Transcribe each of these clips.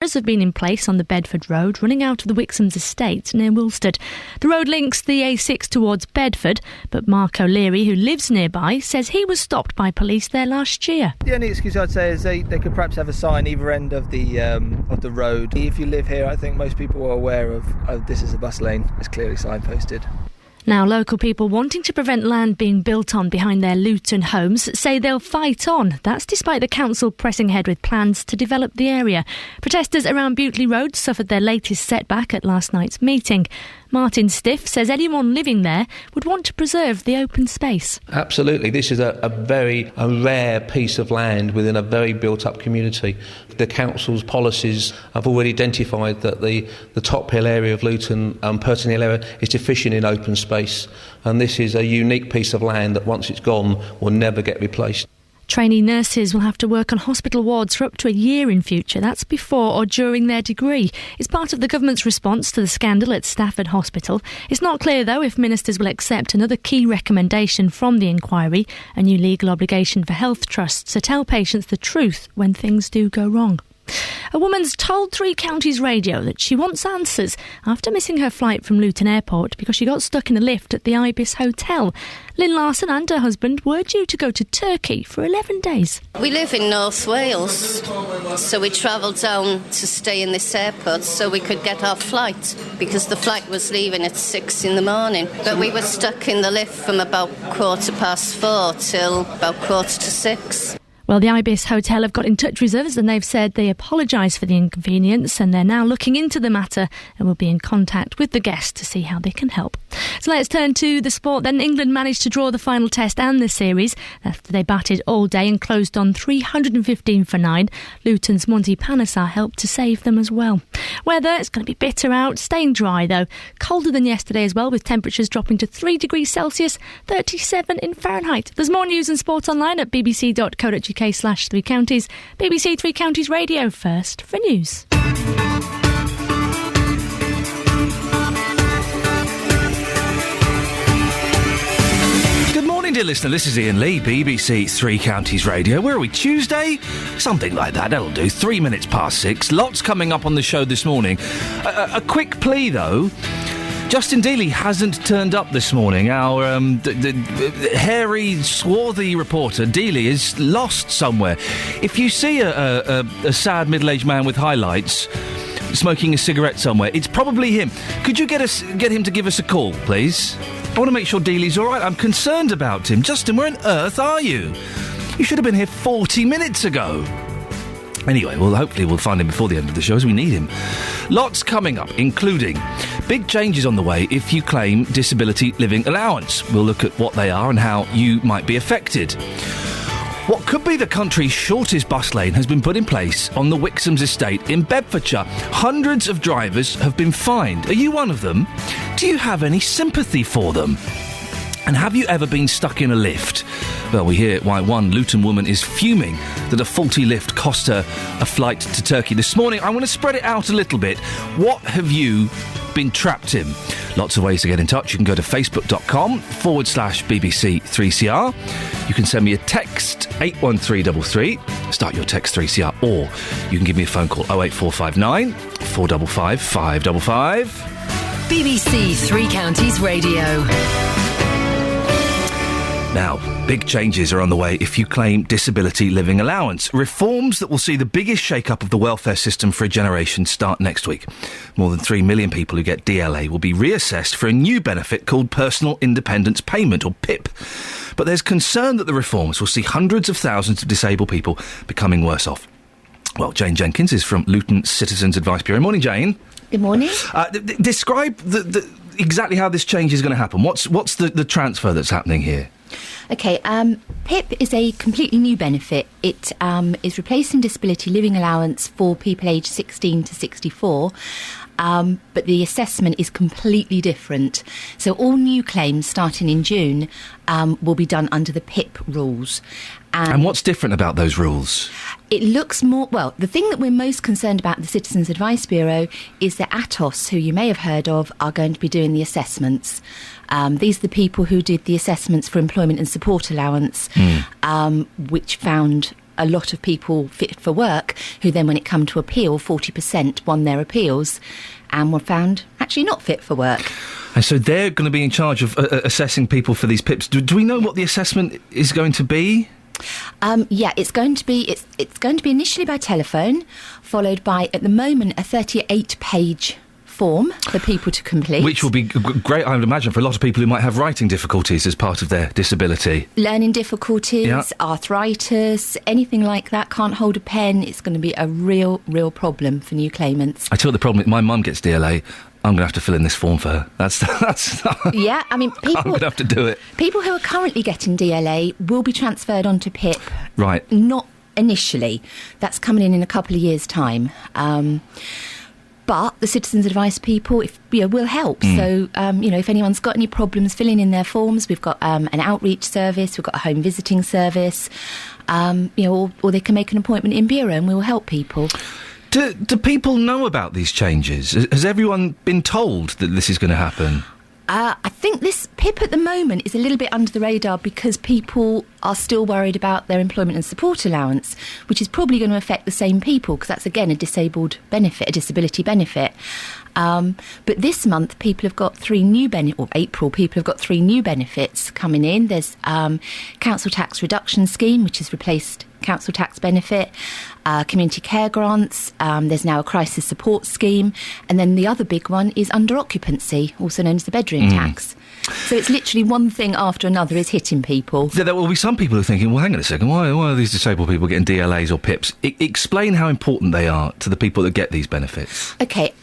have been in place on the Bedford Road running out of the Wixham's estate near Woolstead. The road links the A6 towards Bedford, but Mark O'Leary, who lives nearby, says he was stopped by police there last year. The only excuse I'd say is they could perhaps have a sign either end of the road. If you live here, I think most people are aware of this is a bus lane. It's clearly signposted. Now, local people wanting to prevent land being built on behind their Luton homes say they'll fight on. That's despite the council pressing ahead with plans to develop the area. Protesters around Butley Road suffered their latest setback at last night's meeting. Martin Stiff says anyone living there would want to preserve the open space. Absolutely. This is a very rare piece of land within a very built-up community. The council's policies have already identified that the Top Hill area of Luton, Purton Hill area, is deficient in open space. And this is a unique piece of land that once it's gone will never get replaced. Trainee nurses will have to work on hospital wards for up to a year in future. That's before or during their degree. It's part of the government's response to the scandal at Stafford Hospital. It's not clear, though, if ministers will accept another key recommendation from the inquiry, a new legal obligation for health trusts to tell patients the truth when things do go wrong. A woman's told Three Counties Radio that she wants answers after missing her flight from Luton Airport because she got stuck in a lift at the Ibis Hotel. Lynn Larson and her husband were due to go to Turkey for 11 days. We live in North Wales, so we travelled down to stay in this airport so we could get our flight, because the flight was leaving at 6 in the morning. But we were stuck in the lift from about 4:15 till about 5:45. Well, the Ibis Hotel have got in touch with us and they've said they apologise for the inconvenience and they're now looking into the matter and will be in contact with the guest to see how they can help. So let's turn to the sport then. England managed to draw the final test and the series after they batted all day and closed on 315 for 9. Luton's Monty Panesar helped to save them as well. Weather, it's going to be bitter out, staying dry though. Colder than yesterday as well, with temperatures dropping to 3 degrees Celsius, 37 in Fahrenheit. There's more news and sport online at bbc.co.uk/3 counties. BBC Three Counties Radio, first for news. Good morning, dear listener. This is Iain Lee, BBC Three Counties Radio. Where are we, Tuesday? Something like that, that'll do. 3 minutes past 6. Lots coming up on the show this morning. A quick plea, though. Justin Dealey hasn't turned up this morning. Our hairy, swarthy reporter, Dealey, is lost somewhere. If you see a sad middle-aged man with highlights smoking a cigarette somewhere, it's probably him. Could you get him to give us a call, please? I want to make sure Dealey's all right. I'm concerned about him. Justin, where on earth are you? You should have been here 40 minutes ago. Anyway, well, hopefully we'll find him before the end of the show, as we need him. Lots coming up, including big changes on the way if you claim disability living allowance. We'll look at what they are and how you might be affected. What could be the country's shortest bus lane has been put in place on the Wixham's estate in Bedfordshire. Hundreds of drivers have been fined. Are you one of them? Do you have any sympathy for them? And have you ever been stuck in a lift? Well, we hear why one Luton woman is fuming that a faulty lift cost her a flight to Turkey. This morning, I want to spread it out a little bit. What have you been trapped in? Lots of ways to get in touch. You can go to facebook.com/BBC3CR. You can send me a text, 81333. Start your text 3CR. Or you can give me a phone call, 08459 455 555. BBC Three Counties Radio. Now, big changes are on the way if you claim disability living allowance. Reforms that will see the biggest shake-up of the welfare system for a generation start next week. More than 3 million people who get DLA will be reassessed for a new benefit called Personal Independence Payment, or PIP. But there's concern that the reforms will see hundreds of thousands of disabled people becoming worse off. Well, Jane Jenkins is from Luton Citizens Advice Bureau. Morning, Jane. Good morning. Describe exactly how this change is going to happen. What's the transfer that's happening here? OK, PIP is a completely new benefit. It is replacing disability living allowance for people aged 16 to 64. But the assessment is completely different. So all new claims starting in June will be done under the PIP rules. And what's different about those rules? It looks more... Well, the thing that we're most concerned about at the Citizens Advice Bureau is that Atos, who you may have heard of, are going to be doing the assessments. These are the people who did the assessments for employment and support allowance, which found a lot of people fit for work who then, when it come to appeal, 40% won their appeals and were found actually not fit for work. And so they're going to be in charge of assessing people for these PIPs. Do we know what the assessment is going to be? It's going to be initially by telephone, followed by, at the moment, a 38-page form for people to complete. Which will be great, I would imagine, for a lot of people who might have writing difficulties as part of their disability. Learning difficulties, arthritis, anything like that, can't hold a pen. It's going to be a real problem for new claimants. I tell you what the problem is, my mum gets DLA. I'm going to have to fill in this form for her. That's yeah, I mean, people... I'm going to have to do it. People who are currently getting DLA will be transferred onto PIP. Right. Not initially. That's coming in a couple of years' time. But the Citizens Advice people will help. So, if anyone's got any problems filling in their forms, we've got an outreach service, we've got a home visiting service, or they can make an appointment in Bureau and we will help people. Do people know about these changes? Has everyone been told that this is going to happen? I think this PIP at the moment is a little bit under the radar because people are still worried about their employment and support allowance, which is probably going to affect the same people because that's, again, a disability benefit. But this month, people have got April, people have got 3 new benefits coming in. There's Council Tax Reduction Scheme, which has replaced Council Tax Benefit, community care grants, there's now a crisis support scheme, and then the other big one is under occupancy, also known as the bedroom tax. So it's literally one thing after another is hitting people. There will be some people who are thinking, well, hang on a second, why are these disabled people getting DLAs or PIPs? Explain how important they are to the people that get these benefits. OK,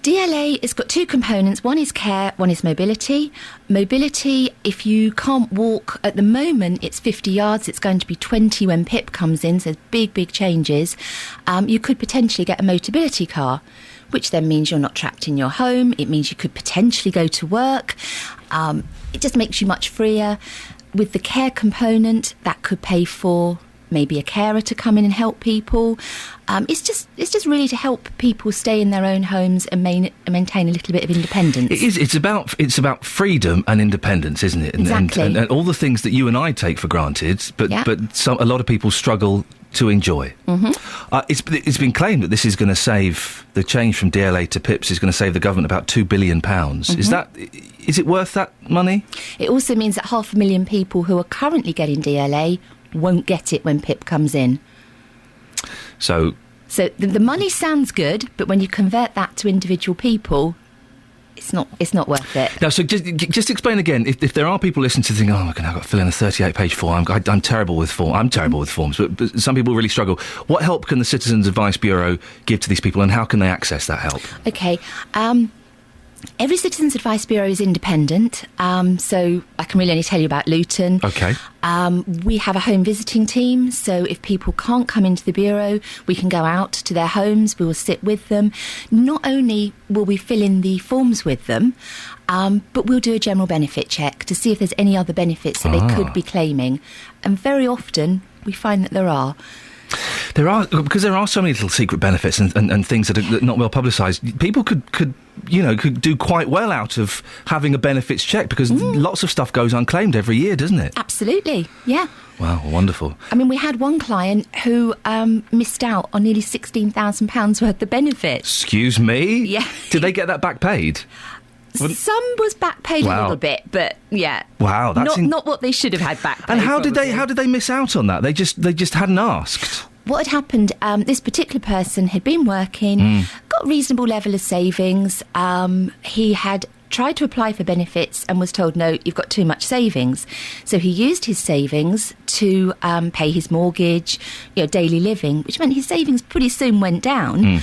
DLA has got 2 components. One is care, one is mobility. Mobility, if you can't walk at the moment, it's 50 yards. It's going to be 20 when PIP comes in, so there's big changes. You could potentially get a Motability car, which then means you're not trapped in your home. It means you could potentially go to work. It just makes you much freer. With the care component, that could pay for maybe a carer to come in and help people. It's just really to help people stay in their own homes and maintain a little bit of independence. It is. It's about freedom and independence, isn't it? Exactly. And all the things that you and I take for granted, but a lot of people struggle to enjoy. Mm-hmm. It's been claimed that this is going to save, the change from DLA to PIPs is going to save the government about £2 billion. Mm-hmm. Is it worth that money? It also means that 500,000 people who are currently getting DLA won't get it when PIP comes in. So the money sounds good, but when you convert that to individual people, it's not worth it. Now, so just explain again. If there are people listening to think, oh, I've got to fill in a 38-page form. I'm terrible with forms. I'm terrible with forms, but some people really struggle. What help can the Citizens Advice Bureau give to these people, and how can they access that help? Okay. Every Citizens Advice Bureau is independent, so I can really only tell you about Luton. OK. We have a home visiting team, so if people can't come into the Bureau, we can go out to their homes, we will sit with them. Not only will we fill in the forms with them, but we'll do a general benefit check to see if there's any other benefits that they could be claiming. And very often, we find that there are. There are, because there are so many little secret benefits and things that are not well publicised. People could do quite well out of having a benefits check because lots of stuff goes unclaimed every year, doesn't it? Absolutely, yeah. Wow, wonderful. I mean, we had one client who missed out on nearly £16,000 worth of benefits. Excuse me? Yeah. Did they get that back paid? Some was back paid a little bit, but yeah. Wow, that's not what they should have had back paid. And how did they miss out on that? They just hadn't asked. What had happened? This particular person had been working, got a reasonable level of savings. He had tried to apply for benefits and was told, no, you've got too much savings. So he used his savings to pay his mortgage, daily living, which meant his savings pretty soon went down.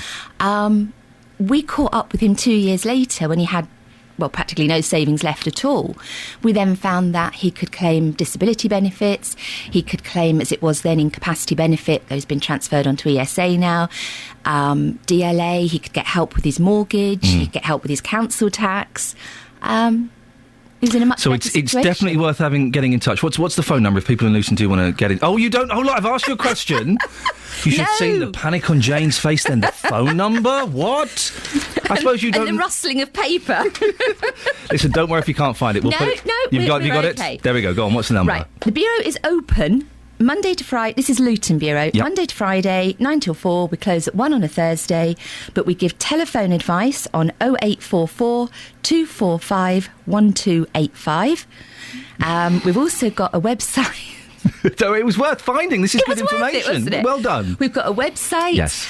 We caught up with him 2 years later when he had practically no savings left at all. We then found that he could claim disability benefits. He could claim, as it was then, incapacity benefit. Those have been transferred onto ESA now. DLA, he could get help with his mortgage. He could get help with his council tax. He's in a much better situation. It's definitely worth getting in touch. What's the phone number if people in Luton do want to get in? Oh, you don't? Oh, look, I've asked you a question. You should have seen the panic on Jane's face then. The phone number? What? I suppose you don't... And the rustling of paper. Listen, don't worry if you can't find it. No, you got okay. it? There we go. Go on, what's the number? Right. The Bureau is open Monday to Friday, this is Luton Bureau. Yep. Monday to Friday, 9 till 4. We close at 1 on a Thursday, but we give telephone advice on 0844 245 1285. We've also got a website. So it was worth finding. This is good information. Wasn't it? Well done. We've got a website, Yes.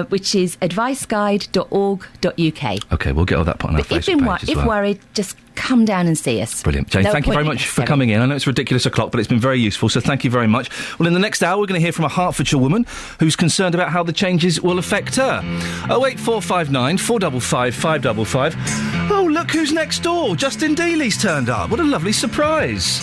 Which is adviceguide.org.uk. OK, we'll get all that put on our Facebook page as well. If worried, just come down and see us. Brilliant. Jane, No thank you very appointment much for necessary. coming in. I know it's ridiculous o'clock, but it's been very useful, so thank you very much. Well, in the next hour, we're going to hear from a Hertfordshire woman who's concerned about how the changes will affect her. 08459 455 555. Oh, look who's next door. Justin Dealey's turned up. What a lovely surprise.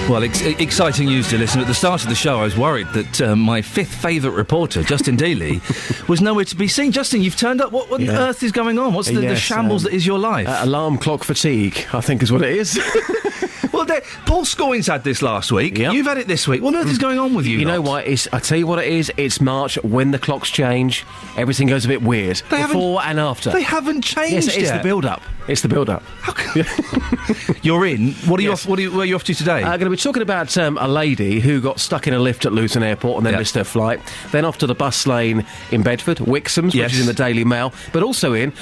Well, exciting news to listen. At the start of the show, I was worried that my fifth favourite reporter, Justin Dealey, was nowhere to be seen. Justin, you've turned up. What on earth is going on? What's the shambles that is your life? Alarm clock fatigue, I think is what it is. Well, Paul Scoynes had this last week. Yep. You've had it this week. What on earth is going on with you? You know what? I tell you what it is. It's March. When the clocks change, everything goes a bit weird. Before and after. They haven't changed Yes, it's yet. the build-up. It's the build-up. You're in. What are you off? Where are you off to today? Going to be talking about a lady who got stuck in a lift at Luton Airport and then missed her flight. Then off to the bus lane in Bedford, Wixham's, which is in the Daily Mail. But also in,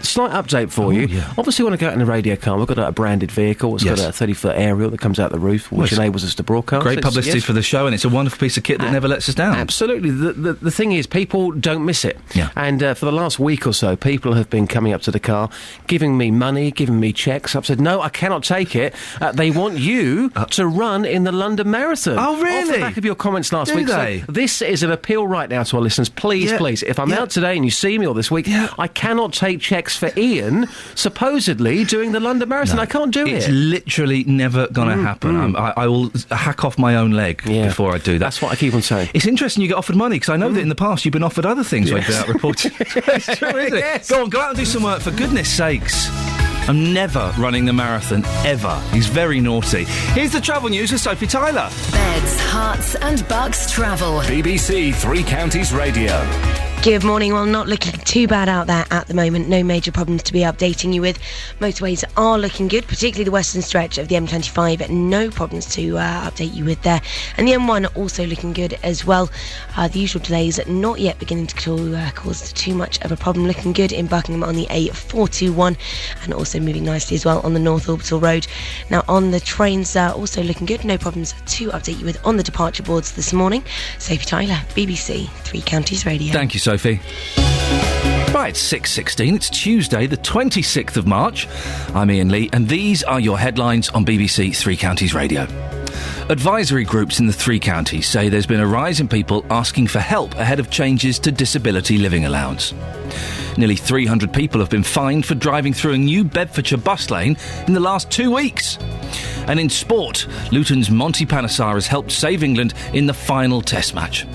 slight update for you. Yeah. Obviously, we want to go out in a radio car. We've got a branded vehicle. It's got a 30-foot aerial that comes out the roof, which enables us to broadcast. Great publicity for the show, and it's a wonderful piece of kit that never lets us down. Absolutely. The thing is, people don't miss it. Yeah. And for the last week or so, people have been coming up to the car, giving me money, giving me cheques. I've said, no, I cannot take it. They want you to run in the London Marathon. Oh, really? Off the back of your comments last week. They? So this is an appeal right now to our listeners. Please, please, if I'm out today and you see me or this week, I cannot take cheques for Iain supposedly doing the London Marathon. No. I can't do it. It's literally never going to happen. I will hack off my own leg before I do that. That's what I keep on saying. It's interesting you get offered money, because I know that in the past you've been offered other things when you've been out reporting. It's true, isn't it? Yes. Go out and do some work, for goodness sakes. I'm never running the marathon, ever. He's very naughty. Here's the travel news with Sophie Tyler. Beds, Herts and Bucks travel. BBC Three Counties Radio. Good morning. Well, not looking too bad out there at the moment. No major problems to be updating you with. Motorways are looking good, particularly the western stretch of the M25. No problems to update you with there. And the M1 also looking good as well. The usual delays not yet beginning to cause too much of a problem. Looking good in Buckingham on the A421 and also moving nicely as well on the North Orbital Road. Now on the trains, also looking good. No problems to update you with on the departure boards this morning. Sophie Tyler, BBC Three Counties Radio. Thank you, Sophie. right, 6:16. It's Tuesday, the 26th of March. I'm Iain Lee, and these are your headlines on BBC Three Counties Radio. Advisory groups in the three counties say there's been a rise in people asking for help ahead of changes to disability living allowance. Nearly 300 people have been fined for driving through a new Bedfordshire bus lane in the last 2 weeks. And in sport, Luton's Monty Panesar has helped save England in the final test match.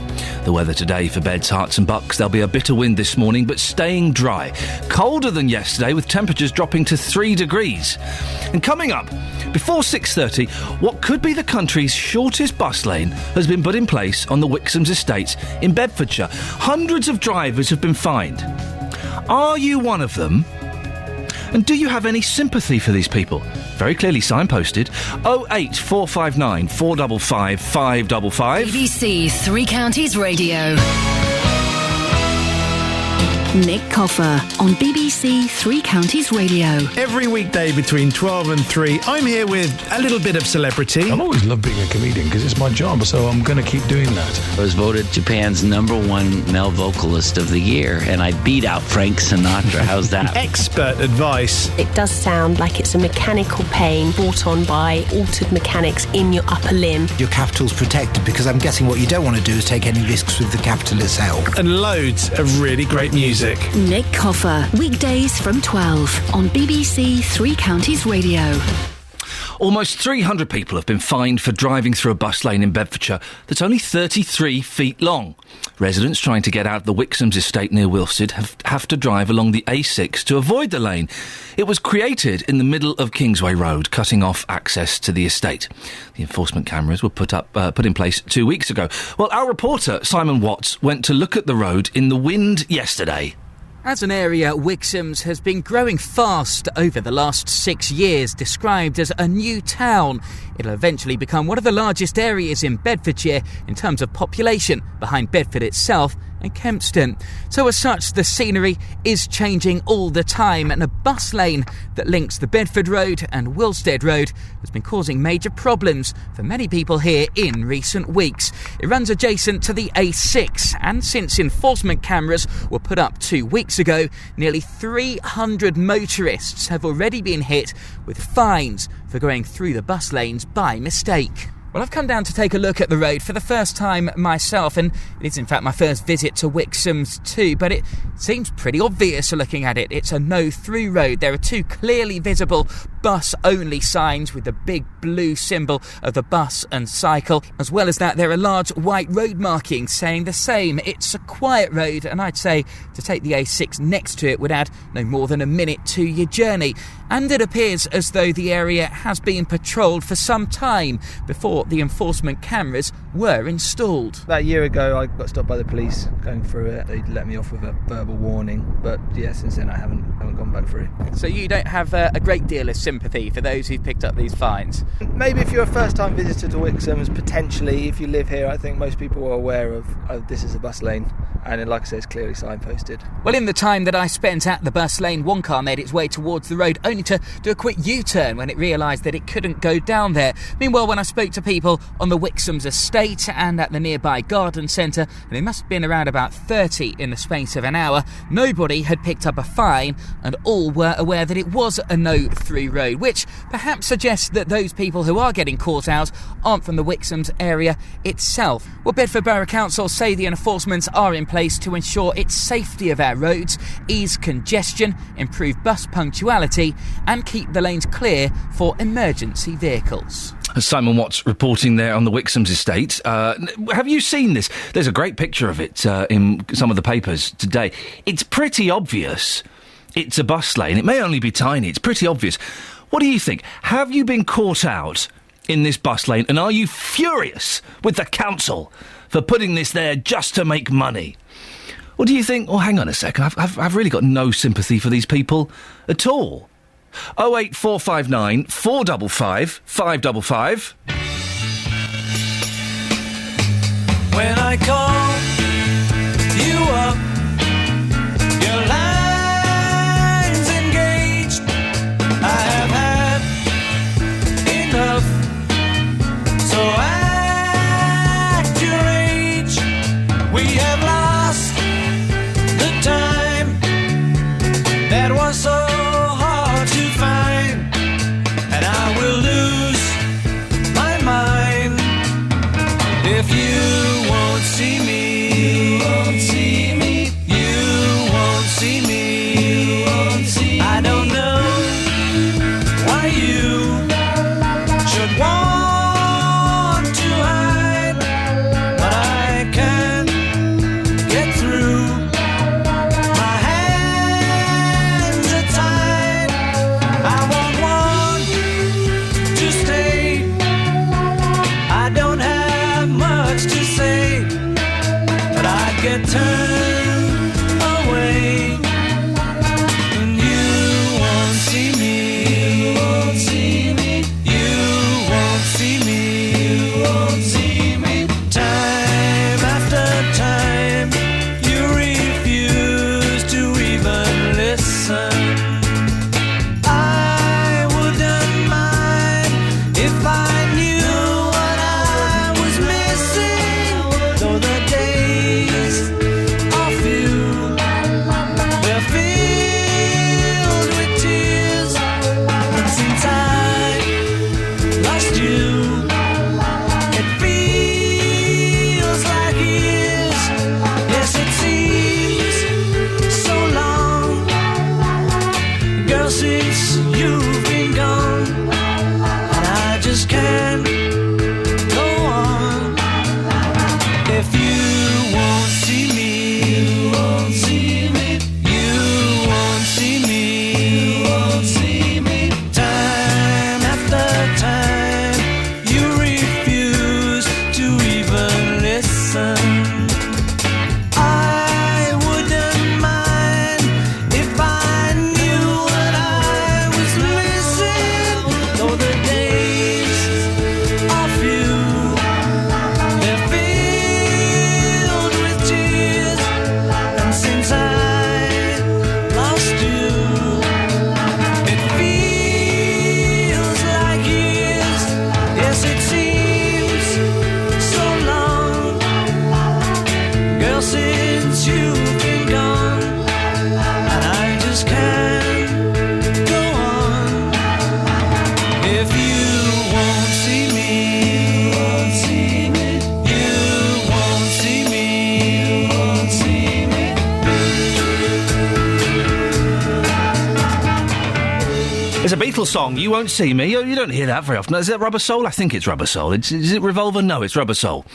The weather today for Beds, Herts and Bucks. There'll be a bit of wind this morning, but staying dry. Colder than yesterday, with temperatures dropping to 3 degrees. And coming up, before 6:30, what could be the country's shortest bus lane has been put in place on the Wixham's estate in Bedfordshire. Hundreds of drivers have been fined. Are you one of them? And do you have any sympathy for these people? Very clearly signposted. 08459 455 555. BBC Three Counties Radio. Nick Coffer on BBC Three Counties Radio. Every weekday between 12 and 3, I'm here with a little bit of celebrity. I've always loved being a comedian because it's my job, so I'm going to keep doing that. I was voted Japan's #1 male vocalist of the year, and I beat out Frank Sinatra. How's that? Expert advice. It does sound like it's a mechanical pain brought on by altered mechanics in your upper limb. Your capital's protected because I'm guessing what you don't want to do is take any risks with the capital itself. And loads of really great music. Nick Coffer, weekdays from 12 on BBC Three Counties Radio. Almost 300 people have been fined for driving through a bus lane in Bedfordshire that's only 33 feet long. Residents trying to get out of the Wixham's estate near Wilstead have to drive along the A6 to avoid the lane. It was created in the middle of Kingsway Road, cutting off access to the estate. The enforcement cameras were put in place 2 weeks ago. Well, our reporter, Simon Watts, went to look at the road in the wind yesterday. As an area, Wixham's has been growing fast over the last 6 years, described as a new town. It'll eventually become one of the largest areas in Bedfordshire in terms of population, behind Bedford itself and Kempston. So as such, the scenery is changing all the time, and a bus lane that links the Bedford Road and Wilstead Road has been causing major problems for many people here in recent weeks. It runs adjacent to the A6, and since enforcement cameras were put up 2 weeks ago, nearly 300 motorists have already been hit with fines for going through the bus lanes by mistake. Well, I've come down to take a look at the road for the first time myself, and it is in fact my first visit to Wixham's too, but it seems pretty obvious looking at it. It's a no-through road. There are 2 clearly visible bus-only signs with the big blue symbol of the bus and cycle. As well as that, there are large white road markings saying the same. It's a quiet road, and I'd say to take the A6 next to it would add no more than a minute to your journey. And it appears as though the area has been patrolled for some time before the enforcement cameras were installed. About a year ago, I got stopped by the police going through it. They let me off with a verbal warning, but yeah, since then I haven't gone back through. So you don't have a great deal of sympathy for those who've picked up these fines? Maybe if you're a first-time visitor to Wixham's, potentially. If you live here, I think most people are aware of this is a bus lane, and like I say, it's clearly signposted. Well, in the time that I spent at the bus lane, one car made its way towards the road only to do a quick U-turn when it realised that it couldn't go down there. Meanwhile, when I spoke to people on the Wixham's estate and at the nearby garden centre, and it must have been around about 30 in the space of an hour, nobody had picked up a fine, and all were aware that it was a no-through road, which perhaps suggests that those people who are getting caught out aren't from the Wixham's area itself. Well, Bedford Borough Council say the enforcements are in place to ensure its safety of our roads, ease congestion, improve bus punctuality, and keep the lanes clear for emergency vehicles. Simon Watts reporting there on the Wixham's estate. Have you seen this? There's a great picture of it in some of the papers today. It's pretty obvious it's a bus lane. It may only be tiny. It's pretty obvious. What do you think? Have you been caught out in this bus lane, and are you furious with the council for putting this there just to make money? Or do you think, oh, hang on a second, I've really got no sympathy for these people at all? 08459 455 555. When I call you up, your line's engaged. I have had enough, so act your age. We have lost the time get turned away, and you won't see me. You won't see me. You won't see me. You won't see me. Time after time, you refuse to even listen. I wouldn't mind if I knew what I was missing. Though the days are few, they're filled with tears. And since I lost you, it feels like years. Yes, it seems so long, girl, since you've been gone, and I just can't go on. If you won't see me, you won't see me. You won't see me. You won't see me. Time after time, you refuse to even listen. I wouldn't mind if I knew what I was missing. Though the days are few, they're filled with tears. And since I lost you, it feels like years. Yes, it seems so long, girl, since you've been gone, and I just can't go on. If you won't see me, you won't see me. You won't see me. You won't see me. It's a Beatles song, You Won't See Me. You don't hear that very often. Is it Rubber Soul? I think it's Rubber Soul. Is it Revolver? No, it's Rubber Soul.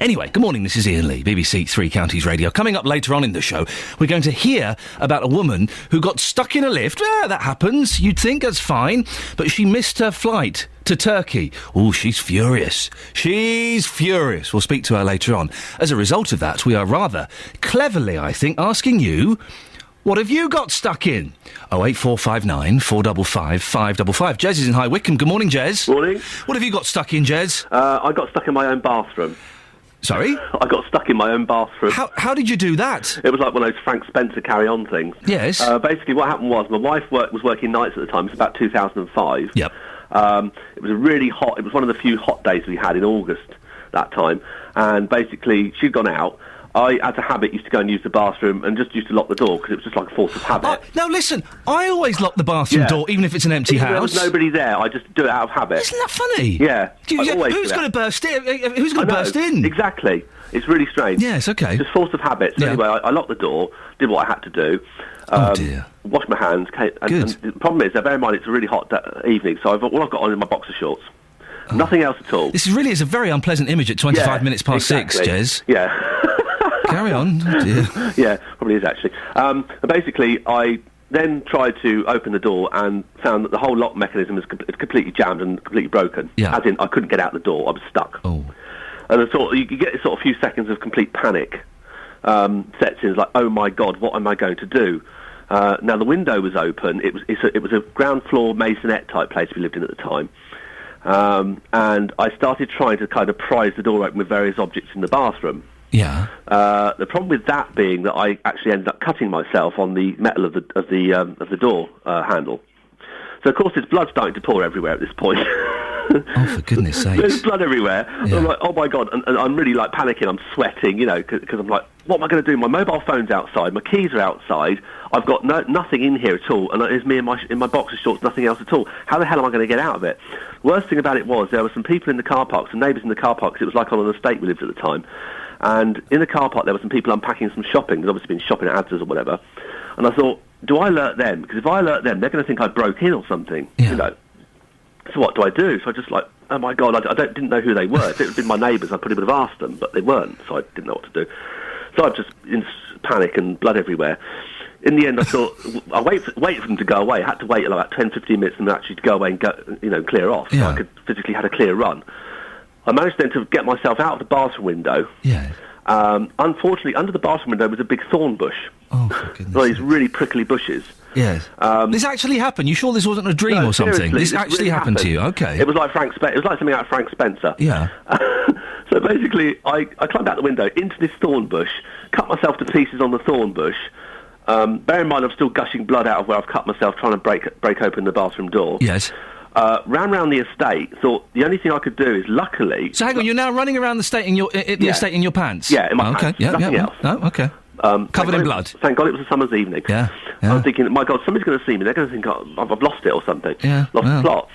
Anyway, good morning, this is Iain Lee, BBC Three Counties Radio. Coming up later on in the show, we're going to hear about a woman who got stuck in a lift. That happens. You'd think that's fine. But she missed her flight to Turkey. Oh, she's furious. She's furious. We'll speak to her later on. As a result of that, we are rather cleverly, I think, asking you, what have you got stuck in? 08459 455 555. Jez is in High Wycombe. Good morning, Jez. Morning. What have you got stuck in, Jez? I got stuck in my own bathroom. Sorry? I got stuck in my own bathroom. How did you do that? It was like one of those Frank Spencer carry-on things. Yes. Basically, what happened was my wife was working nights at the time. It was about 2005. Yep. It was a really hot... It was one of the few hot days we had in August that time. And basically, she'd gone out. I, as a habit, used to go and use the bathroom and just used to lock the door because it was just like a force of habit. Now, listen, I always lock the bathroom door, even if it's an empty Even house. There was nobody there. I just do it out of habit. Isn't that funny? Yeah. Who's going to burst in? Who's going to burst in? Exactly. It's really strange. Yes, okay. Just force of habit. So anyway, I locked the door, did what I had to do. Oh, dear. Washed my hands. And the problem is, bear in mind, it's a really hot evening, so all I've got on is my boxer shorts. Nothing else at all. This really is a very unpleasant image at 25 minutes past 6, Jez. Yeah. Carry on. Oh, dear. Yeah, probably is, actually. Basically, I then tried to open the door and found that the whole lock mechanism is completely jammed and completely broken. Yeah. As in, I couldn't get out the door. I was stuck. Oh. And I thought, you get sort of a few seconds of complete panic sets in. It's like, oh, my God, what am I going to do? Now, the window was open. It was a ground floor masonette type place we lived in at the time. And I started trying to kind of prise the door open with various objects in the bathroom. Yeah. The problem with that being that I actually ended up cutting myself on the metal of the door handle. So of course, there's blood starting to pour everywhere at this point. Oh, for goodness sakes! There's blood everywhere. Yeah. I'm like, oh my God, and I'm really like panicking. I'm sweating, because I'm like, what am I going to do? My mobile phone's outside. My keys are outside. I've got nothing in here at all, and it's me in my boxer shorts, nothing else at all. How the hell am I going to get out of it? Worst thing about it was there were some people in the car park, some neighbours in the car park. 'Cause it was like on an estate we lived at the time. And in the car park, there were some people unpacking some shopping. They'd obviously been shopping at Asda's or whatever. And I thought, do I alert them? Because if I alert them, they're going to think I broke in or something. So what do I do? So I just like, oh my God, I didn't know who they were. If it had been my neighbours, I probably would have asked them, but they weren't. So I didn't know what to do. So I just in panic and blood everywhere. In the end, I thought, I'll wait for them to go away. I had to wait about 10, 15 minutes for them actually to go away and go, clear off. So I could physically had a clear run. I managed then to get myself out of the bathroom window. Yeah. Unfortunately, under the bathroom window was a big thorn bush. Oh, for goodness. These really prickly bushes. Yes. This actually happened? You sure this wasn't a dream or something? Seriously, This actually really happened to you? Okay. It was like it was like something out of Frank Spencer. Yeah. So basically, I climbed out the window into this thorn bush, cut myself to pieces on the thorn bush. Bear in mind, I'm still gushing blood out of where I've cut myself trying to break open the bathroom door. Yes. Ran round the estate, thought the only thing I could do is, luckily... So hang on, you're now running around the estate in your estate in your pants? Yeah, in my pants. Yeah, Nothing else. Oh, okay. Covered in blood. Thank God it was a summer's evening. Yeah. I was thinking, my God, somebody's going to see me. They're going to think I've lost it or something. Yeah. Lost the plot.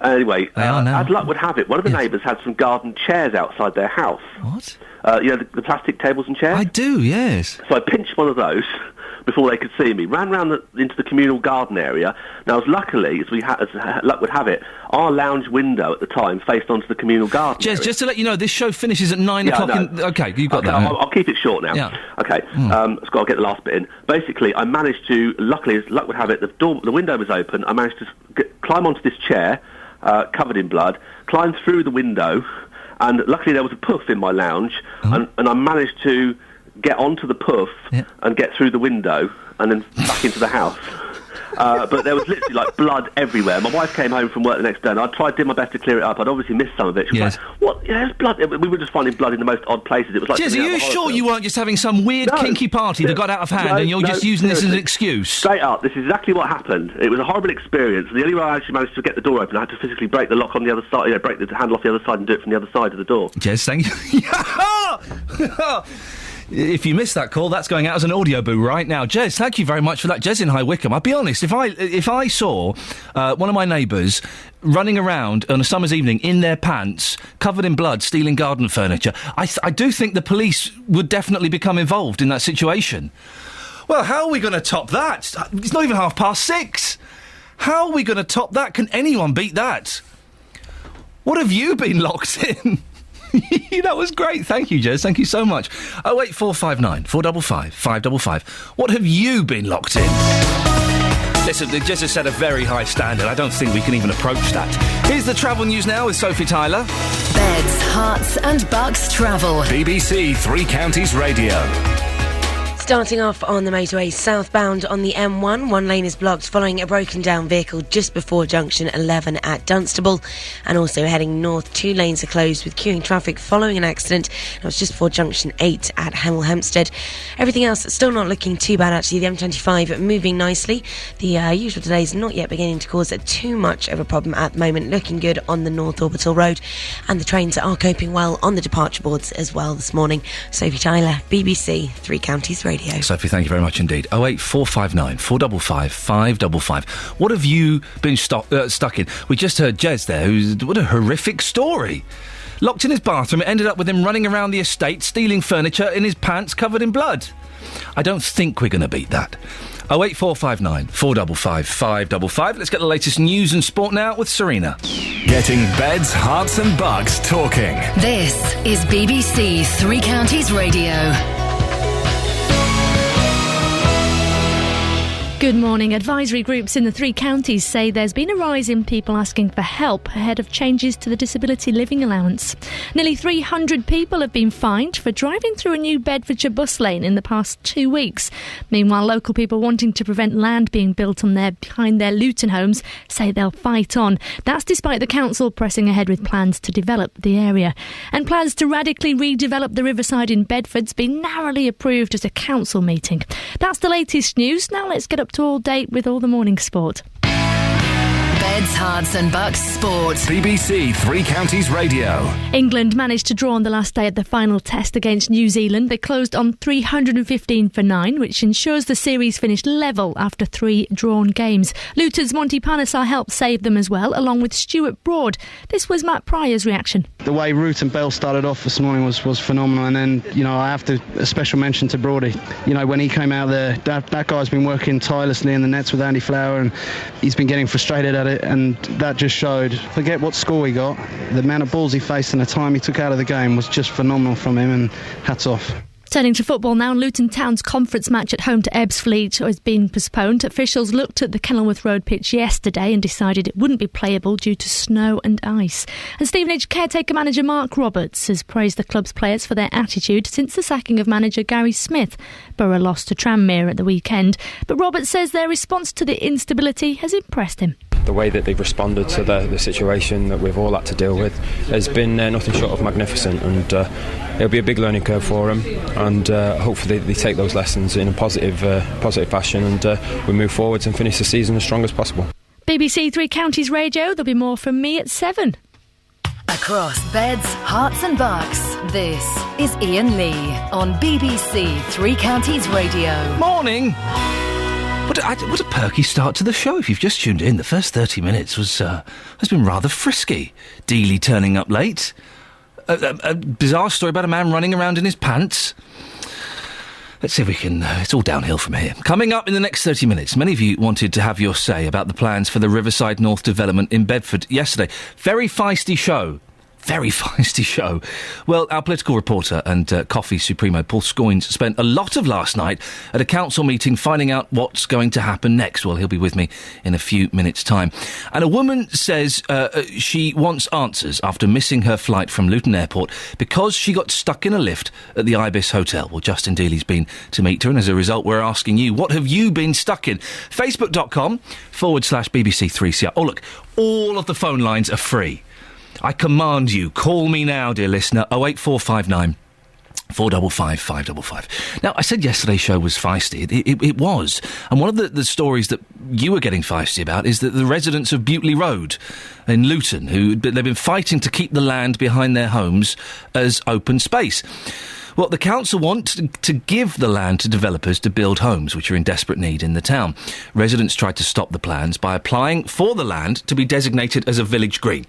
Anyway, They are now. as luck would have it, one of the neighbours had some garden chairs outside their house. What? You know, the plastic tables and chairs? I do, yes. So I pinched one of those before they could see me, ran round into the communal garden area. Now, as luck would have it, our lounge window at the time faced onto the communal garden area. Just to let you know, this show finishes at 9 o'clock. Okay, you got that. I'll keep it short now. Yeah. Okay, I'll get the last bit in. Basically, I managed to, luckily, as luck would have it, the window was open. I managed to climb onto this chair, covered in blood, climb through the window, and luckily there was a puff in my lounge, and I managed to get onto the puff and get through the window and then back into the house. But there was literally like blood everywhere. My wife came home from work the next day and I did my best to clear it up. I'd obviously missed some of it. She was like, what? Yeah, there's blood. We were just finding blood in the most odd places. It was like... Jez, are you sure you weren't just having some weird kinky party that got out of hand and you're just using this as an excuse? Straight up, this is exactly what happened. It was a horrible experience. The only way I actually managed to get the door open, I had to physically break the lock on the other side, break the handle off the other side and do it from the other side of the door. Jez, thank you. If you missed that call, that's going out as an audio boo right now. Jez, thank you very much for that. Jez in High Wycombe. I'll be honest, if I saw one of my neighbours running around on a summer's evening in their pants, covered in blood, stealing garden furniture, I do think the police would definitely become involved in that situation. Well, how are we going to top that? It's not even 6:30. How are we going to top that? Can anyone beat that? What have you been locked in? That was great. Thank you, Jez. Thank you so much. 08459 455 555. What have you been locked in? Listen, Jez has set a very high standard. I don't think we can even approach that. Here's the travel news now with Sophie Tyler. Beds, hearts and bucks travel. BBC Three Counties Radio. Starting off on the motorway southbound on the M1, one lane is blocked following a broken down vehicle just before junction 11 at Dunstable, and also heading north, 2 lanes are closed with queuing traffic following an accident. That was just before junction 8 at Hemel Hempstead. Everything else still not looking too bad actually. The M25 moving nicely. The usual delays not yet beginning to cause too much of a problem at the moment. Looking good on the North Orbital Road, and the trains are coping well on the departure boards as well this morning. Sophie Tyler, BBC Three Counties Radio. Sophie, thank you very much indeed. 08459 455 555. What have you been stuck in? We just heard Jez there, what a horrific story. Locked in his bathroom, it ended up with him running around the estate, stealing furniture in his pants covered in blood. I don't think we're going to beat that. 08459 455 555. Let's get the latest news and sport now with Serena. Getting beds, hearts and bucks talking. This is BBC Three Counties Radio. Good morning. Advisory groups in the 3 counties say there's been a rise in people asking for help ahead of changes to the disability living allowance. Nearly 300 people have been fined for driving through a new Bedfordshire bus lane in the past 2 weeks. Meanwhile, local people wanting to prevent land being built behind their Luton homes say they'll fight on. That's despite the council pressing ahead with plans to develop the area. And plans to radically redevelop the riverside in Bedford's been narrowly approved at a council meeting. That's the latest news. Now let's get up to all date with all the morning sport. Beds, hearts and bucks sport. BBC Three Counties Radio. England managed to draw on the last day of the final test against New Zealand. They closed on 315 for 9, which ensures the series finished level after 3 drawn games. Luton's Monty Panesar helped save them as well, along with Stuart Broad. This was Matt Pryor's reaction. The way Root and Bell started off this morning was phenomenal, and then, I have to a special mention to Brody. When he came out there, that guy's been working tirelessly in the nets with Andy Flower, and he's been getting frustrated at it, and that just showed. Forget what score he got, the amount of balls he faced and the time he took out of the game was just phenomenal from him, and hats off. Turning to football now, Luton Town's conference match at home to Ebbsfleet has been postponed. Officials looked at the Kenilworth Road pitch yesterday and decided it wouldn't be playable due to snow and ice. And Stevenage caretaker manager Mark Roberts has praised the club's players for their attitude since the sacking of manager Gary Smith. Borough lost to Tranmere at the weekend, but Roberts says their response to the instability has impressed him. The way that they've responded to the situation that we've all had to deal with has been nothing short of magnificent, and it'll be a big learning curve for them, and hopefully they take those lessons in a positive fashion, and we move forwards and finish the season as strong as possible. BBC Three Counties Radio, there'll be more from me at 7. Across beds, hearts and bucks, this is Iain Lee on BBC Three Counties Radio. Morning! What a perky start to the show. If you've just tuned in, the first 30 minutes has been rather frisky. Dealey turning up late. A bizarre story about a man running around in his pants. Let's see if we can... it's all downhill from here. Coming up in the next 30 minutes, many of you wanted to have your say about the plans for the Riverside North development in Bedford yesterday. Very feisty show. Very feisty show. Well, our political reporter and coffee supremo Paul Scoynes spent a lot of last night at a council meeting finding out what's going to happen next. Well, he'll be with me in a few minutes' time. And a woman says she wants answers after missing her flight from Luton Airport because she got stuck in a lift at the Ibis Hotel. Well, Justin Dealey's been to meet her, and as a result, we're asking you, what have you been stuck in? Facebook.com/BBC3CR. Oh, look, all of the phone lines are free. I command you, call me now, dear listener, 08459 455 555. Now, I said yesterday's show was feisty. It was. And one of the stories that you were getting feisty about is that the residents of Butley Road in Luton, they've been fighting to keep the land behind their homes as open space. Well, the council want to give the land to developers to build homes, which are in desperate need in the town. Residents tried to stop the plans by applying for the land to be designated as a village green.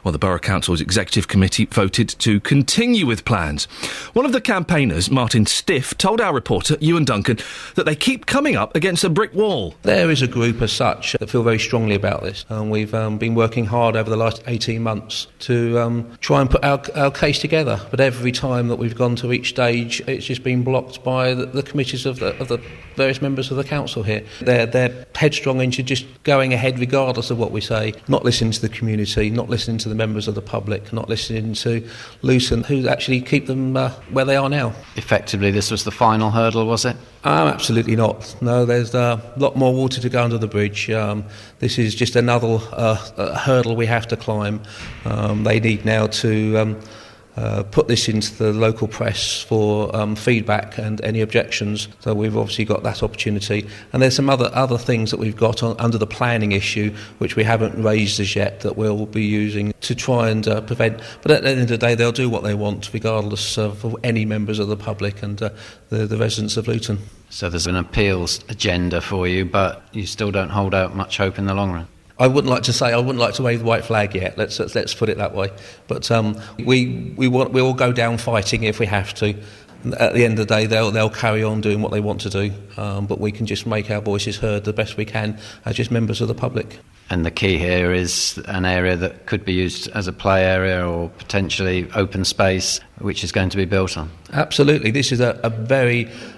Well, the Borough Council's Executive Committee voted to continue with plans. One of the campaigners, Martin Stiff, told our reporter, Ewan Duncan, that they keep coming up against a brick wall. There is a group as such that feel very strongly about this, and we've been working hard over the last 18 months to try and put our case together. But every time that we've gone to each stage, it's just been blocked by the committees of the various members of the council here. They're headstrong into just going ahead regardless of what we say, not listening to the community, not listening to the members of the public, not listening to Luton, who actually keep them where they are now. Effectively, this was the final hurdle, was it? Absolutely not. No, there's a lot more water to go under the bridge. This is just another hurdle we have to climb. They need now to put this into the local press for feedback and any objections. So we've obviously got that opportunity. And there's some other things that we've got under the planning issue, which we haven't raised as yet, that we'll be using to try and prevent. But at the end of the day, they'll do what they want, regardless of any members of the public and the residents of Luton. So there's an appeals agenda for you, but you still don't hold out much hope in the long run? I wouldn't like to wave the white flag yet. Let's put it that way. But we'll go down fighting if we have to. At the end of the day, they'll carry on doing what they want to do. But we can just make our voices heard the best we can as just members of the public. And the key here is an area that could be used as a play area or potentially open space, which is going to be built on. Absolutely. This is a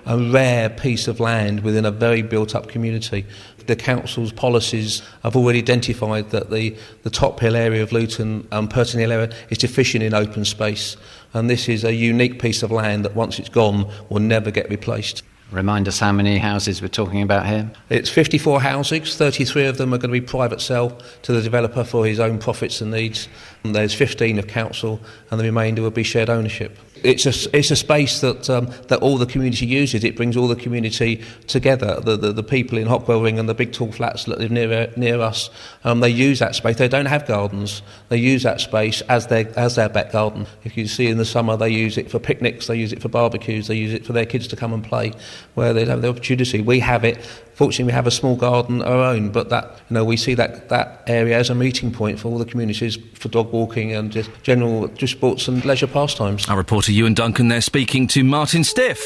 rare piece of land within a very built-up community. The council's policies have already identified that the Top Hill area of Luton, Purton Hill area, is deficient in open space. And this is a unique piece of land that once it's gone will never get replaced. Remind us how many houses we're talking about here. It's 54 houses, 33 of them are going to be private sale to the developer for his own profits and needs. And there's 15 of council and the remainder will be shared ownership. It's a space that all the community uses. It brings all the community together. The people in Hockwell Ring and the big tall flats that live near us, they use that space. They don't have gardens. They use that space as their back garden. If you see in the summer, they use it for picnics. They use it for barbecues. They use it for their kids to come and play, where they have the opportunity. We have it. Fortunately, we have a small garden of our own, but we see that area as a meeting point for all the communities for dog walking and just general sports and leisure pastimes. Our reporter Ewan Duncan there speaking to Martin Stiff.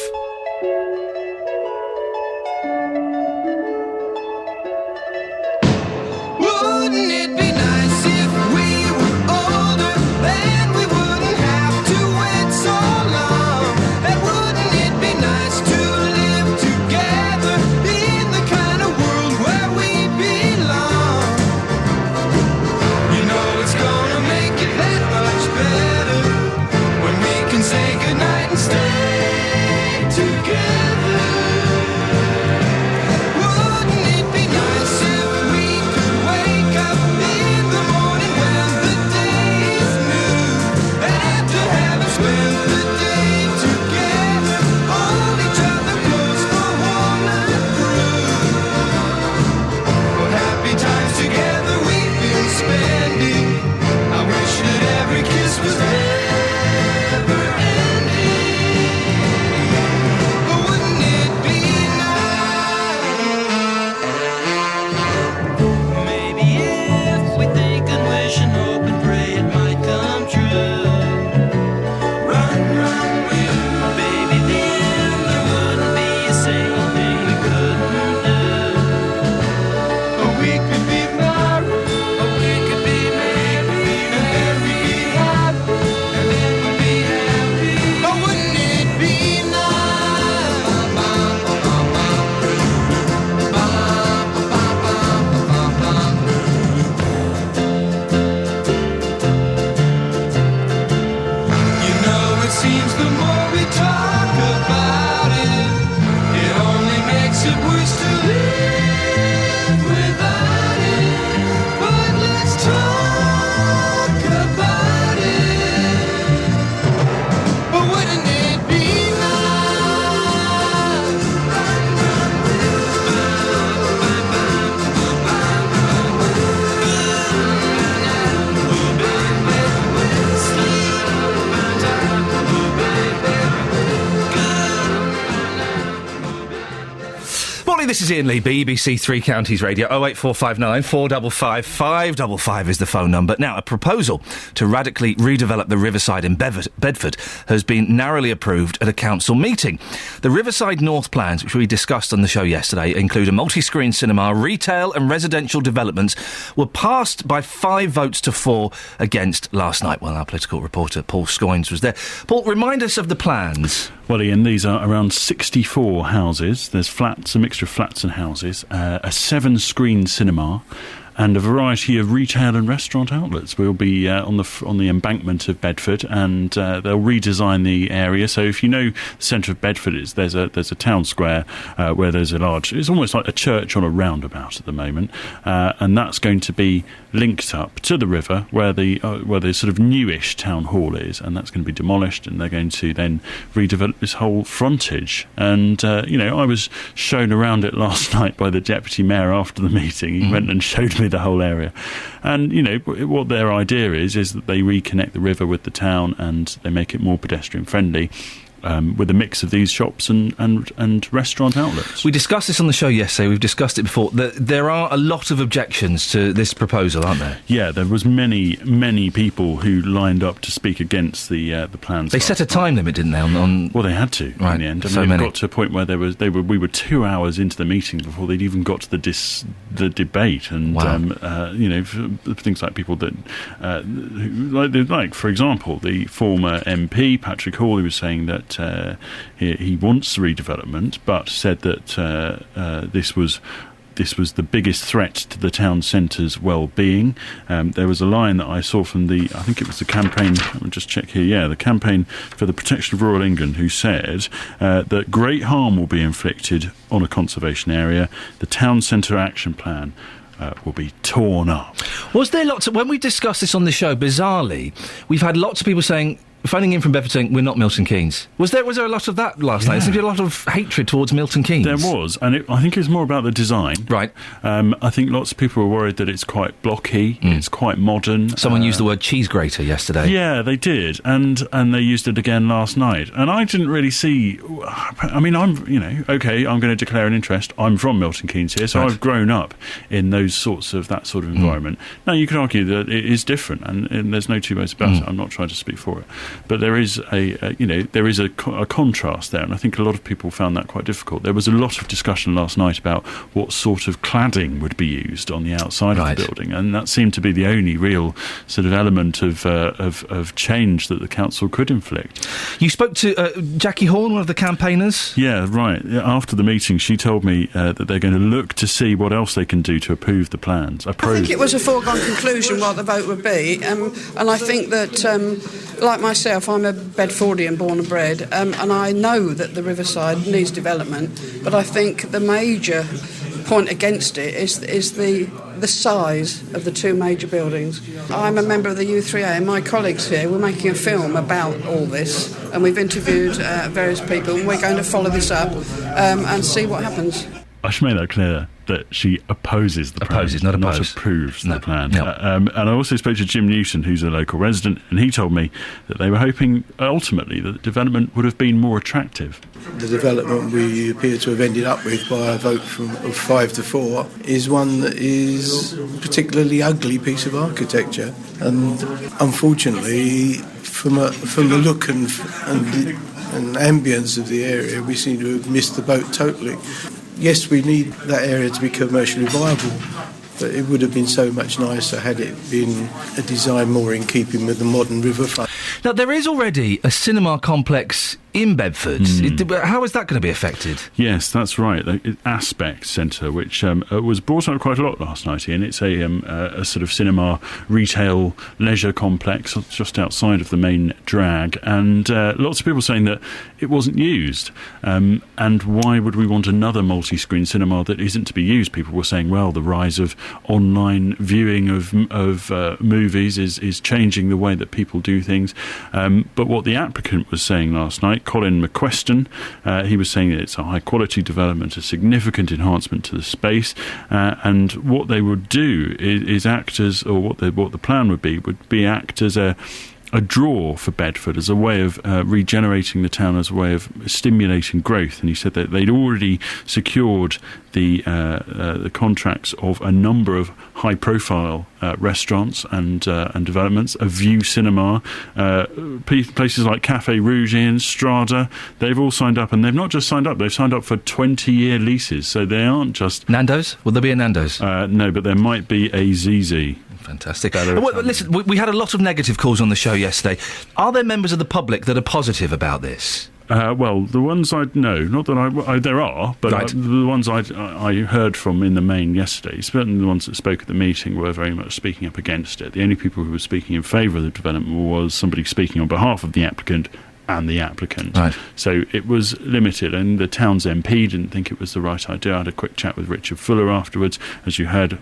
This is Iain Lee, BBC Three Counties Radio, 08459 455 555 is the phone number. Now, a proposal to radically redevelop the Riverside in Bedford has been narrowly approved at a council meeting. The Riverside North plans, which we discussed on the show yesterday, include a multi-screen cinema, retail and residential developments, were passed by 5 votes to 4 against last night. Well, our political reporter, Paul Scoynes, was there. Paul, remind us of the plans. Well, Ian, these are around 64 houses. There's flats, a mixture of flats and houses, a 7-screen cinema, and a variety of retail and restaurant outlets. We'll be on the embankment of Bedford, and they'll redesign the area. So if you know the centre of Bedford is, there's a town square where there's a large, it's almost like a church on a roundabout at the moment, and that's going to be linked up to the river where the sort of newish town hall is, and that's going to be demolished, and they're going to then redevelop this whole frontage. And I was shown around it last night by the deputy mayor after the meeting. He went and showed me the whole area, and what their idea is that they reconnect the river with the town and they make it more pedestrian friendly. With a mix of these shops and restaurant outlets. We discussed this on the show yesterday. We've discussed it before. There are a lot of objections to this proposal, aren't there? Yeah, there was many people who lined up to speak against the plans. They set a time limit, didn't they? Well, they had to in the end. I mean, it got to a point where we were 2 hours into the meeting before they'd even got to the debate, and wow. Things like people that like for example, the former MP Patrick Hall, who was saying that he wants redevelopment, but said that this was the biggest threat to the town centre's well-being. There was a line that I saw from I think it was the campaign, I'll just check here, the Campaign for the Protection of Rural England, who said that great harm will be inflicted on a conservation area. The town centre action plan will be torn up. Was there lots of, when we discussed this on the show, bizarrely, we've had lots of people phoning in from Bedford saying, we're not Milton Keynes. Was there a lot of that last night? There seemed to be a lot of hatred towards Milton Keynes. There was, and I think it's more about the design. Right. I think lots of people were worried that it's quite blocky, it's quite modern. Someone used the word cheese grater yesterday. Yeah, they did, and they used it again last night. And I didn't really see, I mean, I'm going to declare an interest. I'm from Milton Keynes here, so right. I've grown up in that sort of environment. Now, you could argue that it is different, and there's no two ways about it. I'm not trying to speak for it. But there is a contrast there, and I think a lot of people found that quite difficult. There was a lot of discussion last night about what sort of cladding would be used on the outside of the building, and that seemed to be the only real sort of element of change that the council could inflict. You spoke to Jackie Horn, one of the campaigners? Yeah, right. After the meeting, she told me that they're going to look to see what else they can do to approve the plans. I think it was a foregone conclusion what the vote would be, and I think that, like my myself, I'm a Bedfordian born and bred, and I know that the riverside needs development, but I think the major point against it is the size of the two major buildings. I'm a member of the U3A, and my colleagues here, we're making a film about all this, and we've interviewed various people, and we're going to follow this up and see what happens. I should make that clear, that she opposes the plan, not approves the plan. No. And I also spoke to Jim Newton, who's a local resident, and he told me that they were hoping, ultimately, that the development would have been more attractive. The development we appear to have ended up with by a vote of 5 to 4 is one that is a particularly ugly piece of architecture. And unfortunately, from the look and ambience of the area, we seem to have missed the boat totally. Yes, we need that area to be commercially viable, but it would have been so much nicer had it been a design more in keeping with the modern riverfront. Now, there is already a cinema complex in Bedford. How is that going to be affected? Yes, that's right. The Aspect Centre, which was brought up quite a lot last night, Ian. It's a sort of cinema, retail, leisure complex just outside of the main drag, and lots of people saying that it wasn't used. And why would we want another multi-screen cinema that isn't to be used? People were saying, well, the rise of online viewing of movies is changing the way that people do things. But what the applicant was saying last night, Colin McQuestion, he was saying that it's a high-quality development, a significant enhancement to the space, and what they would do is act as, or what the plan would be act as a draw for Bedford, as a way of regenerating the town, as a way of stimulating growth. And he said that they'd already secured the contracts of a number of high-profile restaurants and developments, a View Cinema, places like Café Rouge and Strada. They've all signed up, and they've not just signed up, they've signed up for 20-year leases, so they aren't just... Nando's? Will there be a Nando's? No, but there might be a ZZ. Fantastic. Listen, we had a lot of negative calls on the show yesterday. Are there members of the public that are positive about this? Well, the ones I know, not that there are, but right. The ones I heard from in the main yesterday, certainly the ones that spoke at the meeting were very much speaking up against it. The only people who were speaking in favour of the development was somebody speaking on behalf of the applicant and the applicant. Right. So it was limited, and the town's MP didn't think it was the right idea. I had a quick chat with Richard Fuller afterwards, as you heard.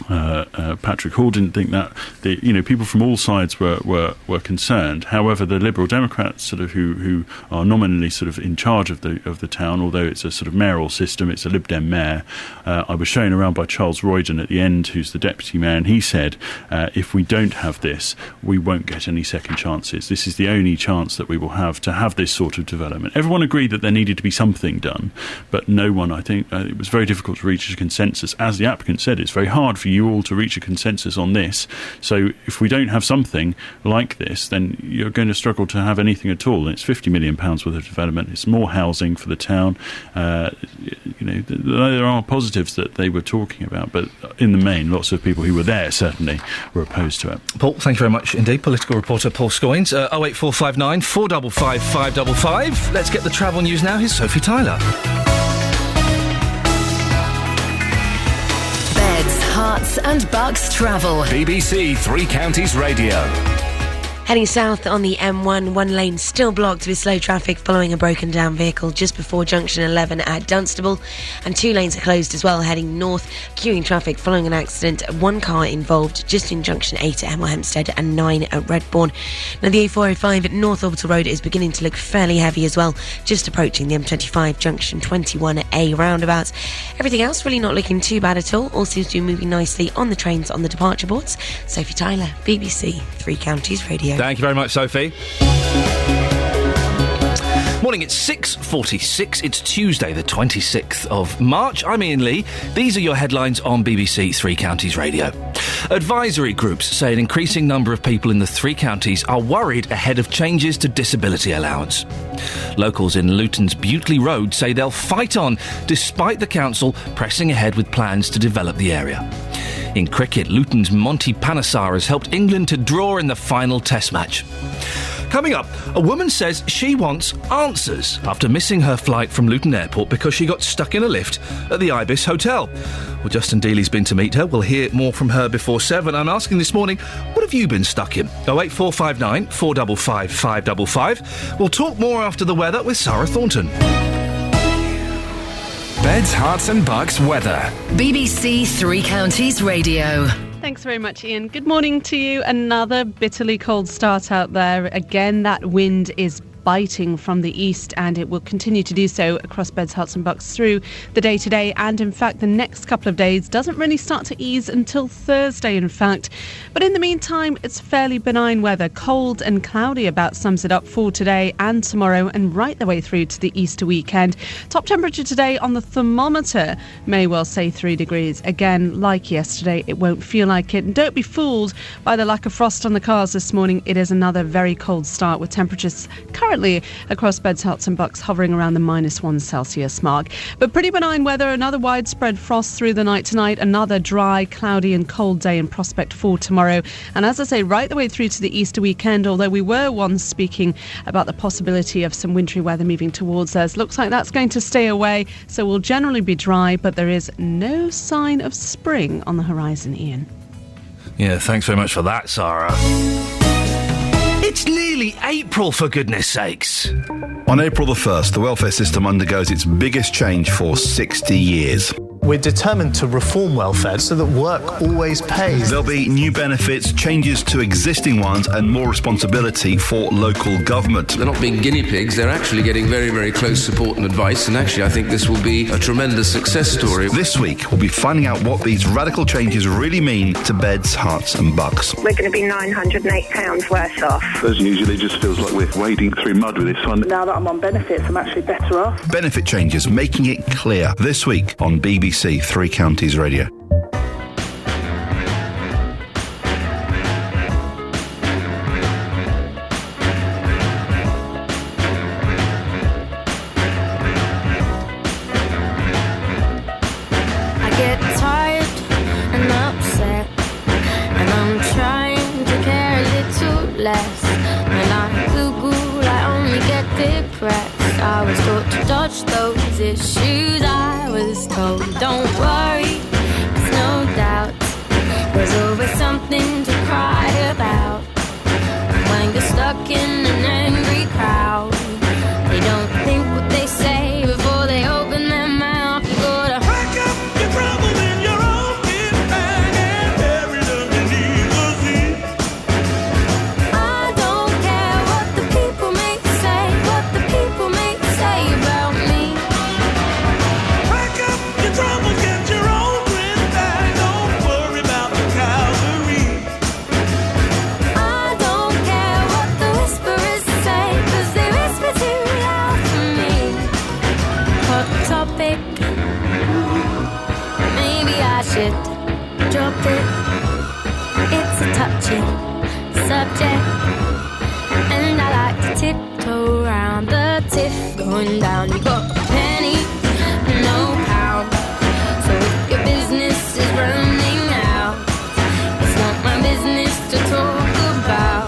Patrick Hall didn't think that. People from all sides were concerned. However, the Liberal Democrats, sort of who are nominally sort of in charge of the town, although it's a sort of mayoral system, it's a Lib Dem mayor. I was shown around by Charles Royden at the end, who's the deputy mayor, and he said, if we don't have this, we won't get any second chances. This is the only chance that we will have to have this sort of development. Everyone agreed that there needed to be something done, but no one, I think, it was very difficult to reach a consensus. As the applicant said, it's very hard for you all to reach a consensus on this. So if we don't have something like this, then you're going to struggle to have anything at all. And it's £50 million worth of development. It's more housing for the town. There are positives that they were talking about, but in the main, lots of people who were there certainly were opposed to it. Paul, thank you very much indeed. Political reporter Paul Scoynes. 08459 455 555. Let's get the travel news now. Here's Sophie Tyler. Herts and Bucks travel. BBC Three Counties Radio. Heading south on the M1, one lane still blocked with slow traffic following a broken down vehicle just before junction 11 at Dunstable, and two lanes are closed as well heading north, queuing traffic following an accident. One car involved just in junction 8 at Hemel Hempstead and 9 at Redbourne. Now the A405 at North Orbital Road is beginning to look fairly heavy as well, just approaching the M25 junction 21A roundabouts. Everything else really not looking too bad at all seems to be moving nicely on the trains on the departure boards. Sophie Tyler, BBC Three Counties Radio. Thank you very much, Sophie. Morning, it's 6:46. It's Tuesday, the 26th of March. I'm Iain Lee. These are your headlines on BBC Three Counties Radio. Advisory groups say an increasing number of people in the three counties are worried ahead of changes to disability allowance. Locals in Luton's Butley Road say they'll fight on despite the council pressing ahead with plans to develop the area. In cricket, Luton's Monty Panesar has helped England to draw in the final Test match. Coming up, a woman says she wants answers after missing her flight from Luton Airport because she got stuck in a lift at the Ibis Hotel. Well, Justin Dealey's been to meet her. We'll hear more from her before 7. I'm asking this morning, what have you been stuck in? 08459 455 555. We'll talk more after the weather with Sarah Thornton. Beds, Hearts and Bucks weather. BBC Three Counties Radio. Thanks very much, Ian. Good morning to you. Another bitterly cold start out there. Again, that wind is biting from the east, and it will continue to do so across Beds, Herts and Bucks through the day today. And in fact, the next couple of days doesn't really start to ease until Thursday, in fact. But in the meantime, it's fairly benign weather. Cold and cloudy about sums it up for today and tomorrow, and right the way through to the Easter weekend. Top temperature today on the thermometer may well say 3 degrees. Again, like yesterday, it won't feel like it. And don't be fooled by the lack of frost on the cars this morning. It is another very cold start, with temperatures currently across Beds, Herts and Bucks hovering around the -1 Celsius mark. But pretty benign weather, another widespread frost through the night tonight, another dry, cloudy and cold day in prospect for tomorrow. And as I say, right the way through to the Easter weekend, although we were once speaking about the possibility of some wintry weather moving towards us. Looks like that's going to stay away, so we'll generally be dry, but there is no sign of spring on the horizon, Ian. Yeah, thanks very much for that, Sarah. It's nearly April, for goodness sakes. On April the 1st, the welfare system undergoes its biggest change for 60 years. We're determined to reform welfare so that work always pays. There'll be new benefits, changes to existing ones, and more responsibility for local government. They're not being guinea pigs, they're actually getting very, very close support and advice, and actually I think this will be a tremendous success story. This week, we'll be finding out what these radical changes really mean to Beds, Herts and Bucks. We're going to be £908 worse off. As usually, just feels like we're wading through mud with this one. Now that I'm on benefits, I'm actually better off. Benefit changes, making it clear. This week on BBC Three Counties Radio. I get tired and upset, and I'm trying to care a little less. When I Google, I only get depressed. I was taught to dodge those issues. I was told, don't worry, there's no doubt. There's always something to cry about. When you're stuck in an angry crowd, they don't think what they say before they open their mouth. You gotta pack up your troubles in your own kit bag and bury them beneath the sea. I don't care what the people may say, what the people may say about me. Pack up your troubles, get your own kit bag, don't worry about the cavalry. I don't care what the whisperers say, 'cause they whisper too loud for me. Hot topic, maybe I should drop it. It's a touchy subject, and I like to tiptoe around the tiff going down. You got a penny, no pound. So if your business is running out, it's not my business to talk about.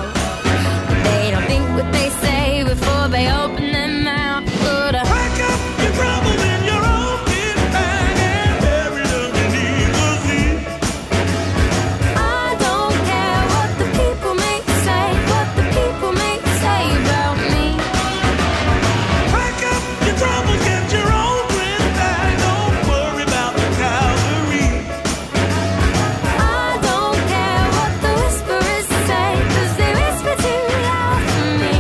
They don't think what they say before they open their mouth. You gotta pack up your troubles in your own kit bag and bury them beneath the sea. I don't care what the people may say, what the people may say about me. Pack up your troubles, get your own kit bag, don't worry about the cavalry. I don't care what the whisperers say, 'cause they whisper too loud for me.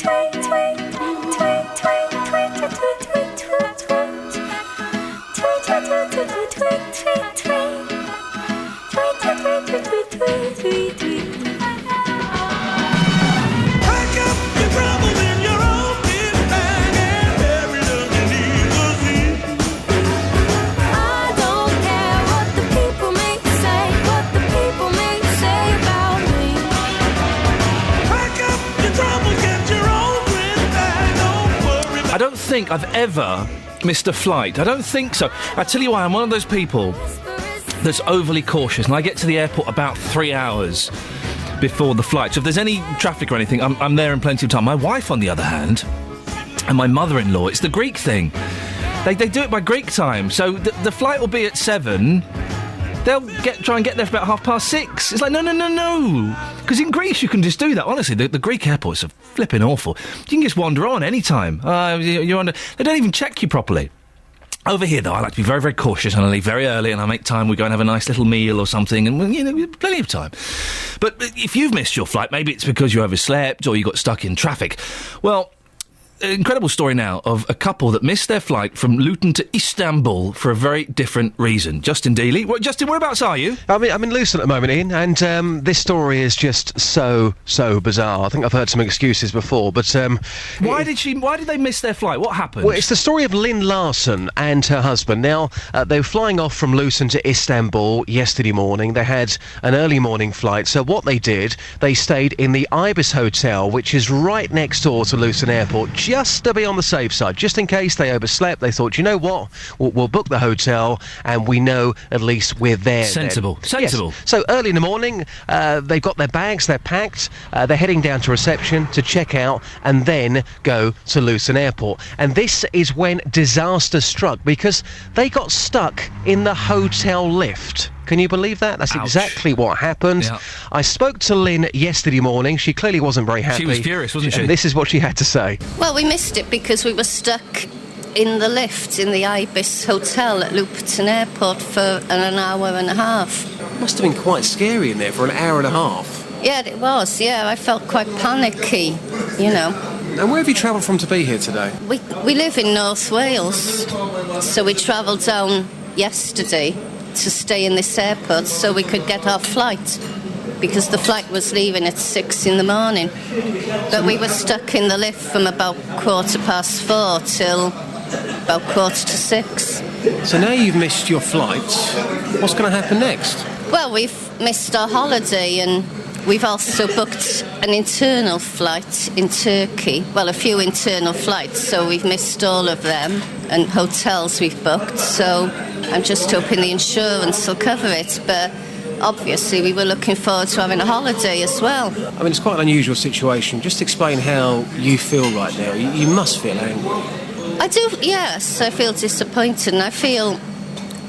Tweet, tweet, tweet, tweet, tweet, tweet, tweet, tweet, tweet, tweet. Tweet, tweet, tweet, tweet, tweet, tweet, tweet, tweet. Tweet, tweet, tweet, tweet, tweet, tweet, tweet, tweet. Pack up your troubles in your own kit bag and bury them beneath the sea. I don't care what the people may say, what the people may say about me. Pack up your troubles, get your own kit bag, don't worry about. I don't think I've ever missed a flight. I don't think so. I tell you why, I'm one of those people that's overly cautious, and I get to the airport about 3 hours before the flight. So if there's any traffic or anything, I'm there in plenty of time. My wife, on the other hand, and my mother-in-law, it's the Greek thing. They do it by Greek time. So the flight will be at 7. They'll try and get there for about 6:30. It's like, no. Because in Greece you can just do that. Honestly, the Greek airports are flipping awful. You can just wander on any time. You're on. They don't even check you properly. Over here, though, I like to be very, very cautious, and I leave very early, and I make time. We go and have a nice little meal or something, and, plenty of time. But if you've missed your flight, maybe it's because you overslept or you got stuck in traffic. Well, incredible story now of a couple that missed their flight from Luton to Istanbul for a very different reason. Justin Dealey. Justin, whereabouts are you? I'm in Luton at the moment, Ian, and this story is just so bizarre. I think I've heard some excuses before, but... Why did they miss their flight? What happened? Well, it's the story of Lynn Larson and her husband. Now, they were flying off from Luton to Istanbul yesterday morning. They had an early morning flight, so what they did, they stayed in the Ibis Hotel, which is right next door to Luton Airport, just to be on the safe side, just in case they overslept. They thought, you know what, we'll book the hotel and we know at least we're there. Sensible. Yes. So early in the morning, they've got their bags, they're packed, they're heading down to reception to check out and then go to Luton Airport. And this is when disaster struck, because they got stuck in the hotel lift. Can you believe that? That's exactly what happened. Yeah. I spoke to Lynn yesterday morning. She clearly wasn't very happy. She was furious, wasn't she? And this is what she had to say. Well, we missed it because we were stuck in the lift in the Ibis Hotel at Luton Airport for an hour and a half. It must have been quite scary in there for an hour and a half. Yeah, it was. Yeah, I felt quite panicky, And where have you travelled from to be here today? We live in North Wales, so we travelled down yesterday to stay in this airport so we could get our flight, because the flight was leaving at 6 in the morning. But we were stuck in the lift from about 4:15 till about 6:15. So now you've missed your flight, what's going to happen next? Well, we've missed our holiday, and we've also booked an internal flight in Turkey. Well, a few internal flights, so we've missed all of them, and hotels we've booked, so I'm just hoping the insurance will cover it, but obviously we were looking forward to having a holiday as well. I mean, it's quite an unusual situation. Just explain how you feel right now. You must feel angry. I do, yes. I feel disappointed, and I feel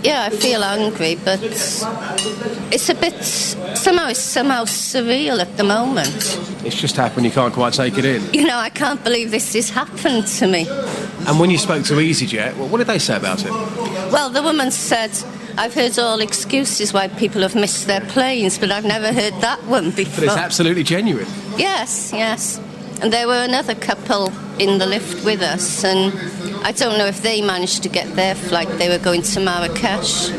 angry, but it's a bit... Somehow surreal at the moment. It's just happened, you can't quite take it in. I can't believe this has happened to me. And when you spoke to EasyJet, what did they say about it? Well, the woman said, I've heard all excuses why people have missed their planes, but I've never heard that one before. But it's absolutely genuine. Yes. And there were another couple in the lift with us, and I don't know if they managed to get their flight. They were going to Marrakesh.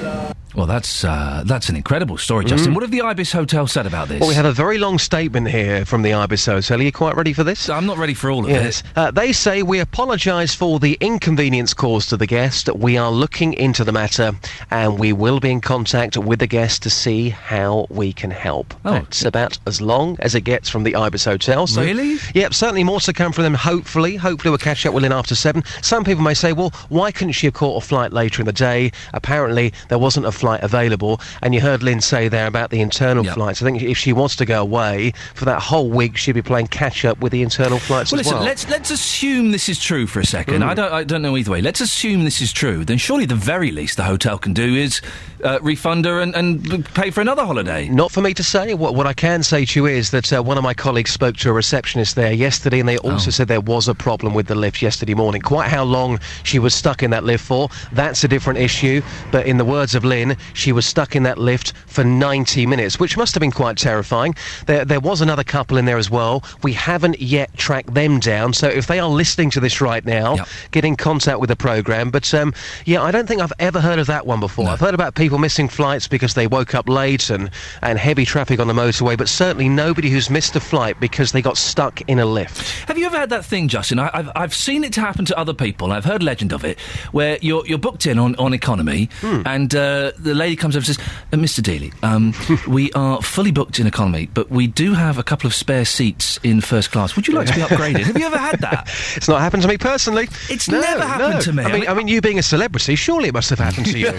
Well, that's an incredible story, Justin. What have the Ibis Hotel said about this? Well, we have a very long statement here from the Ibis Hotel. Are you quite ready for this? I'm not ready for all of it. They say, we apologise for the inconvenience caused to the guest. We are looking into the matter and we will be in contact with the guest to see how we can help. It's about as long as it gets from the Ibis Hotel. So, really? Yep, certainly more to come from them, hopefully. Hopefully we'll catch up with Lynn after 7. Some people may say, well, why couldn't she have caught a flight later in the day? Apparently there wasn't a flight available, and you heard Lynn say there about the internal flights. I think if she wants to go away for that whole week, she'll be playing catch up with the internal flights as well. Let's assume this is true for a second. I don't know either way. Let's assume this is true. Then surely the very least the hotel can do is refund her and pay for another holiday. Not for me to say. What I can say to you is that one of my colleagues spoke to a receptionist there yesterday, and they also said there was a problem with the lift yesterday morning. Quite how long she was stuck in that lift for, that's a different issue. But in the words of Lynn, she was stuck in that lift for 90 minutes, which must have been quite terrifying. There was another couple in there as well. We haven't yet tracked them down, so if they are listening to this right now, get in contact with the programme. But I don't think I've ever heard of that one before. No. I've heard about people missing flights because they woke up late and heavy traffic on the motorway, but certainly nobody who's missed a flight because they got stuck in a lift. Have you ever had that thing, Justin? I've seen it happen to other people. I've heard legend of it, where you're booked in on economy, and the lady comes over and says, Mr. Dealey, we are fully booked in economy, but we do have a couple of spare seats in first class. Would you like to be upgraded? Have you ever had that? It's not happened to me personally. It's never happened to me. I mean, you being a celebrity, surely it must have happened to you.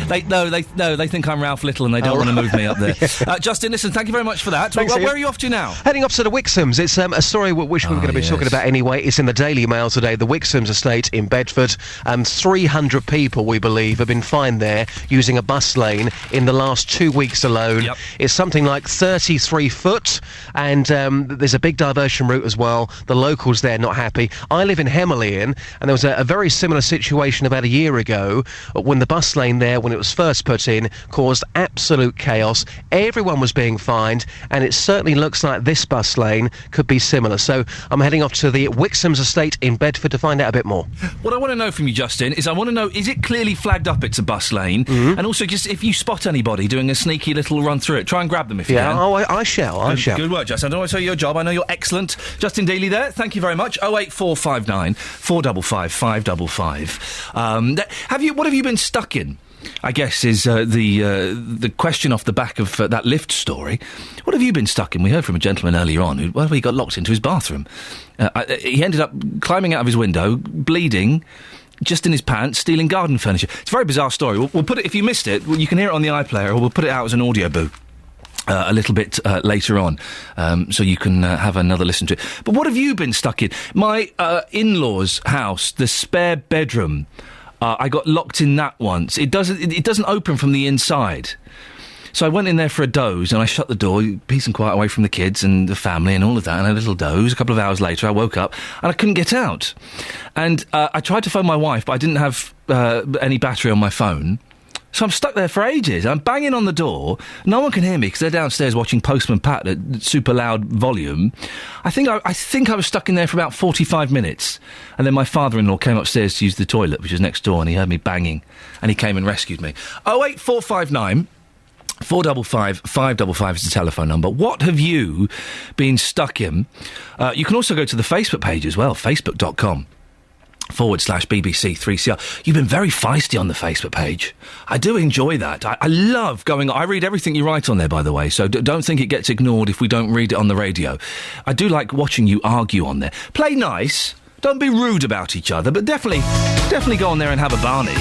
They think I'm Ralph Little and they don't want to move me up there. Justin, listen, thank you very much for that. Thanks, where are you off to now? Heading off to the Wixhams. It's a story which we're going to be talking about anyway. It's in the Daily Mail today. The Wixhams estate in Bedford. 300 people, we believe, have been fined there using a bus lane in the last 2 weeks alone. Yep. It's something like 33 foot, and there's a big diversion route as well. The locals there not happy. I live in Hemel, Ian, and there was a very similar situation about a year ago when the bus lane there, when it was first put in, caused absolute chaos. Everyone was being fined, and it certainly looks like this bus lane could be similar. So I'm heading off to the Wixhams estate in Bedford to find out a bit more. What I want to know from you, Justin, is I want to know, is it clearly flagged up it's a bus lane? Mm-hmm. And also, just if you spot anybody doing a sneaky little run through it, try and grab them if you can. I shall. Good work, Justin. I don't want to tell you your job. I know you're excellent. Justin Dealey there. Thank you very much. 08459 455 555. What have you been stuck in? I guess is the question off the back of that lift story. What have you been stuck in? We heard from a gentleman earlier on who he got locked into his bathroom. He ended up climbing out of his window, bleeding, just in his pants, stealing garden furniture. It's a very bizarre story. We'll put it, if you missed it, you can hear it on the iPlayer, or we'll put it out as an audio boo. A little bit later on, so you can have another listen to it. But what have you been stuck in? My in-laws' house, the spare bedroom, I got locked in that once. It doesn't open from the inside. So I went in there for a doze, and I shut the door, peace and quiet, away from the kids and the family and all of that, and a little doze. A couple of hours later, I woke up, and I couldn't get out. And I tried to phone my wife, but I didn't have any battery on my phone. So I'm stuck there for ages. I'm banging on the door. No one can hear me because they're downstairs watching Postman Pat at super loud volume. I think I was stuck in there for about 45 minutes. And then my father-in-law came upstairs to use the toilet, which was next door, and he heard me banging. And he came and rescued me. 08459 455 555 is the telephone number. What have you been stuck in? You can also go to the Facebook page as well, facebook.com/BBC3CR. You've been very feisty on the Facebook page. I do enjoy that. I love going... I read everything you write on there, by the way, so don't think it gets ignored if we don't read it on the radio. I do like watching you argue on there. Play nice. Don't be rude about each other, but definitely go on there and have a Barney.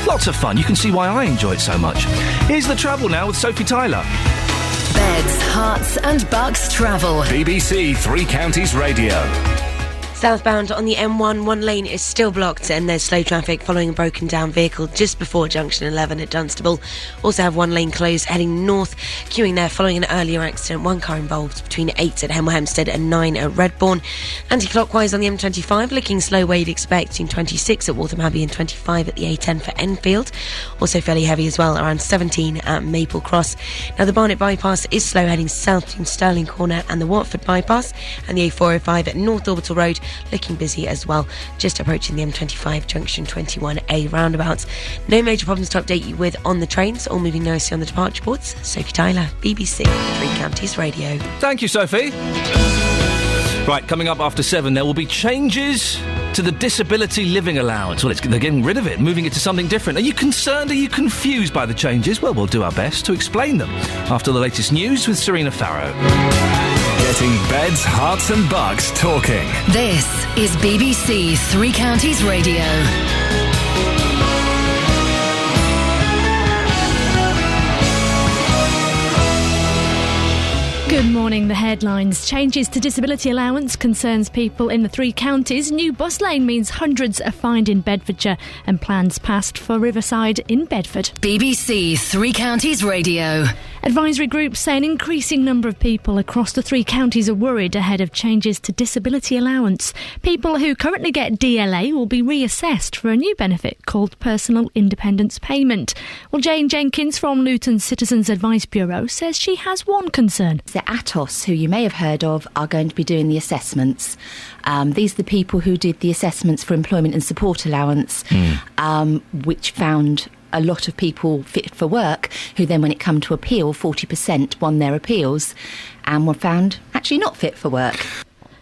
Lots of fun. You can see why I enjoy it so much. Here's the travel now with Sophie Tyler. Beds, Hearts and Bucks travel. BBC Three Counties Radio. Southbound on the M1, one lane is still blocked and there's slow traffic following a broken down vehicle just before junction 11 at Dunstable. Also have one lane closed heading north, queuing there following an earlier accident. One car involved between 8 at Hemel Hempstead and 9 at Redbourne. Anti-clockwise on the M25, looking slow where you'd expect, between 26 at Waltham Abbey and 25 at the A10 for Enfield. Also fairly heavy as well, around 17 at Maple Cross. Now the Barnet bypass is slow heading south between Stirling Corner and the Watford bypass, and the A405 at North Orbital Road looking busy as well, just approaching the M25 junction 21A roundabouts. No major problems to update you with on the trains, all moving nicely on the departure boards. Sophie Tyler, BBC Three Counties Radio. Thank you, Sophie. Right, coming up after 7, there will be changes to the disability living allowance. Well, they're getting rid of it, moving it to something different. Are you concerned? Are you confused by the changes? Well, we'll do our best to explain them after the latest news with Serena Farrow. Getting beds, hearts and bucks talking. This is BBC Three Counties Radio. Good morning. The headlines. Changes to disability allowance concerns people in the three counties. New bus lane means hundreds are fined in Bedfordshire, and plans passed for Riverside in Bedford. BBC Three Counties Radio. Advisory groups say an increasing number of people across the three counties are worried ahead of changes to disability allowance. People who currently get DLA will be reassessed for a new benefit called Personal Independence Payment. Well, Jane Jenkins from Luton's Citizens Advice Bureau says she has one concern. The ATOS, who you may have heard of, are going to be doing the assessments. These are the people who did the assessments for employment and support allowance, which found a lot of people fit for work, who then, when it come to appeal, 40% won their appeals and were found actually not fit for work.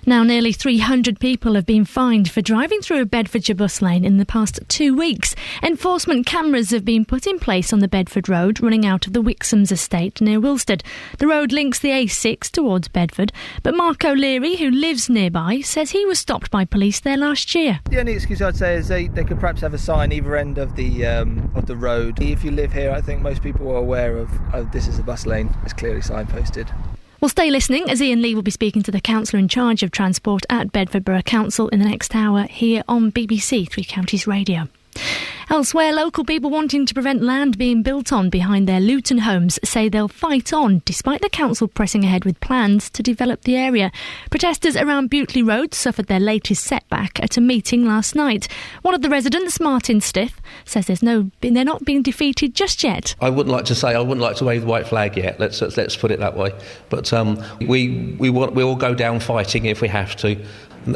Now, nearly 300 people have been fined for driving through a Bedfordshire bus lane in the past 2 weeks. Enforcement cameras have been put in place on the Bedford Road running out of the Wixham's estate near Wilstead. The road links the A6 towards Bedford, but Mark O'Leary, who lives nearby, says he was stopped by police there last year. The only excuse I'd say is they could perhaps have a sign either end of the road. If you live here, I think most people are aware of this is a bus lane. It's clearly signposted. Well, stay listening, as Iain Lee will be speaking to the councillor in charge of transport at Bedford Borough Council in the next hour here on BBC Three Counties Radio. Elsewhere, local people wanting to prevent land being built on behind their Luton homes say they'll fight on, despite the council pressing ahead with plans to develop the area. Protesters around Butley Road suffered their latest setback at a meeting last night. One of the residents, Martin Stiff, says they're not being defeated just yet. I wouldn't like to wave the white flag yet. Let's put it that way. But we'll go down fighting if we have to.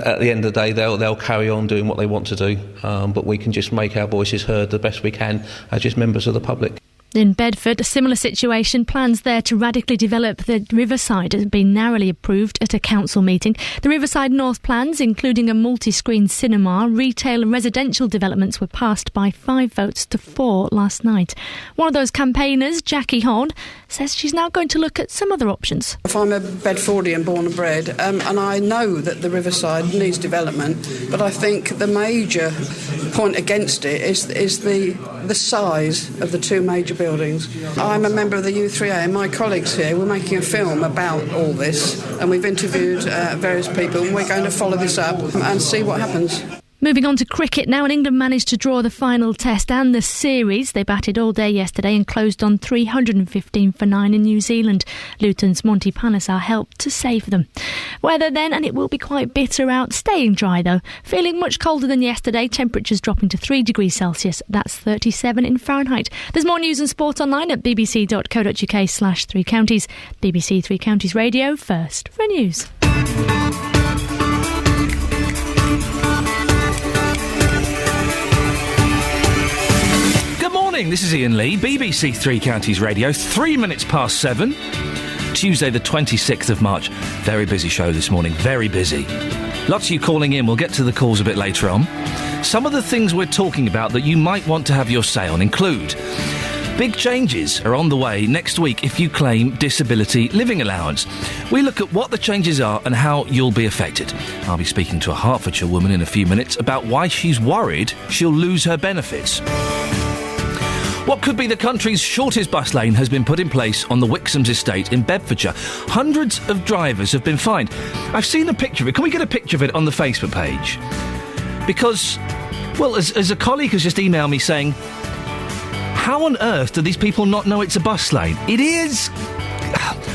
At the end of the day, they'll carry on doing what they want to do, but we can just make our voices heard the best we can as just members of the public. In Bedford, a similar situation. Plans there to radically develop the Riverside have been narrowly approved at a council meeting. The Riverside North plans, including a multi-screen cinema, retail and residential developments, were passed by 5 votes to 4 last night. One of those campaigners, Jackie Horn, says she's now going to look at some other options. If I'm a Bedfordian born and bred, and I know that the Riverside needs development, but I think the major point against it is the size of the 2 major buildings. I'm a member of the U3A, and my colleagues here, we're making a film about all this, and we've interviewed various people, and we're going to follow this up and see what happens. Moving on to cricket now, and England managed to draw the final test and the series. They batted all day yesterday and closed on 315 for 9 in New Zealand. Luton's Monty Panesar helped to save them. Weather then, and it will be quite bitter out, staying dry though. Feeling much colder than yesterday, temperatures dropping to 3 degrees Celsius. That's 37 in Fahrenheit. There's more news and sport online at bbc.co.uk/3 counties. BBC Three Counties Radio, first for news. This is Iain Lee, BBC Three Counties Radio, 3 minutes past 7, Tuesday the 26th of March. Very busy show this morning, very busy. Lots of you calling in, we'll get to the calls a bit later on. Some of the things we're talking about that you might want to have your say on include: big changes are on the way next week if you claim disability living allowance. We look at what the changes are and how you'll be affected. I'll be speaking to a Hertfordshire woman in a few minutes about why she's worried she'll lose her benefits. What could be the country's shortest bus lane has been put in place on the Wixham's estate in Bedfordshire. Hundreds of drivers have been fined. I've seen a picture of it. Can we get a picture of it on the Facebook page? Because, well, as a colleague has just emailed me saying, how on earth do these people not know it's a bus lane? It is...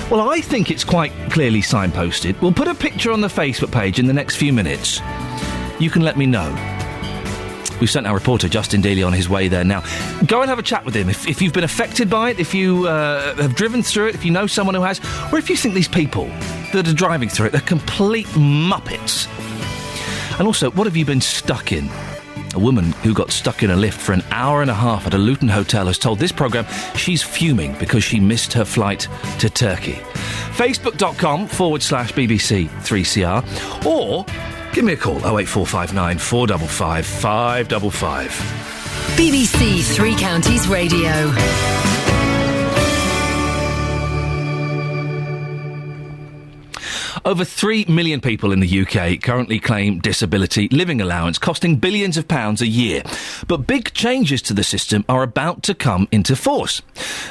Well, I think it's quite clearly signposted. We'll put a picture on the Facebook page in the next few minutes. You can let me know. We've sent our reporter Justin Dealey on his way there now. Go and have a chat with him. If you've been affected by it, if you have driven through it, if you know someone who has, or if you think these people that are driving through it are complete muppets. And also, what have you been stuck in? A woman who got stuck in a lift for an hour and a half at a Luton hotel has told this programme she's fuming because she missed her flight to Turkey. Facebook.com/BBC3CR or give me a call, 08459 455 555. BBC Three Counties Radio. Over 3 million people in the UK currently claim disability living allowance, costing billions of pounds a year. But big changes to the system are about to come into force.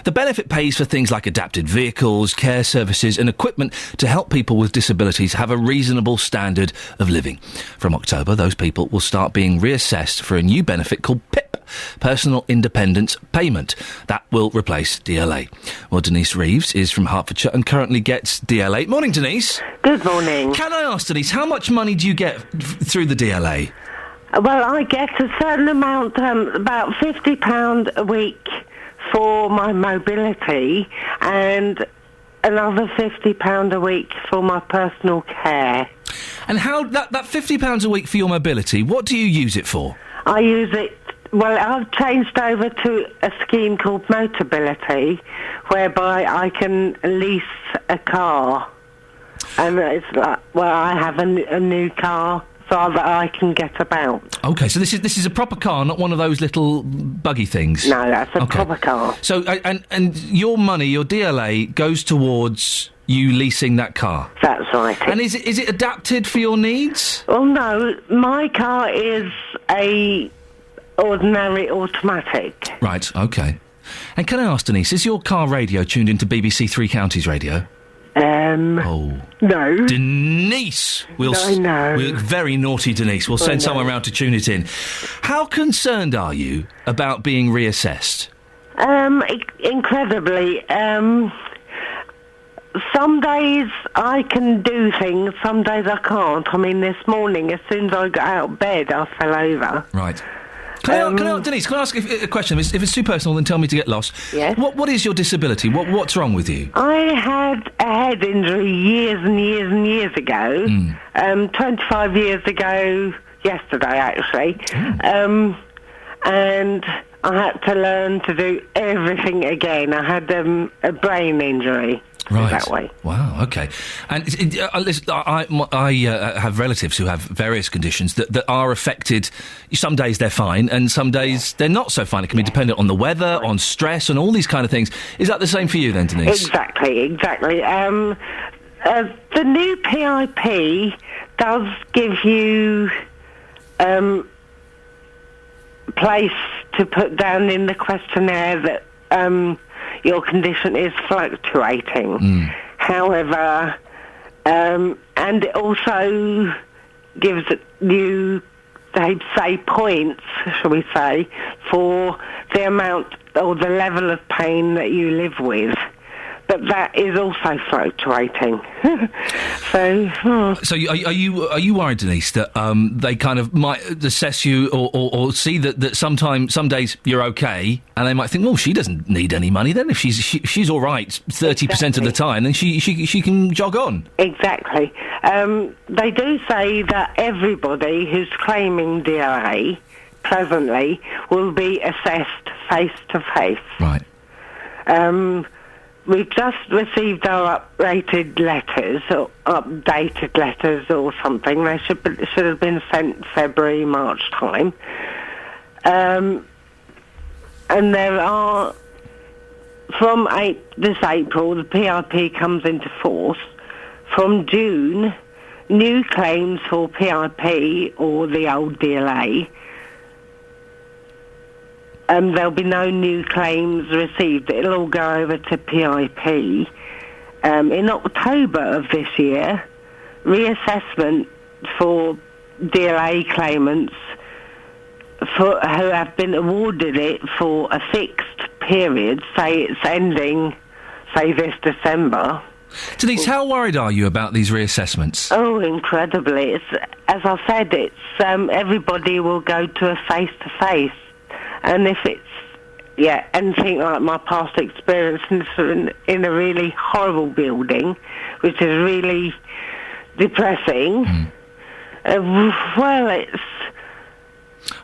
The benefit pays for things like adapted vehicles, care services and equipment to help people with disabilities have a reasonable standard of living. From October, those people will start being reassessed for a new benefit called PIP, Personal Independence Payment. That will replace DLA. Well, Denise Reeves is from Hertfordshire and currently gets DLA. Morning, Denise. Good morning. Can I ask, Denise, how much money do you get through the DLA? Well, I get a certain amount, about £50 a week for my mobility and another £50 a week for my personal care. And how, that £50 a week for your mobility, what do you use it for? I use it, well, I've changed over to a scheme called Motability, whereby I can lease a car. And it's like, well, I have a new car so that I can get about. OK, so this is a proper car, not one of those little buggy things? No, that's a proper car. So, and your money, your DLA, goes towards you leasing that car? That's right. And is it adapted for your needs? Well, no, my car is a ordinary automatic. Right, OK. And can I ask, Denise, is your car radio tuned into BBC Three Counties Radio? No. Denise! No. Very naughty, Denise. We'll send someone round to tune it in. How concerned are you about being reassessed? Incredibly. Some days I can do things, some days I can't. I mean, this morning, as soon as I got out of bed, I fell over. Right. Denise, can I ask a question? If it's too personal, then tell me to get lost. Yes. What is your disability? What's wrong with you? I had a head injury years and years and years ago. 25 years ago, yesterday actually. And I had to learn to do everything again. I had a brain injury. Right. That way. Wow, OK. And listen, I have relatives who have various conditions that are affected. Some days they're fine and some days they're not so fine. It can be dependent on the weather, on stress and all these kind of things. Is that the same for you then, Denise? Exactly. The new PIP does give you place to put down in the questionnaire that your condition is fluctuating. However, and it also gives you, they say, points, shall we say, for the amount or the level of pain that you live with. But that is also fluctuating. So are you worried, Denise, that they kind of might assess you or see that some days you're okay, and they might think, well, she doesn't need any money then. If she's all right 30% of the time, then she can jog on. Exactly. They do say that everybody who's claiming DLA presently will be assessed face to face. Right. We've just received our updated letters, or updated letters or something. They should have been sent February, March time. And there are, from this April, the PIP comes into force. From June, new claims for PIP or the old DLA, there'll be no new claims received. It'll all go over to PIP. In October of this year, reassessment for DLA claimants who have been awarded it for a fixed period, say it's ending, say this December. Denise, how worried are you about these reassessments? Oh, incredibly. As I said, it's everybody will go to a face-to-face. And if it's, anything like my past experience in a really horrible building, which is really depressing, well, it's...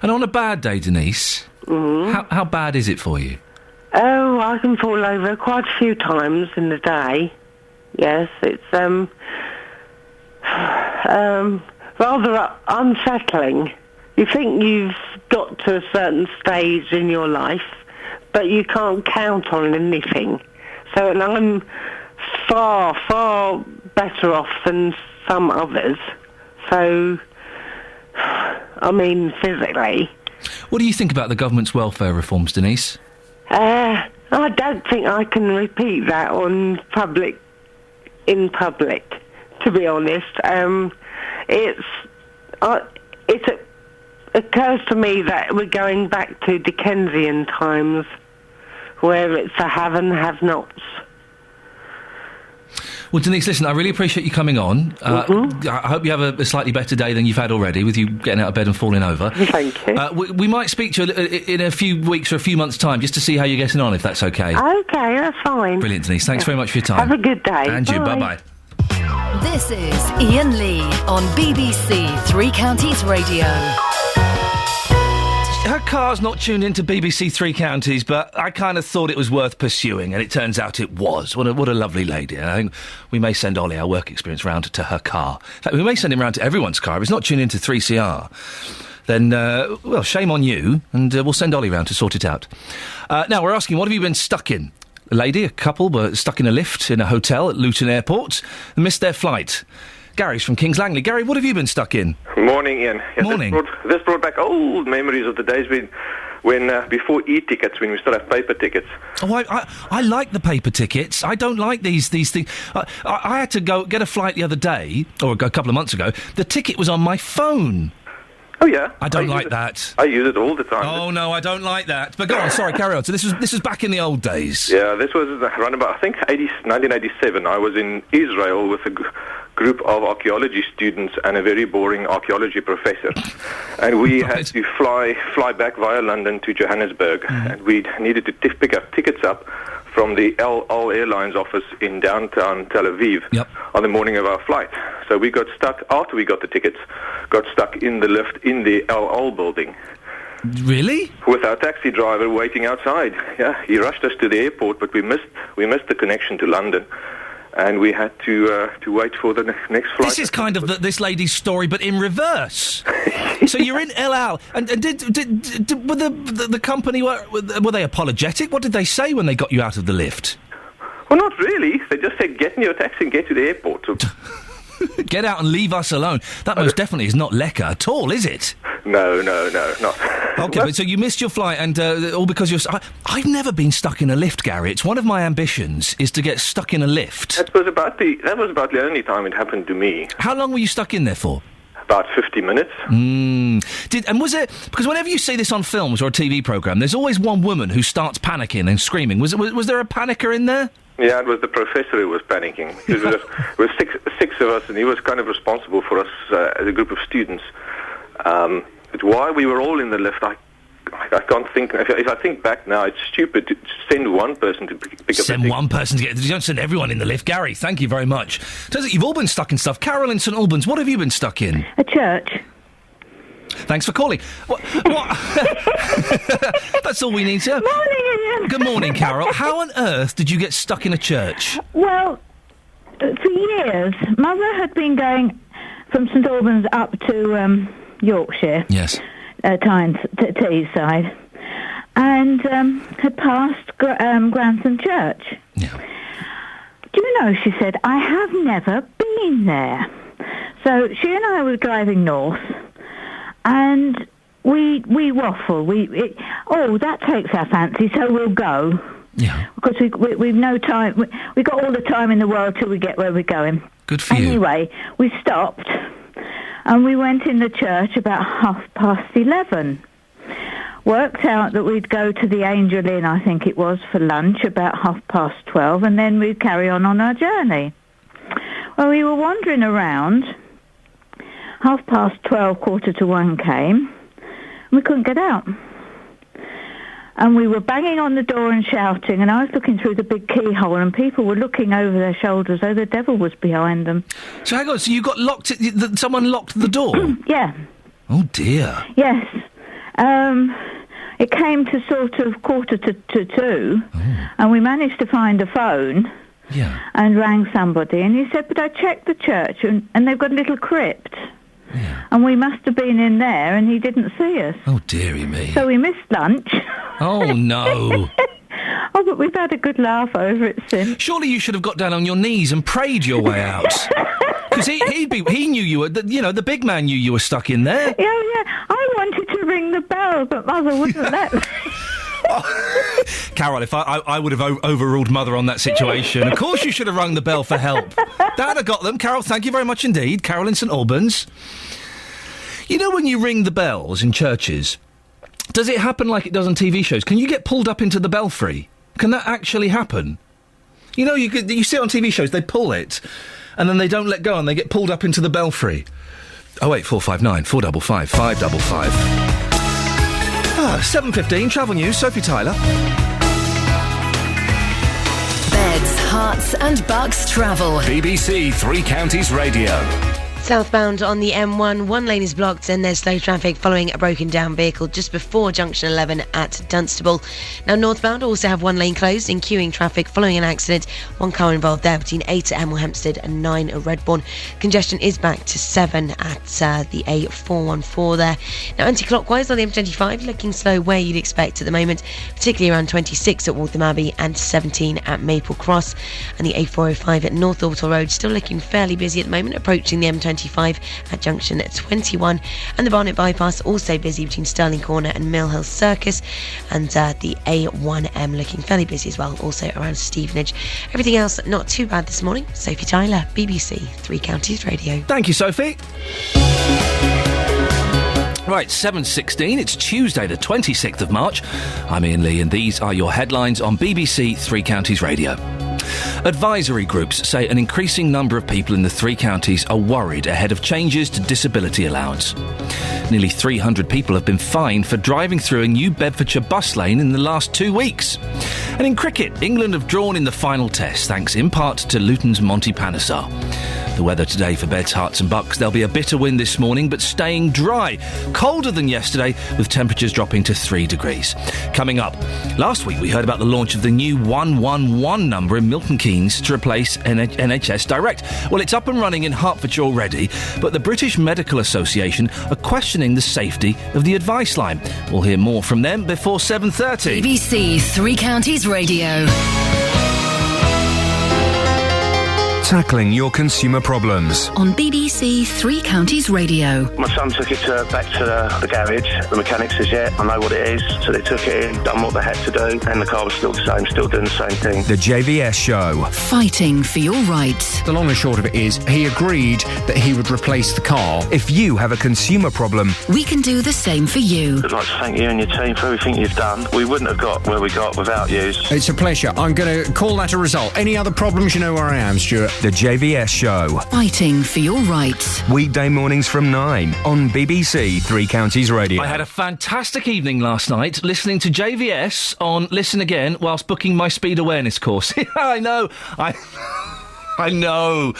And on a bad day, Denise, how bad is it for you? Oh, I can fall over quite a few times in the day. Yes, it's rather unsettling. You think you've got to a certain stage in your life, but you can't count on anything. So, and I'm far, far better off than some others. So, I mean, physically. What do you think about the government's welfare reforms, Denise? I don't think I can repeat that in public, to be honest. It occurs to me that we're going back to Dickensian times, where it's a have and have-nots. Well, Denise, listen, I really appreciate you coming on. I hope you have a slightly better day than you've had already, with you getting out of bed and falling over. Thank you. We might speak to you in a few weeks or a few months' time, just to see how you're getting on, if that's okay. Okay, that's fine. Brilliant, Denise. Thanks very much for your time. Have a good day. And you. Bye. Bye-bye. This is Iain Lee on BBC Three Counties Radio. car's not tuned into BBC Three Counties, but I kind of thought it was worth pursuing, and it turns out it was. What a lovely lady. And I think we may send Ollie, our work experience, round to her car. In fact, we may send him round to everyone's car. If it's not tuned into 3CR, then, well, shame on you, and we'll send Ollie round to sort it out. Now, we're asking, what have you been stuck in? A lady, a couple, were stuck in a lift in a hotel at Luton Airport and missed their flight. Gary's from Kings Langley. Gary, what have you been stuck in? Morning, Ian. Yes, Morning. This brought back old memories of the days when before e-tickets, when we still have paper tickets. Oh, I like the paper tickets. I don't like these things. I had to go get a flight the other day, or a couple of months ago. The ticket was on my phone. Oh, yeah? I don't like that. I use it all the time. Oh, no, I don't like that. But go on, sorry, carry on. So this was back in the old days. Yeah, this was around about, I think, 1987. I was in Israel with a group of archaeology students and a very boring archaeology professor. And we had to fly back via London to Johannesburg. And we needed to pick up tickets up from the El Al Airlines office in downtown Tel Aviv on the morning of our flight. So we got stuck, after we got the tickets, got stuck in the lift in the El Al building. Really? With our taxi driver waiting outside. Yeah, he rushed us to the airport, but we missed the connection to London. And we had to wait for the next flight. This is kind of this lady's story, but in reverse. So you're in El Al, and did were the company were they apologetic? What did they say when they got you out of the lift? Well, not really. They just said, get in your taxi and get to the airport. So get out and leave us alone. That most definitely is not lekker at all, is it? No, not. Okay, but so you missed your flight, and all because you're... I've never been stuck in a lift, Gary. It's one of my ambitions, is to get stuck in a lift. That was about the only time it happened to me. How long were you stuck in there for? About 50 minutes. And was it... Because whenever you see this on films or a TV programme, there's always one woman who starts panicking and screaming. Was there a panicker in there? Yeah, it was the professor who was panicking. It was six of us, and he was kind of responsible for us as a group of students. But why we were all in the lift, I can't think. If I think back now, it's stupid to send one person to pick up. Send one person to get. You don't send everyone in the lift, Gary. Thank you very much. Turns out you've all been stuck in stuff. Carol in St Albans, what have you been stuck in? A church. Thanks for calling. What? That's all we need, sir. Morning, Ian. Good morning, Carol. How on earth did you get stuck in a church? Well, for years, Mother had been going from St Albans up to Yorkshire. Yes. Teesside, and had passed Grantham Church. Yeah. Do you know, she said, I have never been there. So she and I were driving north, and we waffle. That takes our fancy, so we'll go. Yeah. Because we've no time. We got all the time in the world till we get where we're going. Good for you. Anyway, we stopped. And we went in the church about 11:30. Worked out that we'd go to the Angel Inn, I think it was, for lunch about 12:30, and then we'd carry on our journey. Well, we were wandering around. 12:30, 1:45 came, and we couldn't get out. And we were banging on the door and shouting, and I was looking through the big keyhole, and people were looking over their shoulders, though the devil was behind them. So hang on, so you got locked... someone locked the door? Yeah. Oh, dear. Yes. It came to sort of 1:45, and we managed to find a phone and rang somebody, and he said, but I checked the church, and they've got a little crypt. Yeah. And we must have been in there, and he didn't see us. Oh, dearie me. So we missed lunch. Oh, no. Oh, but we've had a good laugh over it since. Surely you should have got down on your knees and prayed your way out. Because he knew you were... the big man knew you were stuck in there. Yeah. I wanted to ring the bell, but Mother wouldn't let me. Carol, if I would have overruled Mother on that situation. Of course you should have rung the bell for help. That'd have got them. Carol, thank you very much indeed. Carol in St Albans. You know when you ring the bells in churches, does it happen like it does on TV shows? Can you get pulled up into the belfry? Can that actually happen? You know, you see it on TV shows, they pull it, and then they don't let go, and they get pulled up into the belfry. 08459 455 555. 7:15, travel news, Sophie Tyler. Beds, hearts and bucks travel. BBC Three Counties Radio. Southbound on the M1, one lane is blocked and there's slow traffic following a broken down vehicle just before junction 11 at Dunstable. Now northbound also have one lane closed in queuing traffic following an accident. One car involved there between 8 at Hemel Hempstead and 9 at Redbourne. Congestion is back to 7 at the A414 there. Now anti-clockwise on the M25, looking slow where you'd expect at the moment, particularly around 26 at Waltham Abbey and 17 at Maple Cross. And the A405 at North Orbital Road still looking fairly busy at the moment, approaching the M25 at junction 21, and the Barnet bypass also busy between Stirling Corner and Mill Hill Circus, and the A1M looking fairly busy as well, also around Stevenage. Everything else not too bad this morning. Sophie Tyler, BBC Three Counties Radio. Thank you, Sophie. Right, 7:16, it's Tuesday the 26th of March. I'm Iain Lee and these are your headlines on BBC Three Counties Radio. Advisory groups say an increasing number of people in the three counties are worried ahead of changes to disability allowance. Nearly 300 people have been fined for driving through a New Bedfordshire bus lane in the last 2 weeks. And in cricket, England have drawn in the final test, thanks in part to Luton's Monty Panesar. The weather today for Beds, Herts and Bucks. There'll be a bitter wind this morning, but staying dry. Colder than yesterday, with temperatures dropping to 3 degrees. Coming up, last week we heard about the launch of the new 111 number in Milton Keynes to replace NHS Direct. Well, it's up and running in Hertfordshire already, but the British Medical Association are questioning the safety of the advice line. We'll hear more from them before 7:30. BBC Three Counties Radio. Tackling your consumer problems. On BBC Three Counties Radio. My son took it back to the garage. The mechanic says, yeah, I know what it is. So they took it in, done what they had to do, and the car was still the same, still doing the same thing. The JVS Show. Fighting for your rights. The long and short of it is, he agreed that he would replace the car. If you have a consumer problem, we can do the same for you. I'd like to thank you and your team for everything you've done. We wouldn't have got where we got without you. It's a pleasure. I'm going to call that a result. Any other problems, you know where I am, Stuart. The JVS Show. Fighting for your rights. Weekday mornings from 9 on BBC Three Counties Radio. I had a fantastic evening last night listening to JVS on Listen Again whilst booking my speed awareness course. I know. I know,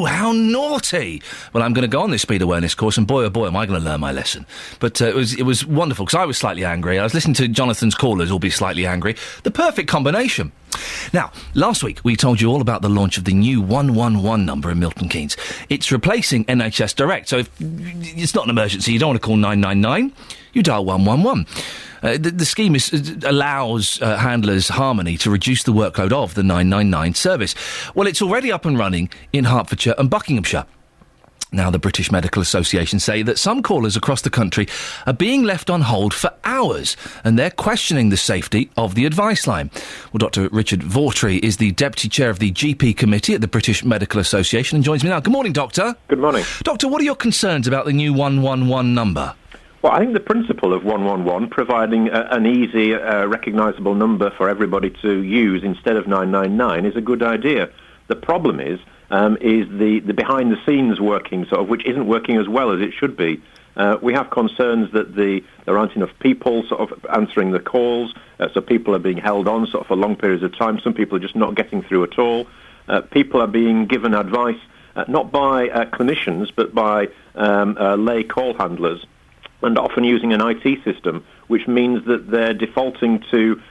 how naughty. Well, I'm going to go on this speed awareness course, and boy, oh boy, am I going to learn my lesson. But it was wonderful, because I was slightly angry. I was listening to Jonathan's callers all be slightly angry. The perfect combination. Now, last week we told you all about the launch of the new 111 number in Milton Keynes. It's replacing NHS Direct, so if it's not an emergency, you don't want to call 999, you dial 111. The scheme allows handlers Harmony to reduce the workload of the 999 service. Well, it's already up and running in Hertfordshire and Buckinghamshire. Now, the British Medical Association say that some callers across the country are being left on hold for hours, and they're questioning the safety of the advice line. Well, Dr. Richard Vaughtry is the Deputy Chair of the GP Committee at the British Medical Association and joins me now. Good morning, Doctor. Good morning. Doctor, what are your concerns about the new 111 number? Well, I think the principle of 111, providing an easy, recognisable number for everybody to use instead of 999, is a good idea. The problem is the behind-the-scenes working, sort of, which isn't working as well as it should be. We have concerns that there aren't enough people sort of answering the calls, so people are being held on sort of for long periods of time. Some people are just not getting through at all. People are being given advice not by clinicians but by lay call handlers, and often using an IT system, which means that they're defaulting to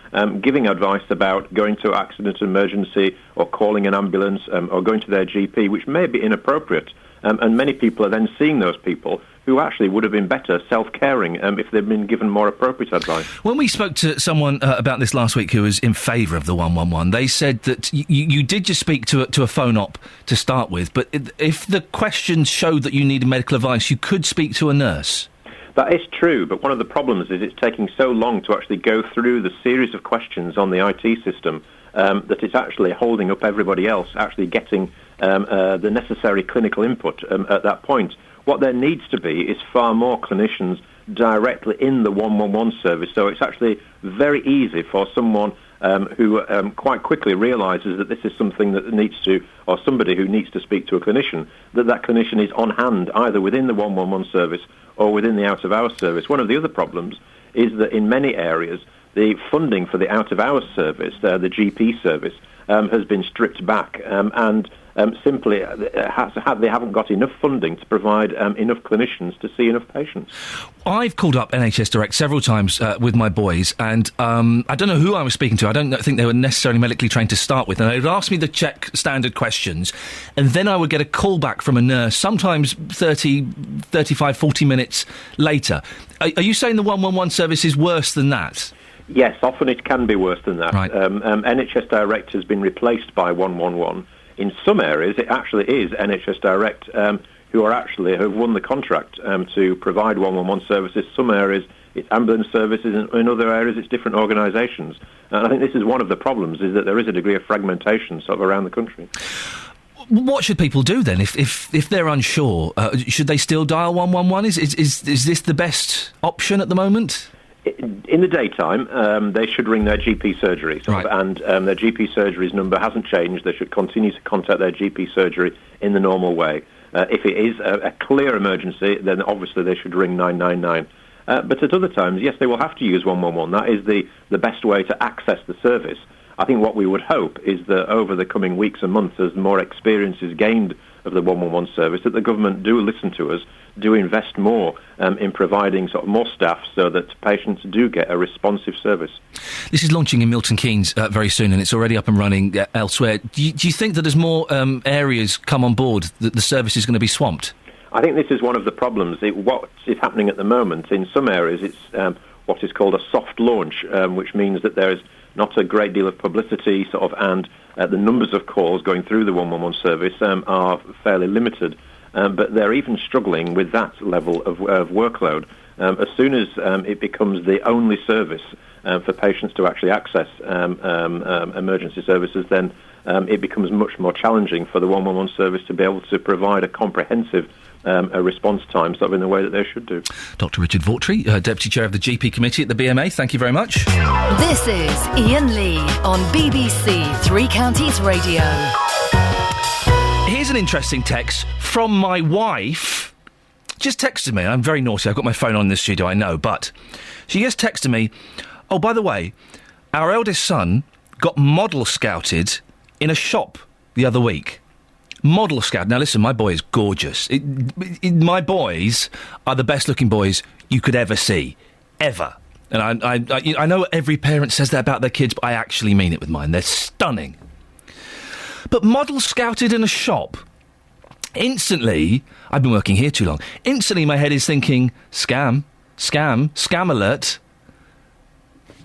giving advice about going to accident emergency or calling an ambulance or going to their GP, which may be inappropriate. And many people are then seeing those people who actually would have been better self-caring if they'd been given more appropriate advice. When we spoke to someone about this last week who was in favour of the 111, they said that you did just speak to a phone op to start with, but if the questions showed that you needed medical advice, you could speak to a nurse. That is true, but one of the problems is it's taking so long to actually go through the series of questions on the IT system that it's actually holding up everybody else actually getting the necessary clinical input at that point. What there needs to be is far more clinicians directly in the 111 service, so it's actually very easy for someone who quite quickly realises that this is something that needs to, or somebody who needs to speak to a clinician, that clinician is on hand either within the 111 service or within the out-of-hours service. One of the other problems is that in many areas the funding for the out-of-hours service, the GP service, has been stripped back, and simply they haven't got enough funding to provide enough clinicians to see enough patients. I've called up NHS Direct several times with my boys, and I don't know who I was speaking to. I don't think they were necessarily medically trained to start with, and they would ask me the check standard questions, and then I would get a call back from a nurse, sometimes 30, 35, 40 minutes later. Are you saying the 111 service is worse than that? Yes, often it can be worse than that. Right. NHS Direct has been replaced by 111. In some areas, it actually is NHS Direct who have won the contract to provide 111 services. Some areas, it's ambulance services, and in other areas, it's different organisations. And I think this is one of the problems, is that there is a degree of fragmentation sort of around the country. What should people do then if they're unsure? Should they still dial 111? Is this the best option at the moment? In the daytime, they should ring their GP surgery, and their GP surgery's number hasn't changed. They should continue to contact their GP surgery in the normal way. If it is a clear emergency, then obviously they should ring 999. But at other times, yes, they will have to use 111. That is the best way to access the service. I think what we would hope is that over the coming weeks and months, as more experience is gained of the 111 service, that the government do listen to us, do invest more in providing sort of more staff so that patients do get a responsive service. This is launching in Milton Keynes very soon, and it's already up and running elsewhere. Do you think that as more areas come on board, that the service is going to be swamped? I think this is one of the problems. What is happening at the moment, in some areas, it's what is called a soft launch, which means that there is not a great deal of publicity, and the numbers of calls going through the 111 service are fairly limited. But they're even struggling with that level of workload. As soon as it becomes the only service for patients to actually access emergency services, then it becomes much more challenging for the 111 service to be able to provide a comprehensive a response time, sort of in the way that they should do. Dr. Richard Vaughtry, Deputy Chair of the GP Committee at the BMA, thank you very much. This is Iain Lee on BBC Three Counties Radio. Here's an interesting text from my wife. Just texted me. I'm very naughty. I've got my phone on in the studio, I know, but she just texted me, oh, by the way, our eldest son got model scouted in a shop the other week. Model scout. Now, listen, my boy is gorgeous. My boys are the best-looking boys you could ever see. Ever. And I know every parent says that about their kids, but I actually mean it with mine. They're stunning. But model scouted in a shop. Instantly, I've been working here too long. Instantly, my head is thinking, scam alert.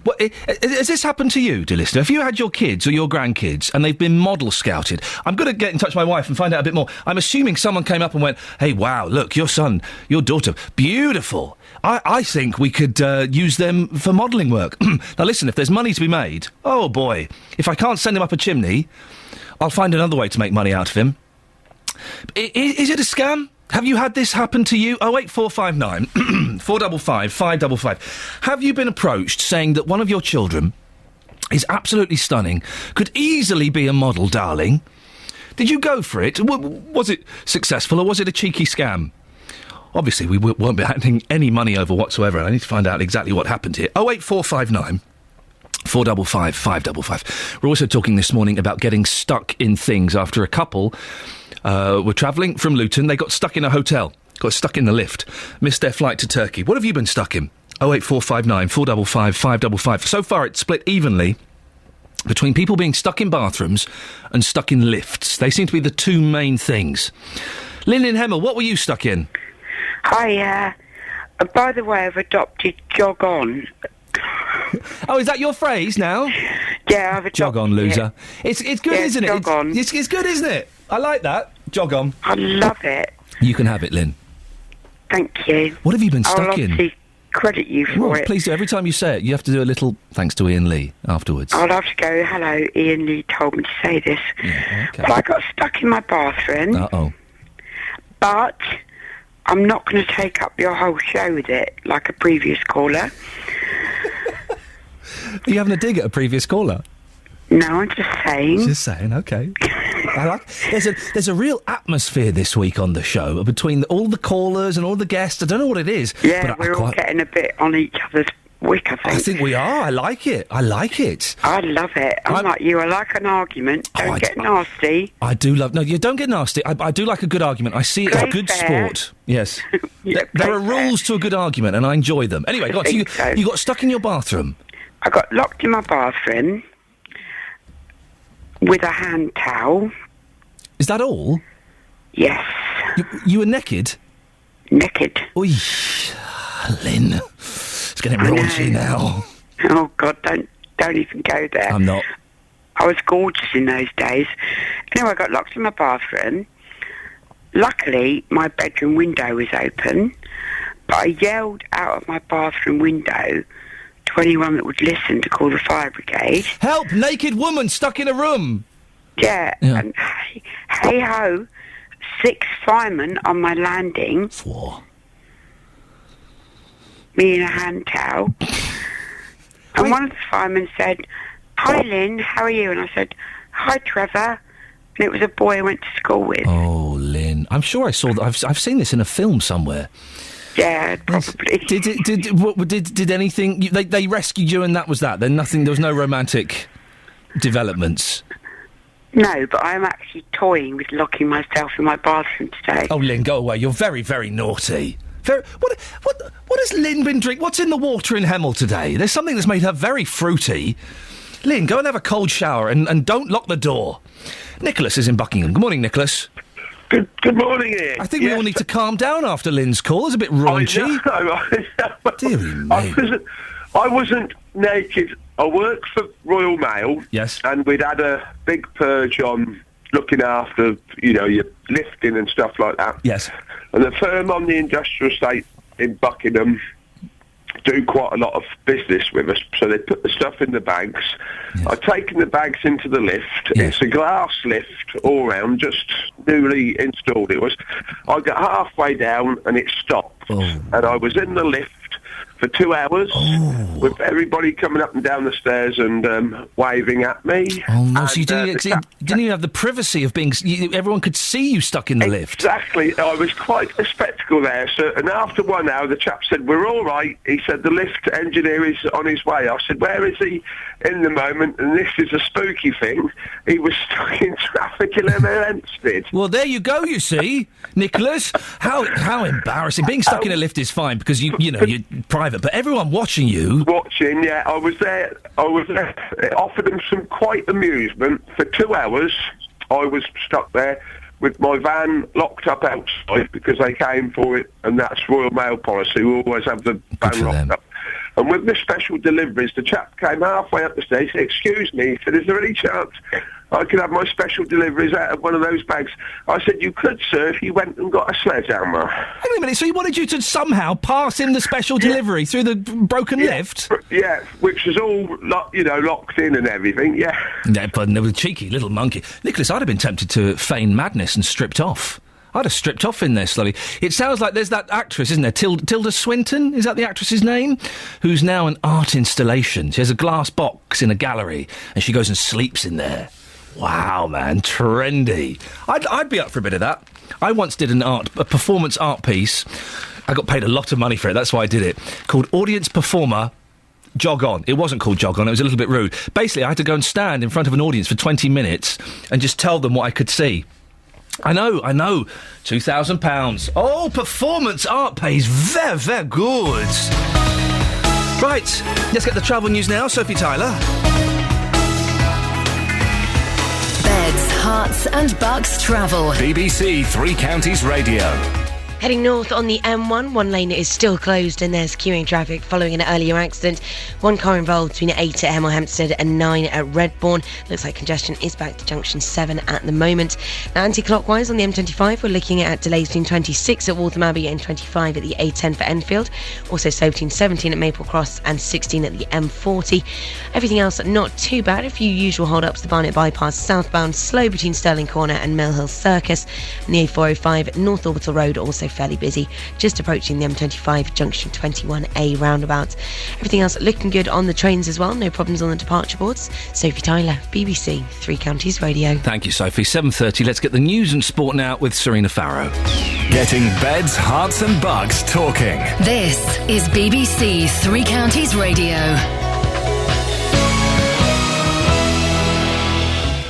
What, has this happened to you, dear listener? Have you had your kids or your grandkids and they've been model scouted? I'm going to get in touch with my wife and find out a bit more. I'm assuming someone came up and went, hey, wow, look, your son, your daughter, beautiful. I think we could use them for modelling work. Now, listen, if there's money to be made, oh, boy, if I can't send him up a chimney, I'll find another way to make money out of him. Is it a scam? Have you had this happen to you? 08459 455 555. Have you been approached saying that one of your children is absolutely stunning, could easily be a model, darling? Did you go for it? Was it successful or was it a cheeky scam? Obviously, we won't be handing any money over whatsoever. I need to find out exactly what happened here. 08459 455 555. We're also talking this morning about getting stuck in things after a couple were travelling from Luton. They got stuck in a hotel, got stuck in the lift, missed their flight to Turkey. What have you been stuck in? 08459 455 555. So far, it's split evenly between people being stuck in bathrooms and stuck in lifts. They seem to be the two main things. Lynn in Hemel, what were you stuck in? Hi, by the way, I've adopted jog on. Oh, is that your phrase now? Yeah, I've adopted jog on, loser. It's good, isn't it? Jog on. It's good, isn't it? I like that. Jog on. I love it. You can have it, Lynn. Thank you. What have you been stuck I'll in? obviously credit you for it. Please do. Every time you say it, you have to do a little thanks to Iain Lee afterwards. I'll have to go, hello, Iain Lee told me to say this. Yeah, okay. But I got stuck in my bathroom. Uh-oh. But I'm not going to take up your whole show with it, like a previous caller. Are you having a dig at a previous caller? No, I'm just saying. Just saying, okay. There's a real atmosphere this week on the show between all the callers and all the guests. I don't know what it is. Yeah, but we're all getting a bit on each other's wick, I think. I think we are. I like it. I love it. I'm like you. I like an argument. Don't get nasty. I do love... No, you don't get nasty. I do like a good argument. I see it as good fair. sport. Yes. There are rules to a good argument, and I enjoy them. Anyway, go on. So you got stuck in your bathroom? I got locked in my bathroom with a hand towel. Is that all? Yes. You were naked? Naked. Oy, Lynn. It's getting raunchy now. Oh, God, don't even go there. I'm not. I was gorgeous in those days. Anyway, I got locked in my bathroom. Luckily, my bedroom window was open, but I yelled out of my bathroom window to anyone that would listen to call the fire brigade. Help! Naked woman stuck in a room! Yeah. And hey-ho, 6 firemen on my landing. 4. Me in a hand towel. And one of the firemen said, "Hi, Lynn, how are you?" And I said, "Hi, Trevor." And it was a boy I went to school with. Oh, Lynn. I'm sure I saw that. I've seen this in a film somewhere. Yeah, probably. Did anything... They rescued you and that was that? There was no romantic developments? No, but I'm actually toying with locking myself in my bathroom today. Oh, Lynn, go away. You're very, very naughty. What has Lynn been drinking? What's in the water in Hemel today? There's something that's made her very fruity. Lynn, go and have a cold shower and don't lock the door. Nicholas is in Buckingham. Good morning, Nicholas. Good morning, Ian. I think we all need to calm down after Lynn's call. It's a bit raunchy. Deary me. I wasn't naked. I worked for Royal Mail. Yes. And we'd had a big purge on looking after, your lifting and stuff like that. Yes. And the firm on the industrial estate in Buckingham do quite a lot of business with us, so they put the stuff in the bags. Yes. I've taken the bags into the lift. Yes. It's a glass lift all round, just newly installed it was. I got halfway down and it stopped. Oh. And I was in the lift for 2 hours with everybody coming up and down the stairs and waving at me. Oh, no, so you didn't even have the privacy of being... everyone could see you stuck in the lift. Exactly. I was quite a spectacle there. So, and after 1 hour, the chap said, "We're all right." He said, "The lift engineer is on his way." I said, "Where is he in the moment?" And this is a spooky thing. He was stuck in traffic in Hempstead. Well, there you go, you see, Nicholas. How embarrassing. Being stuck in a lift is fine because, you're private, but everyone watching you... Watching, yeah. I was there. It offered them some quite amusement. For 2 hours, I was stuck there with my van locked up outside because they came for it, and that's Royal Mail policy. We always have the van locked up. And with the special deliveries, the chap came halfway up the stairs. He said, "Excuse me," he said, "is there any chance I could have my special deliveries out of one of those bags?" I said, "You could, sir, if you went and got a sledgehammer." Hang on a minute, so he wanted you to somehow pass him the special delivery through the broken lift? Yeah, which was all, locked in and everything, yeah. Yeah, but there was a cheeky little monkey. Nicholas, I'd have been tempted to feign madness and stripped off. I'd have stripped off in there slowly. It sounds like there's that actress, isn't there? Tilda Swinton, is that the actress's name? Who's now an art installation. She has a glass box in a gallery, and she goes and sleeps in there. Wow, man, trendy. I'd be up for a bit of that. I once did a performance art piece. I got paid a lot of money for it, that's why I did it, called Audience Performer Jog On. It wasn't called Jog On, it was a little bit rude. Basically, I had to go and stand in front of an audience for 20 minutes and just tell them what I could see. I know. £2,000. Oh, performance art pays very, very good. Right, let's get the travel news now. Sophie Tyler. Beds, Hearts and Bucks travel. BBC Three Counties Radio. Heading north on the M1, one lane is still closed and there's queuing traffic following an earlier accident. One car involved between 8 at Hemel Hempstead and 9 at Redbourne. Looks like congestion is back to junction 7 at the moment. Now, anti-clockwise on the M25, we're looking at delays between 26 at Waltham Abbey and 25 at the A10 for Enfield. Also slow between 17 at Maple Cross and 16 at the M40. Everything else not too bad. A few usual hold-ups, the Barnet Bypass southbound, slow between Stirling Corner and Mill Hill Circus. And the A405 North Orbital Road also fairly busy, just approaching the M25 junction 21A roundabout. Everything else looking good on the trains as well, no problems on the departure boards. Sophie Tyler, BBC Three Counties Radio. Thank you, Sophie. 7:30, let's get the news and sport now with Serena Farrow. Getting beds, hearts and bugs talking. This is BBC Three Counties Radio.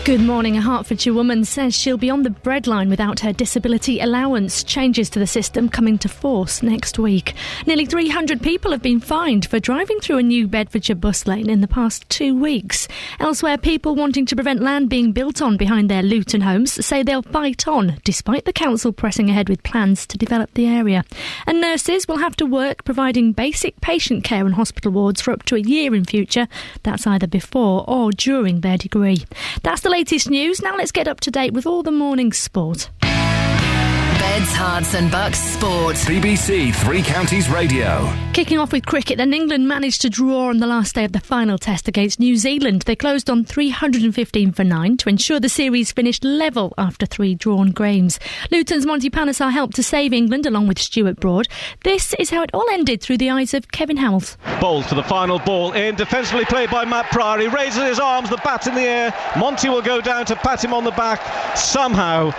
Good morning. A Hertfordshire woman says she'll be on the breadline without her disability allowance. Changes to the system coming to force next week. Nearly 300 people have been fined for driving through a new Bedfordshire bus lane in the past 2 weeks. Elsewhere, people wanting to prevent land being built on behind their Luton homes say they'll fight on, despite the council pressing ahead with plans to develop the area. And nurses will have to work providing basic patient care in hospital wards for up to a year in future. That's either before or during their degree. That's the latest news. Now let's get up to date with all the morning's sport. Beds, Herts and Bucks Sport. BBC Three Counties Radio. Kicking off with cricket, then England managed to draw on the last day of the final test against New Zealand. They closed on 315 for 9 to ensure the series finished level after 3 drawn games. Luton's Monty Panesar helped to save England along with Stuart Broad. This is how it all ended through the eyes of Kevin Howells. Bowles to the final ball in, defensively played by Matt Pryor. He raises his arms, the bat in the air. Monty will go down to pat him on the back. Somehow,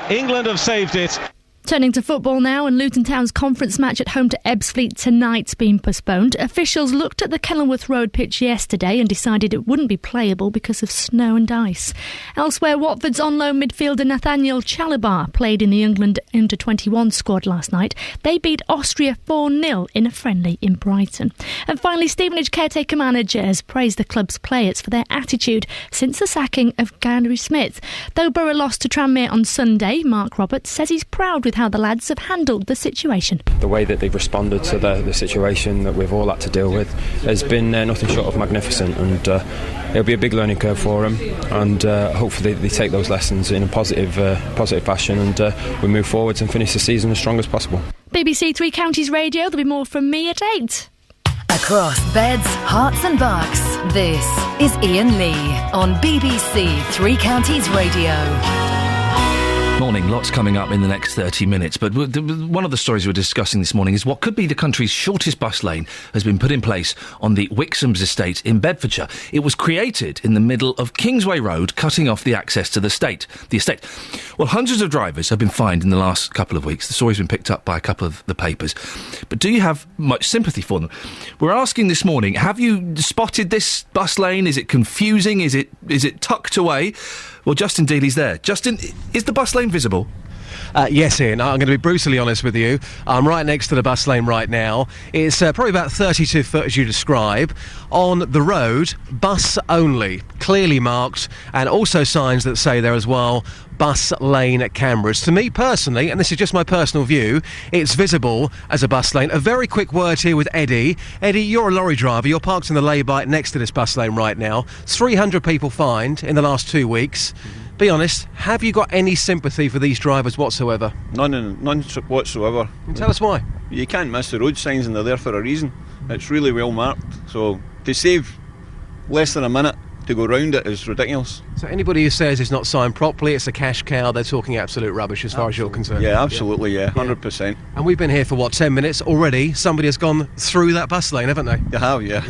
England have saved it. Turning to football now, and Luton Town's conference match at home to Ebbsfleet tonight's been postponed. Officials looked at the Kenilworth Road pitch yesterday and decided it wouldn't be playable because of snow and ice. Elsewhere, Watford's on-loan midfielder Nathaniel Chalabar played in the England under-21 squad last night. They beat Austria 4-0 in a friendly in Brighton. And finally, Stevenage caretaker manager has praised the club's players for their attitude since the sacking of Gary Smith. Though Borough lost to Tranmere on Sunday, Mark Roberts says he's proud with how the lads have handled the situation. The way that they've responded to the situation that we've all had to deal with has been nothing short of magnificent, and it'll be a big learning curve for them, and hopefully they take those lessons in a positive fashion, and we move forwards and finish the season as strong as possible. BBC Three Counties Radio, there'll be more from me at 8. Across beds, hearts and bucks, this is Iain Lee on BBC Three Counties Radio. Morning, lots coming up in the next 30 minutes, but one of the stories we're discussing this morning is what could be the country's shortest bus lane has been put in place on the Wixham's estate in Bedfordshire. It was created in the middle of Kingsway Road, cutting off the access to the estate. Well, hundreds of drivers have been fined in the last couple of weeks. The story's been picked up by a couple of the papers. But do you have much sympathy for them? We're asking this morning, have you spotted this bus lane? Is it confusing? Is it tucked away? Well, Justin Dealey's there. Justin, is the bus lane visible? Yes, Ian, I'm going to be brutally honest with you. I'm right next to the bus lane right now. It's probably about 32 foot, as you describe. On the road, bus only, clearly marked, and also signs that say there as well, bus lane cameras. To me personally, and this is just my personal view, it's visible as a bus lane. A very quick word here with Eddie. Eddie, you're a lorry driver. You're parked in the lay-by next to this bus lane right now. 300 people fined in the last 2 weeks. Be honest, have you got any sympathy for these drivers whatsoever? None whatsoever. Tell us why. You can't miss the road signs, and they're there for a reason. It's really well marked. So to save less than a minute to go round it is ridiculous. So anybody who says it's not signed properly, it's a cash cow, they're talking absolute rubbish as far as you're concerned. Yeah, absolutely, yeah, 100%. And we've been here for, 10 minutes already? Somebody has gone through that bus lane, haven't they? They have, yeah.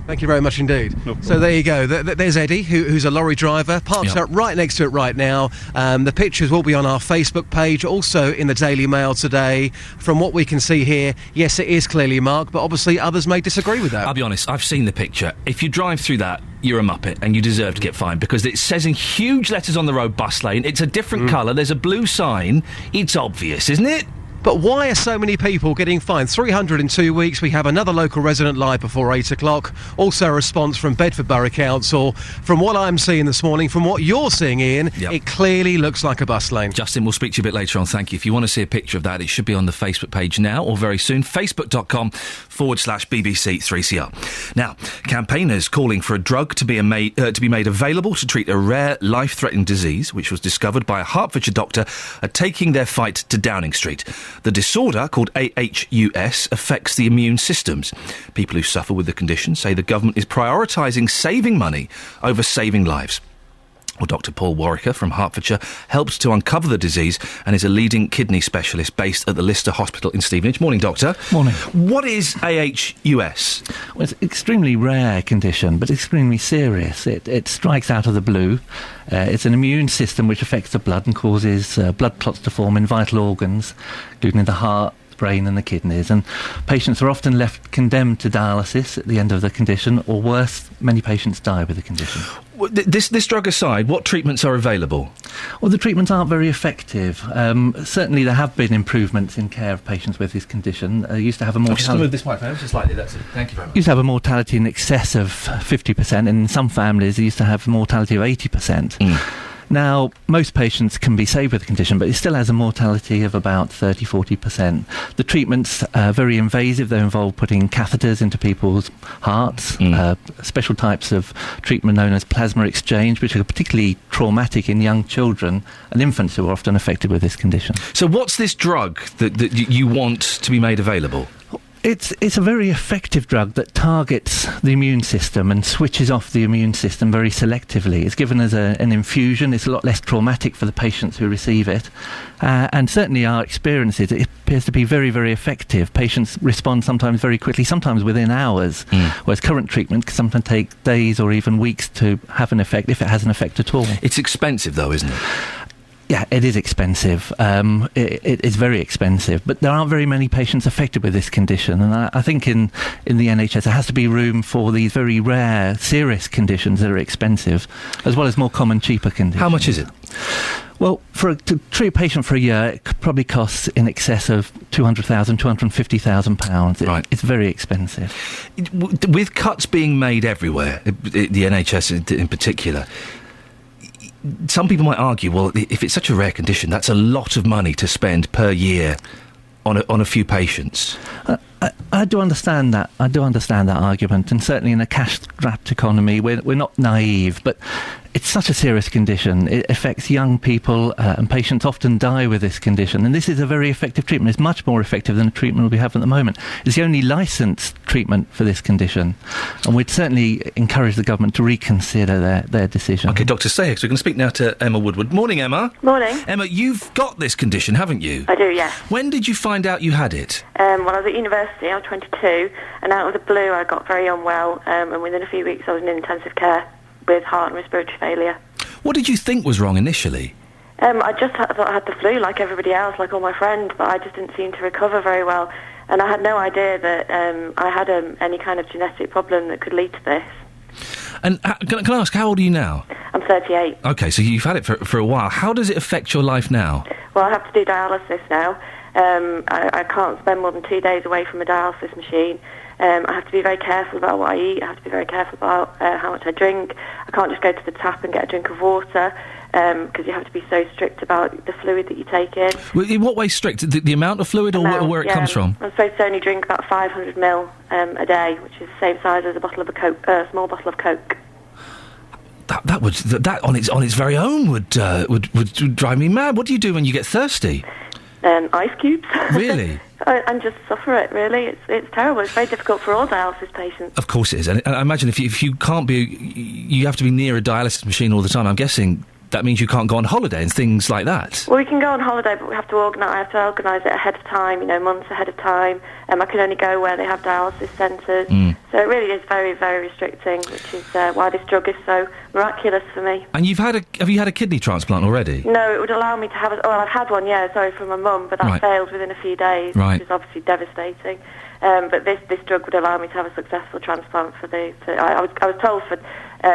Thank you very much indeed. No problem. So there you go. There's Eddie, who's a lorry driver, parked up right next to it right now. The pictures will be on our Facebook page, also in the Daily Mail today. From what we can see here, yes, it is clearly marked, but obviously others may disagree with that. I'll be honest, I've seen the picture. If you drive through that, you're a muppet and you deserve to get fined, because it says in huge letters on the road, bus lane. It's a different colour. There's a blue sign. It's obvious, isn't it? But why are so many people getting fined? 300 in 2 weeks. We have another local resident live before 8 o'clock. Also a response from Bedford Borough Council. From what I'm seeing this morning, from what you're seeing, Ian, it clearly looks like a bus lane. Justin, we'll speak to you a bit later on. Thank you. If you want to see a picture of that, it should be on the Facebook page now or very soon. Facebook.com/BBC3CR. Now, campaigners calling for a drug to be made available to treat a rare life-threatening disease, which was discovered by a Hertfordshire doctor, are taking their fight to Downing Street. The disorder, called AHUS, affects the immune systems. People who suffer with the condition say the government is prioritising saving money over saving lives. Well, Dr. Paul Warwicker from Hertfordshire helps to uncover the disease and is a leading kidney specialist based at the Lister Hospital in Stevenage. Morning, Doctor. Morning. What is AHUS? Well, it's an extremely rare condition, but extremely serious. It strikes out of the blue. It's an immune system which affects the blood and causes blood clots to form in vital organs, including the heart, brain and the kidneys, and patients are often left condemned to dialysis at the end of the condition, or worse, many patients die with the condition. This drug aside, what treatments are available? Well, the treatments aren't very effective. Certainly there have been improvements in care of patients with this condition. Used to have a mortality... Just move this microphone just slightly, that's it. Thank you very much. Used to have a mortality in excess of 50%, and in some families they used to have a mortality of 80%. Now, most patients can be saved with the condition, but it still has a mortality of about 30-40%. The treatments are very invasive. They involve putting catheters into people's hearts, special types of treatment known as plasma exchange, which are particularly traumatic in young children and infants who are often affected with this condition. So what's this drug that you want to be made available? It's a very effective drug that targets the immune system and switches off the immune system very selectively. It's given as an infusion. It's a lot less traumatic for the patients who receive it. And certainly our experience is it appears to be very, very effective. Patients respond sometimes very quickly, sometimes within hours, whereas current treatment can sometimes take days or even weeks to have an effect, if it has an effect at all. It's expensive, though, isn't it? Yeah, it is expensive. It is very expensive, but there aren't very many patients affected with this condition, and I think in the NHS there has to be room for these very rare, serious conditions that are expensive, as well as more common, cheaper conditions. How much is it? Well, to treat a patient for a year, it probably costs in excess of £200,000, £250,000. Right. It's very expensive. With cuts being made everywhere, the NHS in particular, some people might argue, well, if it's such a rare condition, that's a lot of money to spend per year on a few patients. I do understand that. I do understand that argument, and certainly in a cash-strapped economy, we're not naive, but it's such a serious condition. It affects young people, and patients often die with this condition. And this is a very effective treatment. It's much more effective than the treatment we have at the moment. It's the only licensed treatment for this condition, and we'd certainly encourage the government to reconsider their decision. OK, Dr. Sayek, so we're going to speak now to Emma Woodward. Morning, Emma. Morning. Emma, you've got this condition, haven't you? I do, yes. When did you find out you had it? When I was at university, I was 22, and out of the blue I got very unwell, and within a few weeks I was in intensive care with heart and respiratory failure. What did you think was wrong initially? I just thought I had the flu like everybody else, like all my friends, but I just didn't seem to recover very well, and I had no idea that I had any kind of genetic problem that could lead to this. And can I ask, how old are you now? I'm 38. OK, so you've had it for a while. How does it affect your life now? Well, I have to do dialysis now. I can't spend more than 2 days away from a dialysis machine. I have to be very careful about what I eat. I have to be very careful about how much I drink. I can't just go to the tap and get a drink of water, because you have to be so strict about the fluid that you take in. Well, in what way strict? The amount of fluid or where it comes from? I'm supposed to only drink about 500 ml a day, which is the same size as a bottle of a small bottle of Coke. That on its very own would drive me mad. What do you do when you get thirsty? Ice cubes. Really? And just suffer it, really. It's terrible. It's very difficult for all dialysis patients. Of course it is. And I imagine if you can't be... You have to be near a dialysis machine all the time. I'm guessing that means you can't go on holiday and things like that. Well, we can go on holiday, but I have to organise it ahead of time, months ahead of time. I can only go where they have dialysis centres. So it really is very, very restricting, which is why this drug is so miraculous for me. And have you had a kidney transplant already? No, it would allow me to have I've had one, from my mum, but that failed within a few days, which is obviously devastating. But this drug would allow me to have a successful transplant I was told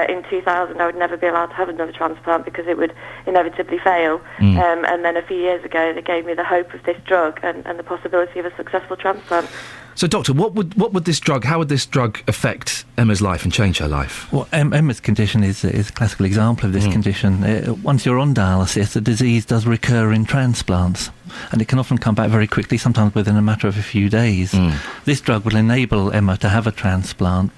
in 2000 I would never be allowed to have another transplant because it would inevitably fail. And then a few years ago they gave me the hope of this drug and the possibility of a successful transplant. So, Doctor, how would this drug affect Emma's life and change her life? Well, Emma's condition is a classical example of this condition. Once you're on dialysis, the disease does recur in transplants, and it can often come back very quickly, sometimes within a matter of a few days. This drug will enable Emma to have a transplant,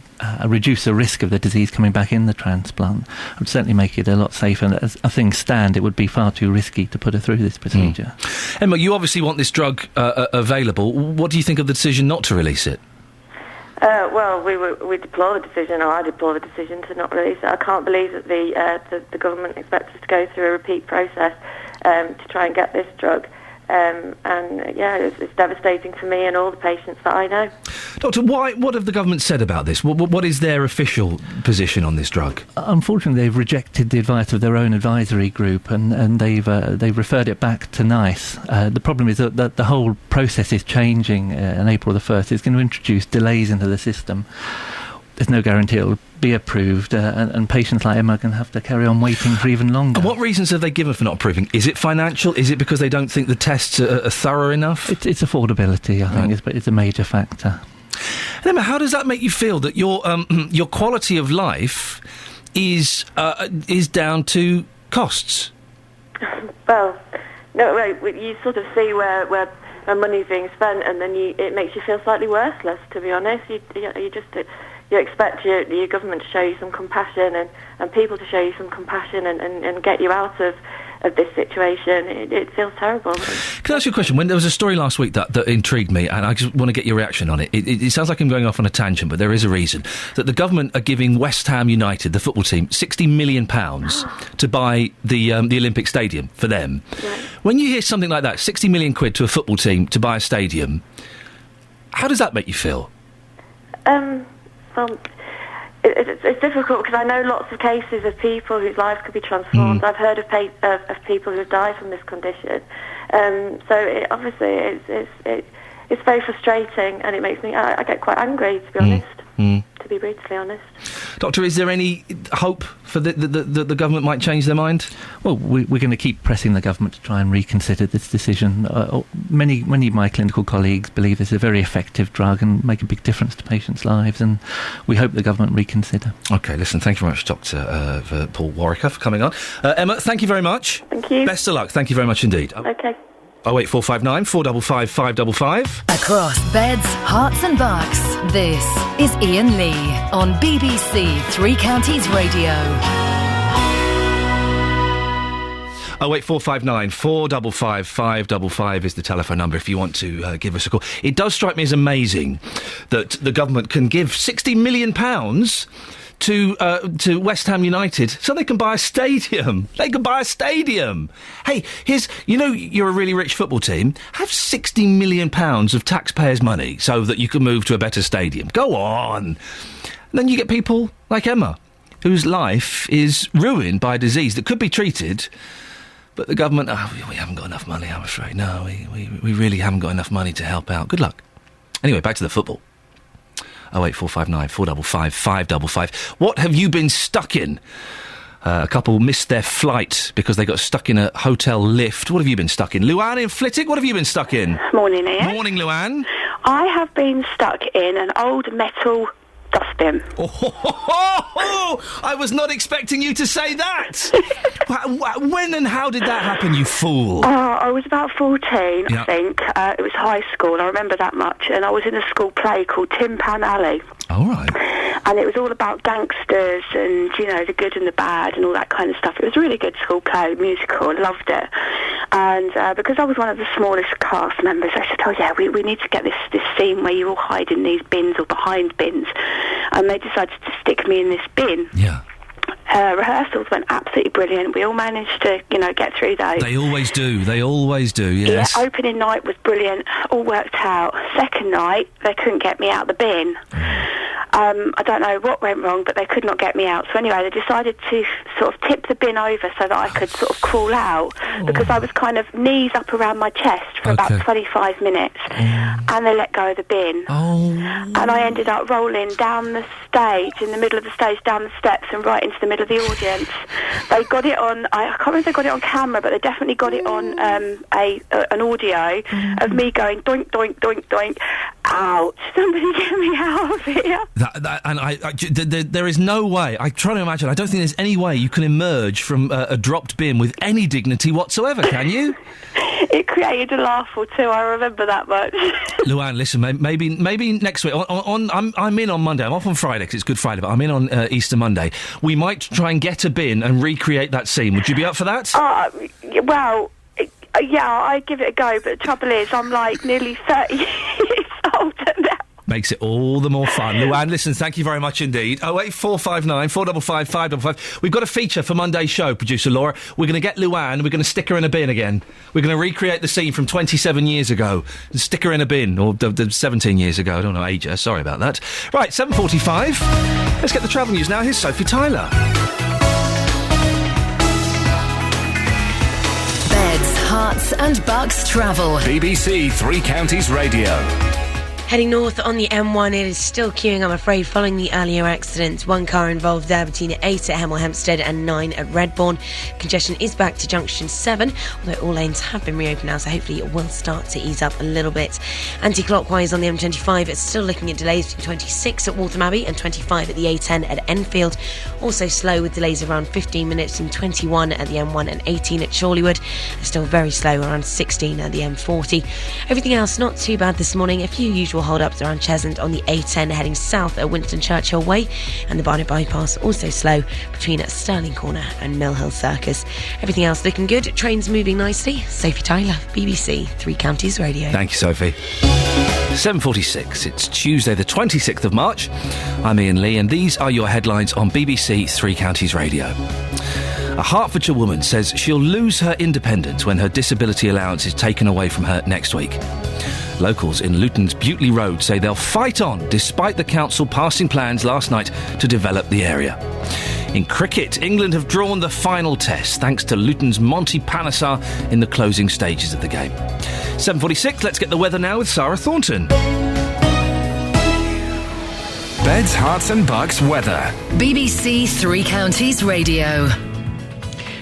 reduce the risk of the disease coming back in the transplant. It would certainly make it a lot safer. And as things stand, it would be far too risky to put her through this procedure. Emma, you obviously want this drug available. What do you think of the decision not to release it? Well, we deplore the decision, or I deplore the decision to not release it. I can't believe that the government expects us to go through a repeat process to try and get this drug. It's devastating for me and all the patients that I know. Doctor, what have the government said about this? What is their official position on this drug? Unfortunately, they've rejected the advice of their own advisory group, and they've referred it back to NICE. The problem is that the whole process is changing on April the 1st. It's going to introduce delays into the system. There's no guarantee it'll be approved, and patients like Emma are going to have to carry on waiting for even longer. And what reasons have they given for not approving? Is it financial? Is it because they don't think the tests are thorough enough? It's affordability, I think, it's a major factor. And Emma, how does that make you feel that your quality of life is down to costs? Well, no, you sort of see where money's being spent, and then it makes you feel slightly worthless, to be honest. You expect your government to show you some compassion and people to show you some compassion and get you out of this situation. It feels terrible. Can I ask you a question? When there was a story last week that intrigued me, and I just want to get your reaction on it. It sounds like I'm going off on a tangent, but there is a reason. That the government are giving West Ham United, the football team, £60 million to buy the Olympic Stadium for them. Right. When you hear something like that, £60 million to a football team to buy a stadium, how does that make you feel? It's difficult because I know lots of cases of people whose lives could be transformed. I've heard of people who have died from this condition. Obviously it's very frustrating, and it makes me. I get quite angry, to be honest. To be brutally honest. Doctor, is there any hope for the government might change their mind? Well, we're going to keep pressing the government to try and reconsider this decision. Many of my clinical colleagues believe this is a very effective drug and make a big difference to patients' lives, and we hope the government reconsider. OK, listen, thank you very much, Dr. Paul Warwicker, for coming on. Emma, thank you very much. Thank you. Best of luck. Thank you very much indeed. OK. 08459 455 555. Across beds, hearts and bucks, this is Iain Lee on BBC Three Counties Radio. 08459 455 555 is the telephone number if you want to give us a call. It does strike me as amazing that the government can give £60 million to West Ham United so they can buy a stadium. They can buy a stadium. Hey, you're a really rich football team. Have £60 million of taxpayers' money so that you can move to a better stadium. Go on. And then you get people like Emma, whose life is ruined by a disease that could be treated, but the government, we haven't got enough money, I'm afraid. No, we really haven't got enough money to help out. Good luck. Anyway, back to the football. 08459 455 555. What have you been stuck in? A couple missed their flight because they got stuck in a hotel lift. What have you been stuck in? Luann in Flitwick, what have you been stuck in? Morning, Ian. Morning, Luann. I have been stuck in an old metal dustbin. I was not expecting you to say that. When and how did that happen, you fool? I was about 14, I think. It was high school, I remember that much. And I was in a school play called Tin Pan Alley. All right. And it was all about gangsters and, the good and the bad and all that kind of stuff. It was a really good school play, musical. I loved it. And because I was one of the smallest cast members, I said, we need to get this scene where you all hide in these bins or behind bins. And they decided to stick me in this bin. Yeah. Rehearsals went absolutely brilliant. We all managed to, get through those. They always do, yes. Yeah, opening night was brilliant, all worked out. Second night, they couldn't get me out of the bin. I don't know what went wrong, but they could not get me out. So anyway, they decided to sort of tip the bin over so that I could sort of crawl out, because I was kind of knees up around my chest for about 25 minutes, and they let go of the bin. And I ended up rolling down the stage, in the middle of the stage, down the steps and right into the middle of the audience. They got it on, I can't remember if they got it on camera, but they definitely got it on an audio of me going doink, doink, doink, doink, ouch, somebody get me out of here. There is no way, I'm trying to imagine, I don't think there's any way you can emerge from a dropped bin with any dignity whatsoever, can you? It created a laugh or two, I remember that much. Luann, listen, maybe next week, I'm in on Monday, I'm off on Friday because it's Good Friday, but I'm in on Easter Monday. We might try and get a bin and recreate that scene. Would you be up for that? Yeah, I'd give it a go, but the trouble is I'm like nearly 30 years old now. Makes it all the more fun. Luann, listen, thank you very much indeed. 08459 455 555. We've got a feature for Monday's show, producer Laura. We're going to get Luann, we're going to stick her in a bin again. We're going to recreate the scene from 27 years ago and stick her in a bin, or 17 years ago. I don't know age her, sorry about that. Right, 7:45. Let's get the travel news now. Here's Sophie Tyler. Beds, Hearts and Bucks travel. BBC Three Counties Radio. Heading north on the M1, it is still queuing, I'm afraid, following the earlier accidents. One car involved there between 8 at Hemel Hempstead and 9 at Redbourne. Congestion is back to junction 7, although all lanes have been reopened now, so hopefully it will start to ease up a little bit. Anti-clockwise on the M25, it's still looking at delays between 26 at Waltham Abbey and 25 at the A10 at Enfield. Also slow with delays around 15 minutes in 21 at the M1 and 18 at Chorleywood. Still very slow around 16 at the M40. Everything else not too bad this morning. A few usual hold-ups around Cheshunt on the A10 heading south at Winston Churchill Way, and the Barnet Bypass also slow between Stirling Corner and Mill Hill Circus. Everything else looking good. Trains moving nicely. Sophie Tyler, BBC Three Counties Radio. Thank you, Sophie. 7:46. It's Tuesday the 26th of March. I'm Iain Lee, and these are your headlines on BBC Three Counties Radio. A Hertfordshire woman says she'll lose her independence when her disability allowance is taken away from her next week. Locals in Luton's Butley Road say they'll fight on despite the council passing plans last night to develop the area. In cricket, England have drawn the final test thanks to Luton's Monty Panesar in the closing stages of the game. 7:46, let's get the weather now with Sarah Thornton. Beds, Hearts and Bucks weather. BBC Three Counties Radio.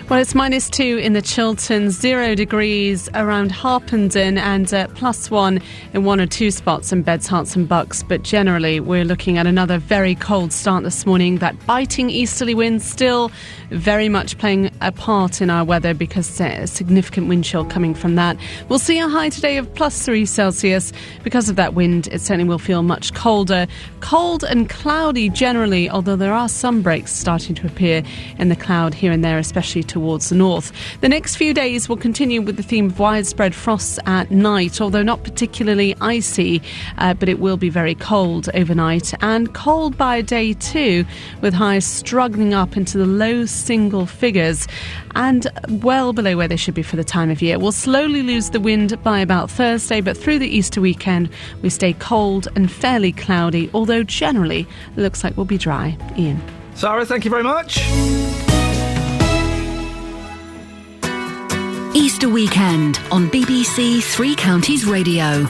Well, it's -2 in the Chilterns, 0 degrees around Harpenden, and +1 in 1 or 2 spots in Beds, Hearts and Bucks. But generally, we're looking at another very cold start this morning. That biting easterly wind still very much playing a part in our weather because a significant wind chill coming from that. We'll see a high today of +3 Celsius. Because of that wind, it certainly will feel much colder. Cold and cloudy generally, although there are some breaks starting to appear in the cloud here and there, especially towards the north. The next few days will continue with the theme of widespread frosts at night, although not particularly icy, but it will be very cold overnight and cold by day too, with highs struggling up into the low single figures and well below where they should be for the time of year. We'll slowly lose the wind by about Thursday, but through the Easter weekend we stay cold and fairly cloudy, although generally it looks like we'll be dry. Ian. Sarah, thank you very much. Easter weekend on BBC Three Counties Radio.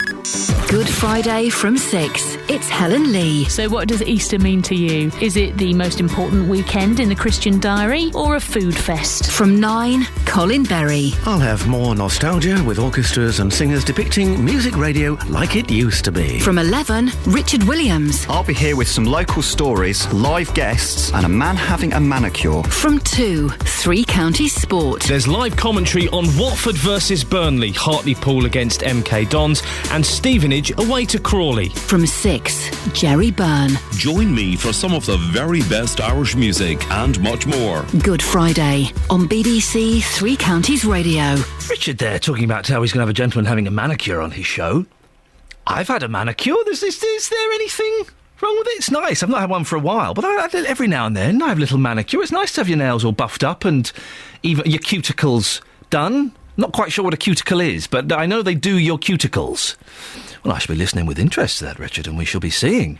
Good Friday from 6. It's Helen Lee. So what does Easter mean to you? Is it the most important weekend in the Christian diary or a food fest? From 9, Colin Berry. I'll have more nostalgia with orchestras and singers depicting music radio like it used to be. From 11, Richard Williams. I'll be here with some local stories, live guests and a man having a manicure. From 2, Three Counties Sport. There's live commentary on Watford versus Burnley, Hartlepool against MK Dons, and Stevenage away to Crawley. From 6, Jerry Byrne. Join me for some of the very best Irish music and much more. Good Friday on BBC Three Counties Radio. Richard there talking about how he's going to have a gentleman having a manicure on his show. I've had a manicure. Is there anything wrong with it? It's nice. I've not had one for a while, but every now and then I have a little manicure. It's nice to have your nails all buffed up and even your cuticles done. Not quite sure what a cuticle is, but I know they do your cuticles. Well, I shall be listening with interest to that, Richard, and we shall be seeing.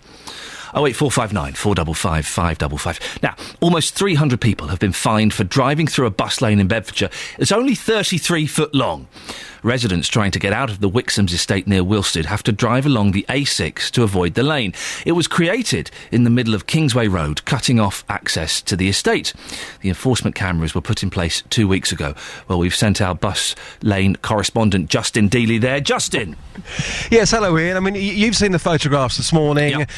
08459 455 555. Now, almost 300 people have been fined for driving through a bus lane in Bedfordshire. It's only 33 foot long. Residents trying to get out of the Wixham's estate near Wilstead have to drive along the A6 to avoid the lane. It was created in the middle of Kingsway Road, cutting off access to the estate. The enforcement cameras were put in place 2 weeks ago. Well, we've sent our bus lane correspondent Justin Dealey there. Justin! Yes, hello Ian. I mean, you've seen the photographs this morning. Yep.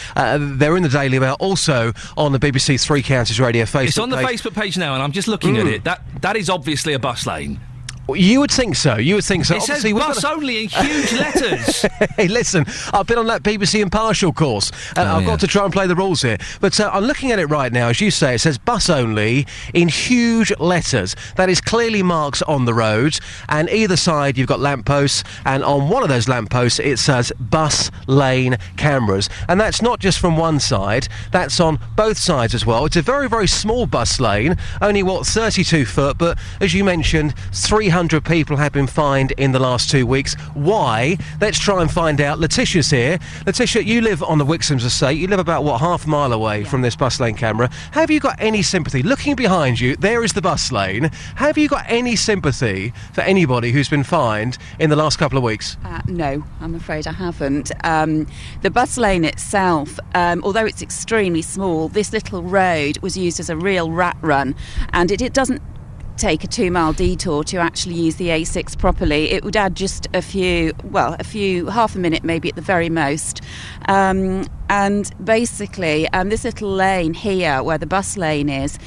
They're in the Daily Mail, also on the BBC Three Counties Radio Facebook page. It's on the Facebook page now, and I'm just looking at it. That is obviously a bus lane. Well, you would think so. You would think so. It says bus only in huge letters. Hey, listen, I've been on that BBC Impartial course, and I've got to try and play the rules here. But I'm looking at it right now. As you say, it says bus only in huge letters. That is clearly marks on the roads, and either side you've got lampposts, and on one of those lampposts it says bus lane cameras. And that's not just from one side, that's on both sides as well. It's a very, very small bus lane, only, 32 foot, but as you mentioned, 300 people have been fined in the last 2 weeks. Why? Let's try and find out. Letitia's here. Letitia, you live on the Wixham's estate. You live about, half a mile away from this bus lane camera. Have you got any sympathy? Looking behind you, there is the bus lane. Have you got any sympathy for anybody who's been fined in the last couple of weeks? No, I'm afraid I haven't. The bus lane itself, although it's extremely small, this little road was used as a real rat run, and it doesn't take a 2-mile detour to actually use the A6 properly. It would add just half a minute maybe at the very most. And basically, this little lane here where the bus lane is,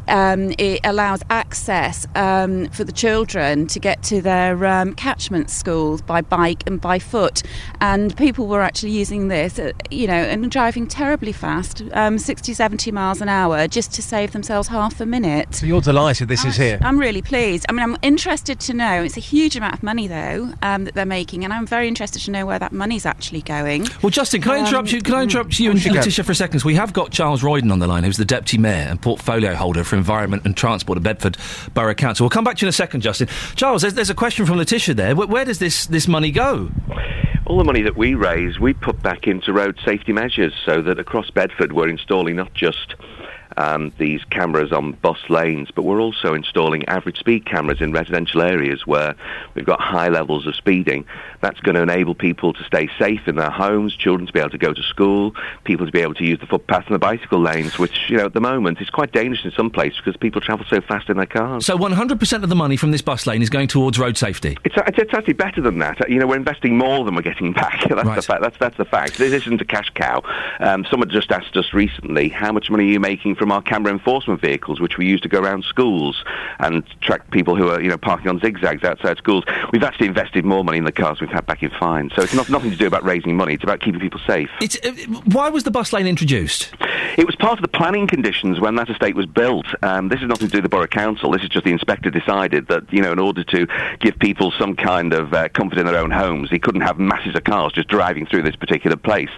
it allows access for the children to get to their catchment schools by bike and by foot. And people were actually using this, and driving terribly fast, 60, 70 miles an hour, just to save themselves half a minute. So you're delighted this is here? I'm really pleased. I mean, I'm interested to know, it's a huge amount of money, though, that they're making, and I'm very interested to know where that money's actually going. Well, Justin, can I interrupt you? Can I interrupt you and Letitia for a second? We have got Charles Royden on the line, who's the Deputy Mayor and Portfolio Holder for Environment and Transport at Bedford Borough Council. We'll come back to you in a second, Justin. Charles, there's a question from Letitia there. Where does this money go? All the money that we raise, we put back into road safety measures, so that across Bedford we're installing not just these cameras on bus lanes, but we're also installing average speed cameras in residential areas where we've got high levels of speeding. That's going to enable people to stay safe in their homes, children to be able to go to school, people to be able to use the footpath and the bicycle lanes, which, at the moment is quite dangerous in some places because people travel so fast in their cars. So 100% of the money from this bus lane is going towards road safety? It's actually better than that. We're investing more than we're getting back. That's the fact. That's the fact. This isn't a cash cow. Someone just asked us recently, how much money are you making from our camera enforcement vehicles, which we use to go around schools and track people who are, parking on zigzags outside schools? We've actually invested more money in the cars we've had back in fines. So it's nothing to do about raising money. It's about keeping people safe. Why was the bus lane introduced? It was part of the planning conditions when that estate was built. This is nothing to do with the Borough Council. This is just the inspector decided that, in order to give people some kind of comfort in their own homes, he couldn't have masses of cars just driving through this particular place.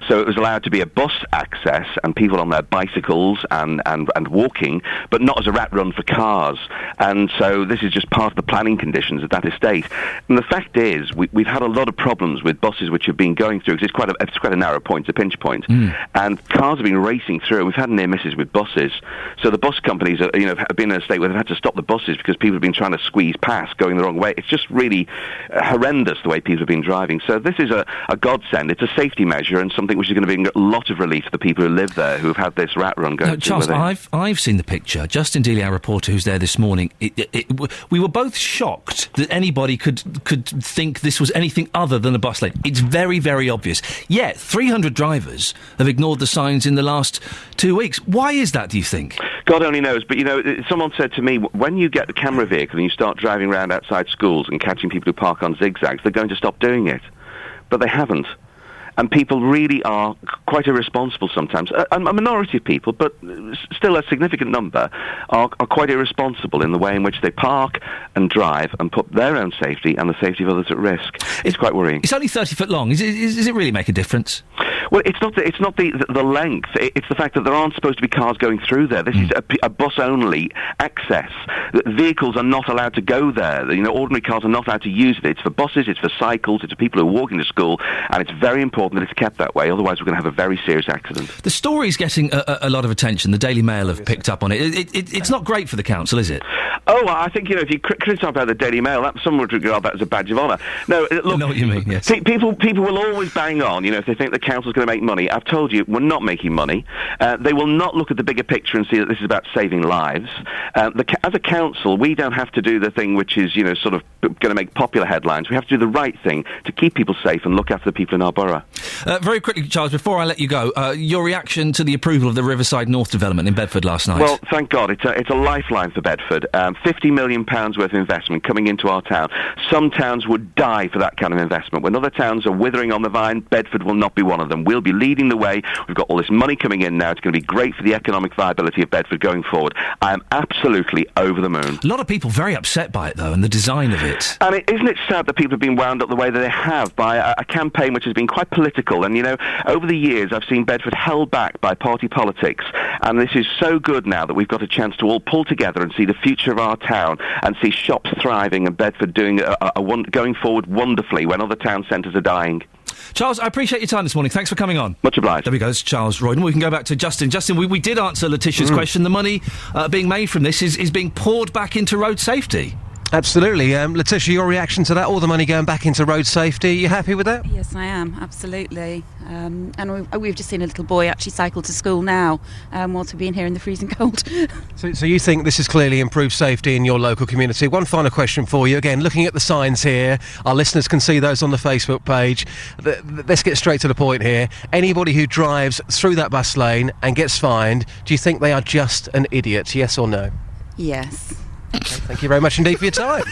So it was allowed to be a bus access and people on their bicycles and walking, but not as a rat run for cars. And so this is just part of the planning conditions of that estate. And the fact is, we've had a lot of problems with buses which have been going through, because it's quite a narrow point, a pinch point, and cars have been racing through. We've had near misses with buses. So the bus companies have been in a state where they've had to stop the buses because people have been trying to squeeze past, going the wrong way. It's just really horrendous the way people have been driving. So this is a godsend. It's a safety measure and something which is going to bring a lot of relief to the people who live there, who have had this rat run going through. Charles, I've seen the picture. Justin Dealey, our reporter who's there this morning, we were both shocked that anybody could think this was anything other than a bus lane. It's very, very obvious. Yet 300 drivers have ignored the signs in the last 2 weeks. Why is that, do you think? God only knows, but someone said to me, when you get the camera vehicle and you start driving around outside schools and catching people who park on zigzags, they're going to stop doing it. But they haven't. And people really are quite irresponsible sometimes. A minority of people, but still a significant number, are quite irresponsible in the way in which they park and drive and put their own safety and the safety of others at risk. It's quite worrying. It's only 30 foot long. Does it really make a difference? Well, it's not the length. It's the fact that there aren't supposed to be cars going through there. This is a bus-only access. Vehicles are not allowed to go there. Ordinary cars are not allowed to use it. It's for buses, it's for cycles, it's for people who are walking to school, and it's very important that it's kept that way. Otherwise, we're going to have a very serious accident. The story's getting a lot of attention. The Daily Mail have picked up on it. It's not great for the council, is it? Oh, I think, if you criticise about the Daily Mail, someone would regard that as a badge of honour. No, look, I know what you mean, yes. People will always bang on, if they think the council's going to make money. I've told you, we're not making money. They will not look at the bigger picture and see that this is about saving lives. As a council, we don't have to do the thing which is, sort of going to make popular headlines. We have to do the right thing to keep people safe and look after the people in our borough. Very quickly, Charles, before I let you go, your reaction to the approval of the Riverside North development in Bedford last night? Well, thank God. It's a lifeline for Bedford. £50 million worth of investment coming into our town. Some towns would die for that kind of investment. When other towns are withering on the vine, Bedford will not be one of them. We'll be leading the way. We've got all this money coming in now. It's going to be great for the economic viability of Bedford going forward. I am absolutely over the moon. A lot of people very upset by it, though, and the design of it. And isn't it sad that people have been wound up the way that they have by a campaign which has been quite political? And, you know, over the years, I've seen Bedford held back by party politics. And this is so good now that we've got a chance to all pull together and see the future of our town and see shops thriving and Bedford doing going forward wonderfully when other town centres are dying. Charles, I appreciate your time this morning. Thanks for coming on. Much obliged. There we go. It's Charles Royden. We can go back to Justin. Justin, we did answer Letitia's question. The money being made from this is being poured back into road safety. Absolutely. Letitia, your reaction to that, all the money going back into road safety, are you happy with that? Yes, I am, absolutely. And we've just seen a little boy actually cycle to school now whilst we've been here in the freezing cold. So you think this has clearly improved safety in your local community. One final question for you. Again, looking at the signs here, our listeners can see those on the Facebook page. Let's get straight to the point here. Anybody who drives through that bus lane and gets fined, do you think they are just an idiot, yes or no? Yes. Okay, thank you very much indeed for your time.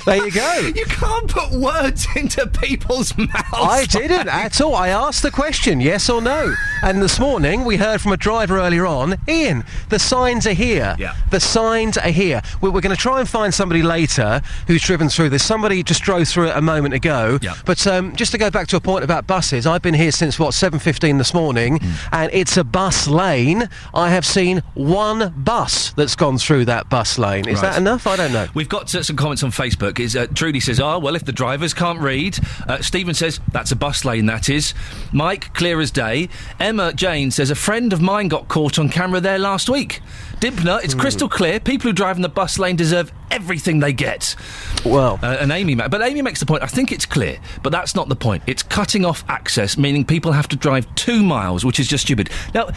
There you go. You can't put words into people's mouths. I didn't at all. I asked the question, yes or no. And this morning we heard from a driver earlier on, Ian, the signs are here. Yeah. The signs are here. We're going to try and find somebody later who's driven through this. Somebody just drove through it a moment ago. Yeah. But just to go back to a point about buses, I've been here since, 7:15 this morning, and it's a bus lane. I have seen one bus that's gone through that bus lane. Is that enough? I don't know. We've got some comments on Facebook. Trudy says, well, if the drivers can't read. Stephen says, that's a bus lane, that is. Mike, clear as day. Emma Jane says, a friend of mine got caught on camera there last week. Dimpner, it's crystal clear. People who drive in the bus lane deserve everything they get. Well. And Amy makes the point, I think it's clear, but that's not the point. It's cutting off access, meaning people have to drive 2 miles, which is just stupid. Now,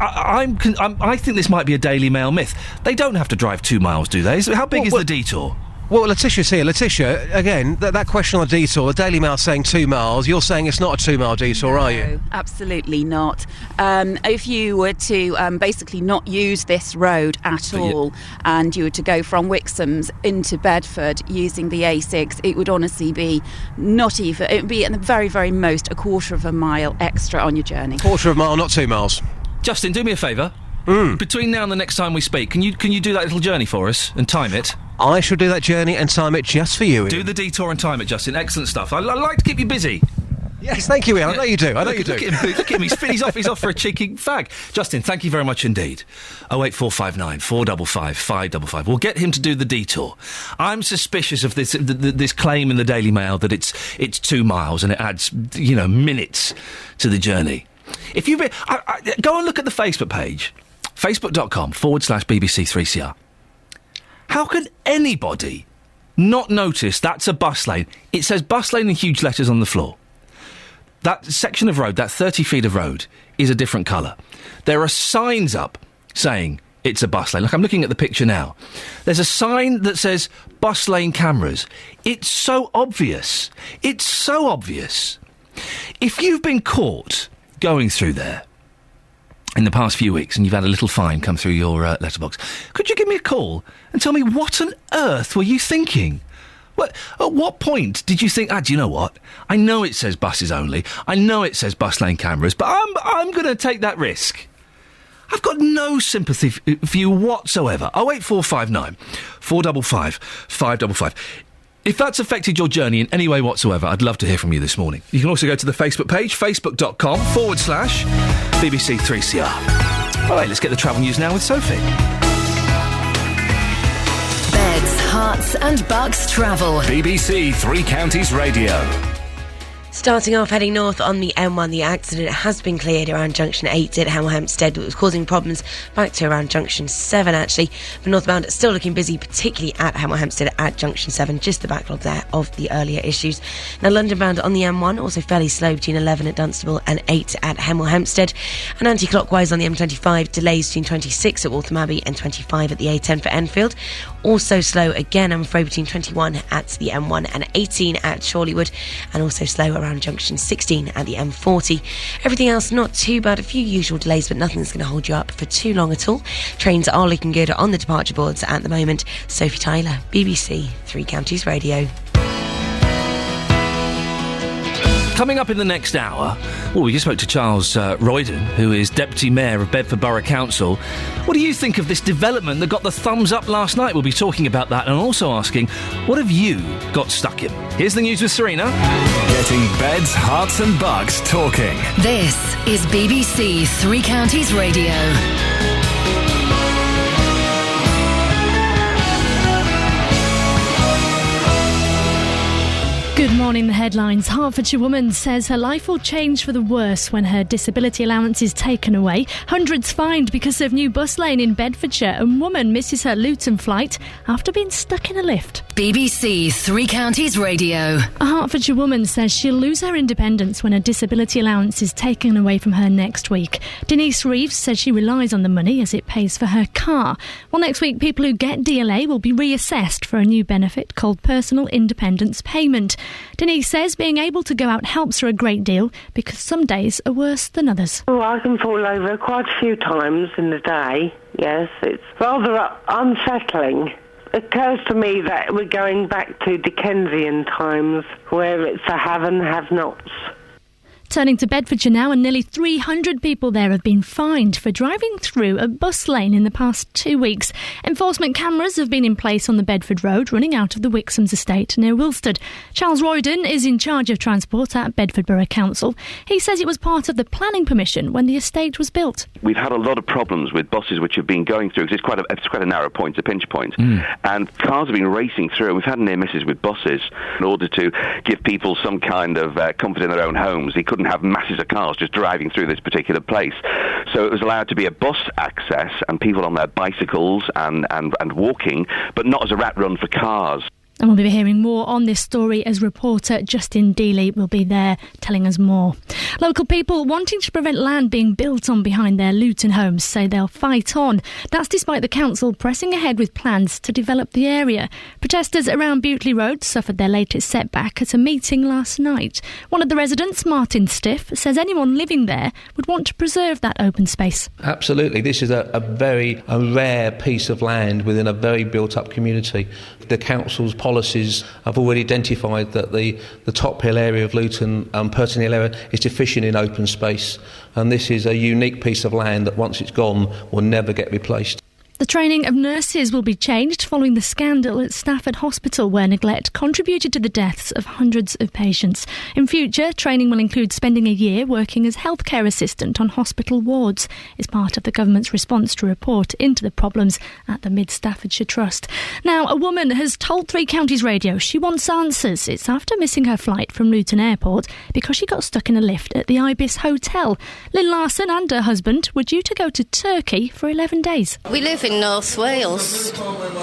I think this might be a Daily Mail myth. They don't have to drive 2 miles, do they? How big is the detour? Well, Letitia's here. Letitia, again, that question on the detour, the Daily Mail saying 2 miles, you're saying it's not a 2 mile detour, are you? No, absolutely not. If you were to basically not use this road at all, and you were to go from Wixham's into Bedford using the A6, it would honestly be it would be at the very, very most a quarter of a mile extra on your journey. Quarter of a mile, not 2 miles. Justin, do me a favour. Between now and the next time we speak, can you do that little journey for us and time it? I shall do that journey and time it just for you, Ian. Do the detour and time it, Justin. Excellent stuff. I like to keep you busy. Yes, thank you, Ian. I know you do. Look at him. He's off for a cheeky fag. Justin, thank you very much indeed. 08459 455 555. We'll get him to do the detour. I'm suspicious of this claim in the Daily Mail that it's 2 miles and it adds, minutes to the journey. If you go and look at the Facebook page, facebook.com/BBC3CR. How can anybody not notice that's a bus lane? It says bus lane in huge letters on the floor. That section of road, that 30 feet of road, is a different colour. There are signs up saying it's a bus lane. Look, I'm looking at the picture now. There's a sign that says bus lane cameras. It's so obvious. It's so obvious. If you've been caught going through there in the past few weeks and you've had a little fine come through your letterbox, could you give me a call and tell me what on earth were you thinking? At what point did you think, do you know what? I know it says buses only. I know it says bus lane cameras, but I'm going to take that risk. I've got no sympathy for you whatsoever. 08459 455 555. If that's affected your journey in any way whatsoever, I'd love to hear from you this morning. You can also go to the Facebook page, facebook.com/BBC3CR. All right, let's get the travel news now with Sophie. Beds, Hearts and Bucks travel. BBC Three Counties Radio. Starting off, heading north on the M1, the accident has been cleared around Junction 8 at Hemel Hempstead, but it was causing problems back to around Junction 7, actually. But northbound, it's still looking busy, particularly at Hemel Hempstead at Junction 7, just the backlog there of the earlier issues. Now, London-bound on the M1, also fairly slow between 11 at Dunstable and 8 at Hemel Hempstead. And anti-clockwise on the M25, delays between 26 at Waltham Abbey and 25 at the A10 for Enfield. Also slow again, I'm afraid, between 21 at the M1 and 18 at Chorleywood, and also slow around around junction 16 at the M40. Everything else not too bad, a few usual delays, but nothing's going to hold you up for too long at all. Trains are looking good on the departure boards at the moment. Sophie Tyler, BBC Three Counties Radio. Coming up in the next hour, well, we just spoke to Charles Royden, who is Deputy Mayor of Bedford Borough Council. What do you think of this development that got the thumbs up last night? We'll be talking about that and also asking, what have you got stuck in? Here's the news with Serena. Getting beds, hearts and bucks talking. This is BBC Three Counties Radio. Good morning, the headlines. Hertfordshire woman says her life will change for the worse when her disability allowance is taken away. Hundreds fined because of new bus lane in Bedfordshire, and woman misses her Luton flight after being stuck in a lift. BBC Three Counties Radio. A Hertfordshire woman says she'll lose her independence when her disability allowance is taken away from her next week. Denise Reeves says she relies on the money as it pays for her car. Well, next week, people who get DLA will be reassessed for a new benefit called Personal Independence Payment. Denise says being able to go out helps her a great deal because some days are worse than others. Oh, I can fall over quite a few times in the day, yes. It's rather unsettling. It occurs to me that we're going back to Dickensian times where it's a have and have-nots. Turning to Bedfordshire now, and nearly 300 people there have been fined for driving through a bus lane in the past 2 weeks. Enforcement cameras have been in place on the Bedford Road running out of the Wixham's estate near Wilstead. Charles Royden is in charge of transport at Bedford Borough Council. He says it was part of the planning permission when the estate was built. We've had a lot of problems with buses which have been going through, because it's quite a narrow point, a pinch point, and cars have been racing through. We've had near misses with buses in order to give people some kind of comfort in their own homes. They couldn't have masses of cars just driving through this particular place. So it was allowed to be a bus access and people on their bicycles and walking, but not as a rat run for cars. And we'll be hearing more on this story as reporter Justin Dealey will be there telling us more. Local people wanting to prevent land being built on behind their Luton homes say they'll fight on. That's despite the council pressing ahead with plans to develop the area. Protesters around Butley Road suffered their latest setback at a meeting last night. One of the residents, Martin Stiff, says anyone living there would want to preserve that open space. Absolutely. This is a very rare piece of land within a very built-up community. The council's policies have already identified that the Top Hill area of Luton, Purton Hill area, is deficient in open space. And this is a unique piece of land that once it's gone will never get replaced. The training of nurses will be changed following the scandal at Stafford Hospital where neglect contributed to the deaths of hundreds of patients. In future, training will include spending a year working as healthcare assistant on hospital wards. It's part of the government's response to report into the problems at the Mid Staffordshire Trust. Now, a woman has told Three Counties Radio she wants answers. It's after missing her flight from Luton Airport because she got stuck in a lift at the Ibis Hotel. Lynn Larson and her husband were due to go to Turkey for 11 days. We live in North Wales,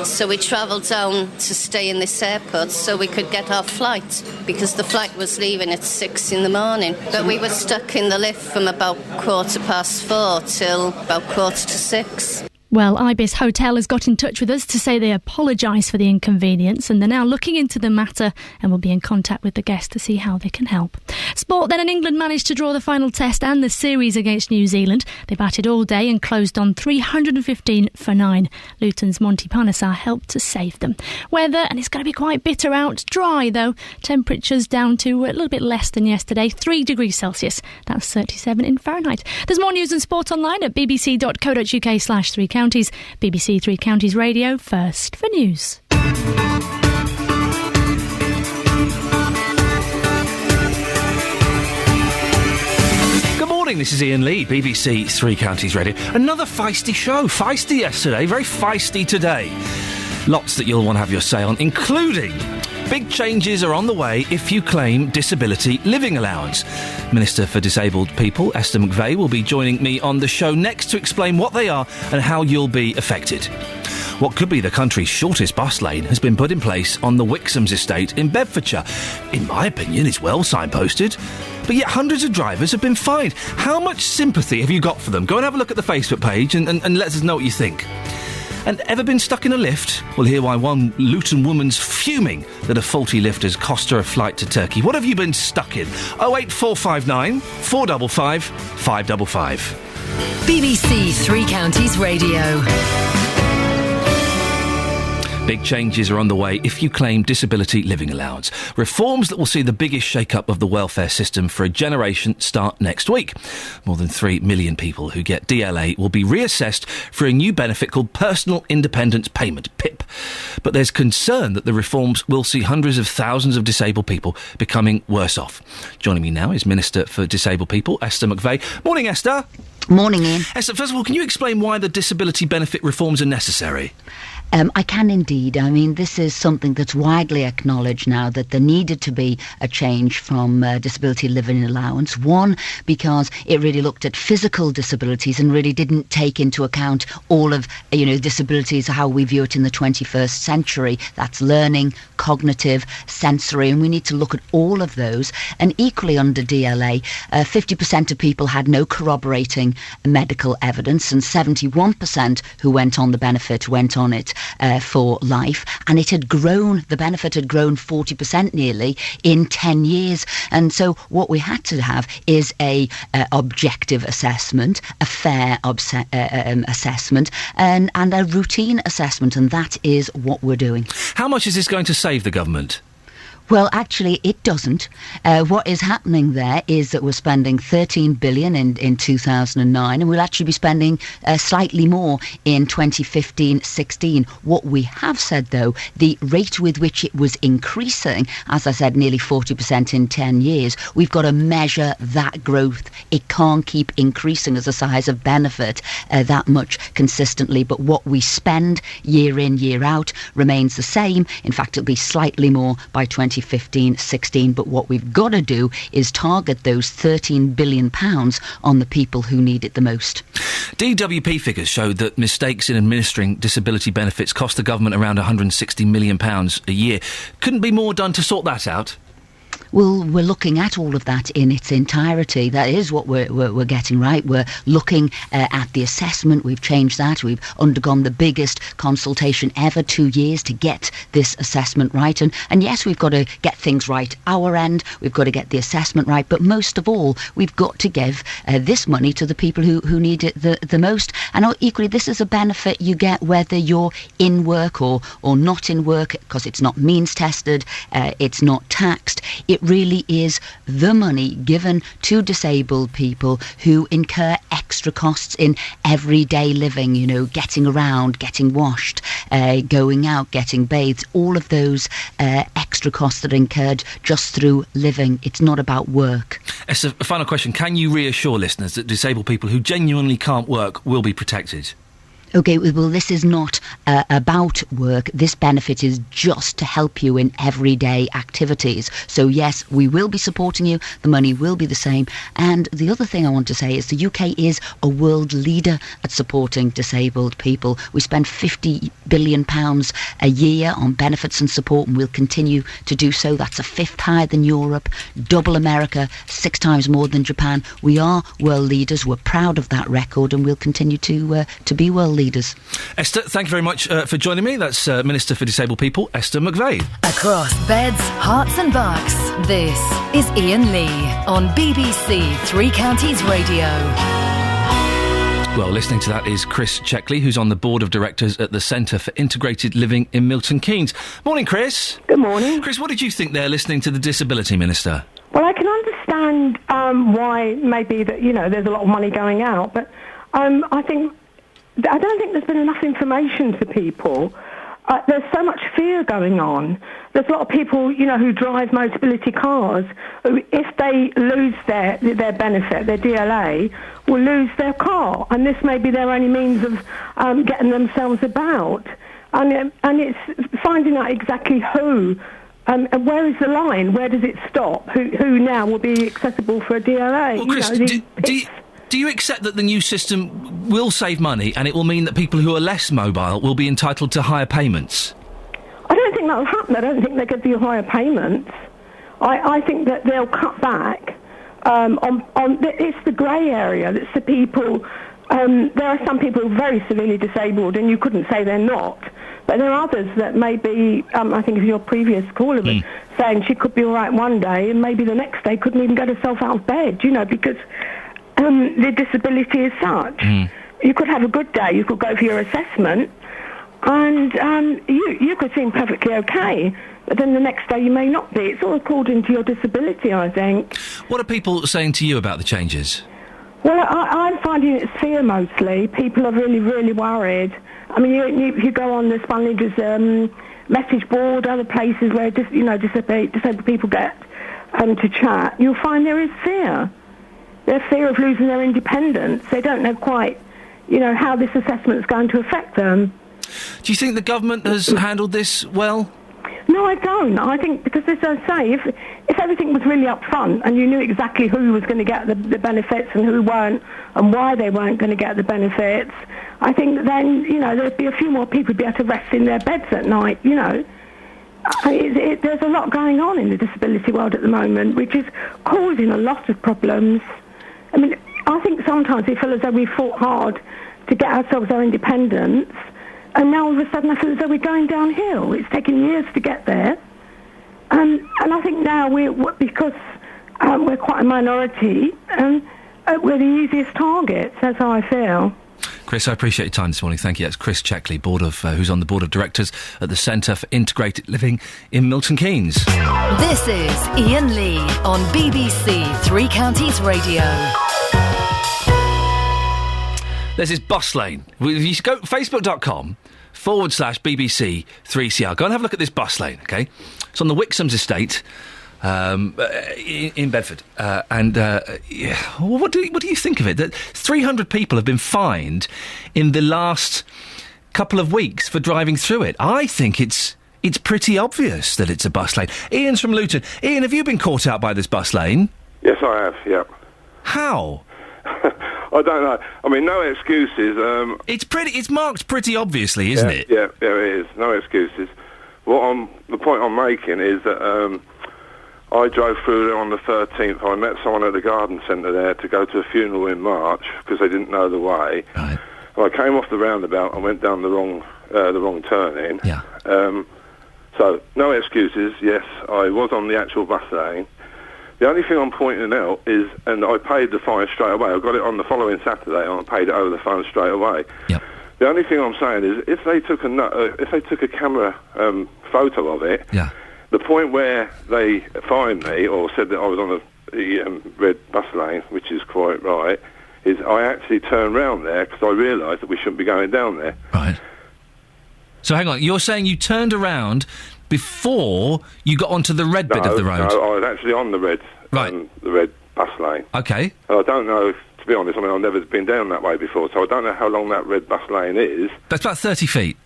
so we travelled down to stay in this airport so we could get our flight because the flight was leaving at 6 in the morning. But we were stuck in the lift from about 4:15 till about 6:15. Well, Ibis Hotel has got in touch with us to say they apologise for the inconvenience and they're now looking into the matter and will be in contact with the guest to see how they can help. Sport then, and England managed to draw the final test and the series against New Zealand. They batted all day and closed on 315 for 9. Luton's Monty Panesar helped to save them. Weather, and it's going to be quite bitter out, dry though. Temperatures down to a little bit less than yesterday, 3 degrees Celsius. That's 37 in Fahrenheit. There's more news and sport online at bbc.co.uk/3 Counties. BBC Three Counties Radio, first for news. Good morning, this is Iain Lee, BBC Three Counties Radio. Another feisty show. Feisty yesterday, very feisty today. Lots that you'll want to have your say on, including big changes are on the way if you claim disability living allowance. Minister for Disabled People, Esther McVey, will be joining me on the show next to explain what they are and how you'll be affected. What could be the country's shortest bus lane has been put in place on the Wixham's estate in Bedfordshire. In my opinion, it's well signposted, but yet hundreds of drivers have been fined. How much sympathy have you got for them? Go and have a look at the Facebook page and let us know what you think. And ever been stuck in a lift? We'll hear why one Luton woman's fuming that a faulty lift has cost her a flight to Turkey. What have you been stuck in? 08459 455 555. BBC Three Counties Radio. Big changes are on the way if you claim disability living allowance. Reforms that will see the biggest shake-up of the welfare system for a generation start next week. More than 3 million people who get DLA will be reassessed for a new benefit called Personal Independence Payment, PIP. But there's concern that the reforms will see hundreds of thousands of disabled people becoming worse off. Joining me now is Minister for Disabled People, Esther McVey. Morning, Esther. Morning, Ian. Esther, first of all, can you explain why the disability benefit reforms are necessary? I can indeed. I mean, this is something that's widely acknowledged now, that there needed to be a change from disability living allowance. One, because it really looked at physical disabilities and really didn't take into account all of, disabilities, how we view it in the 21st century. That's learning, cognitive, sensory, and we need to look at all of those. And equally under DLA, 50% of people had no corroborating medical evidence, and 71% who went on the benefit went on it for life, and the benefit had grown 40% nearly in 10 years. And so what we had to have is a objective assessment, a fair assessment, and a routine assessment, and that is what we're doing. How much is this going to save the government? Well, actually, it doesn't. What is happening there is that we're spending $13 billion in 2009, and we'll actually be spending slightly more in 2015-16. What we have said, though, the rate with which it was increasing, as I said, nearly 40% in 10 years, we've got to measure that growth. It can't keep increasing as a size of benefit that much consistently, but what we spend year in, year out remains the same. In fact, it'll be slightly more by 2015-16, but what we've got to do is target those £13 billion on the people who need it the most. DWP figures show that mistakes in administering disability benefits cost the government around £160 million a year. Couldn't be more done to sort that out? Well, we're looking at all of that in its entirety. That is what we're getting right. We're looking at the assessment. We've changed that. We've undergone the biggest consultation ever, 2 years, to get this assessment right. And yes, we've got to get things right our end. We've got to get the assessment right. But most of all, we've got to give this money to the people who need it the most. And equally, this is a benefit you get whether you're in work or not in work, because it's not means tested, it's not taxed. It really is the money given to disabled people who incur extra costs in everyday living, getting around, getting washed, going out, getting bathed, all of those extra costs that are incurred just through living. It's not about work. It's a final question. Can you reassure listeners that disabled people who genuinely can't work will be protected? OK, well, this is not about work. This benefit is just to help you in everyday activities. So, yes, we will be supporting you. The money will be the same. And the other thing I want to say is the UK is a world leader at supporting disabled people. We spend £50 billion a year on benefits and support, and we'll continue to do so. That's a fifth higher than Europe, double America, 6 times more than Japan. We are world leaders. We're proud of that record, and we'll continue to be world leaders. Esther, thank you very much for joining me. That's Minister for Disabled People, Esther McVey. Across beds, hearts and bucks, this is Iain Lee on BBC Three Counties Radio. Well, listening to that is Chris Checkley, who's on the board of directors at the Centre for Integrated Living in Milton Keynes. Morning, Chris. Good morning. Chris, what did you think there listening to the Disability Minister? Well, I can understand why maybe that, there's a lot of money going out, but I don't think there's been enough information to people. There's so much fear going on. There's a lot of people, who drive mobility cars, who, if they lose their benefit, their DLA, will lose their car. And this may be their only means of getting themselves about. And it's finding out exactly who, and where is the line? Where does it stop? Who now will be accessible for a DLA? Well, Chris, do you accept that the new system will save money and it will mean that people who are less mobile will be entitled to higher payments? I don't think that will happen. I don't think they're going to be higher payments. I think that they'll cut back on it's the grey area. That's the people There are some people who are very severely disabled, and you couldn't say they're not. But there are others that may be, I think of your previous caller was saying she could be all right one day, and maybe the next day couldn't even get herself out of bed, because the disability is such. You could have a good day, you could go for your assessment, and you could seem perfectly okay, but then the next day you may not be. It's all according to your disability, I think. What are people saying to you about the changes? Well, I'm finding it's fear mostly. People are really, really worried. I mean, you go on the Spun Leaders message board, other places where disabled people get to chat, you'll find there is fear. There's fear of losing their independence. They don't know quite, how this assessment is going to affect them. Do you think the government has handled this well? No, I don't. I think, because as I say, if everything was really up front and you knew exactly who was going to get the benefits and who weren't and why they weren't going to get the benefits, I think then, there'd be a few more people who'd be able to rest in their beds at night, there's a lot going on in the disability world at the moment, which is causing a lot of problems. I mean, I think sometimes we feel as though we fought hard to get ourselves our independence, and now all of a sudden I feel as though we're going downhill. It's taken years to get there. And I think now because we're quite a minority, we're the easiest targets. That's how I feel. Chris, I appreciate your time this morning. Thank you. That's Chris Checkley, who's on the board of directors at the Centre for Integrated Living in Milton Keynes. This is Iain Lee on BBC Three Counties Radio. There's this bus lane. You should go facebook.com/BBC 3CR. Go and have a look at this bus lane, OK? It's on the Wixham's estate in Bedford. What do you think of it? That 300 people have been fined in the last couple of weeks for driving through it. I think it's pretty obvious that it's a bus lane. Ian's from Luton. Ian, have you been caught out by this bus lane? Yes, I have, yeah. How? I don't know. I mean, no excuses. It's marked pretty obviously, isn't it? Yeah, it is. No excuses. The point I'm making is that I drove through there on the 13th. I met someone at the garden centre there to go to a funeral in March because they didn't know the way. Right. And I came off the roundabout and went down the wrong turn-in. Yeah. So, no excuses. Yes, I was on the actual bus lane. The only thing I'm pointing out is, and I paid the fine straight away. I got it on the following Saturday, and I paid it over the phone straight away. Yep. The only thing I'm saying is, if they took a camera photo of it, yeah. The point where they fined me or said that I was on the red bus lane, which is quite right, is I actually turned round there because I realised that we shouldn't be going down there. Right. So hang on, you're saying you turned around before you got onto the red bit of the road? No, I was actually on the red, the red bus lane. Okay. And I don't know, to be honest, I've never been down that way before, so I don't know how long that red bus lane is. That's about 30 feet.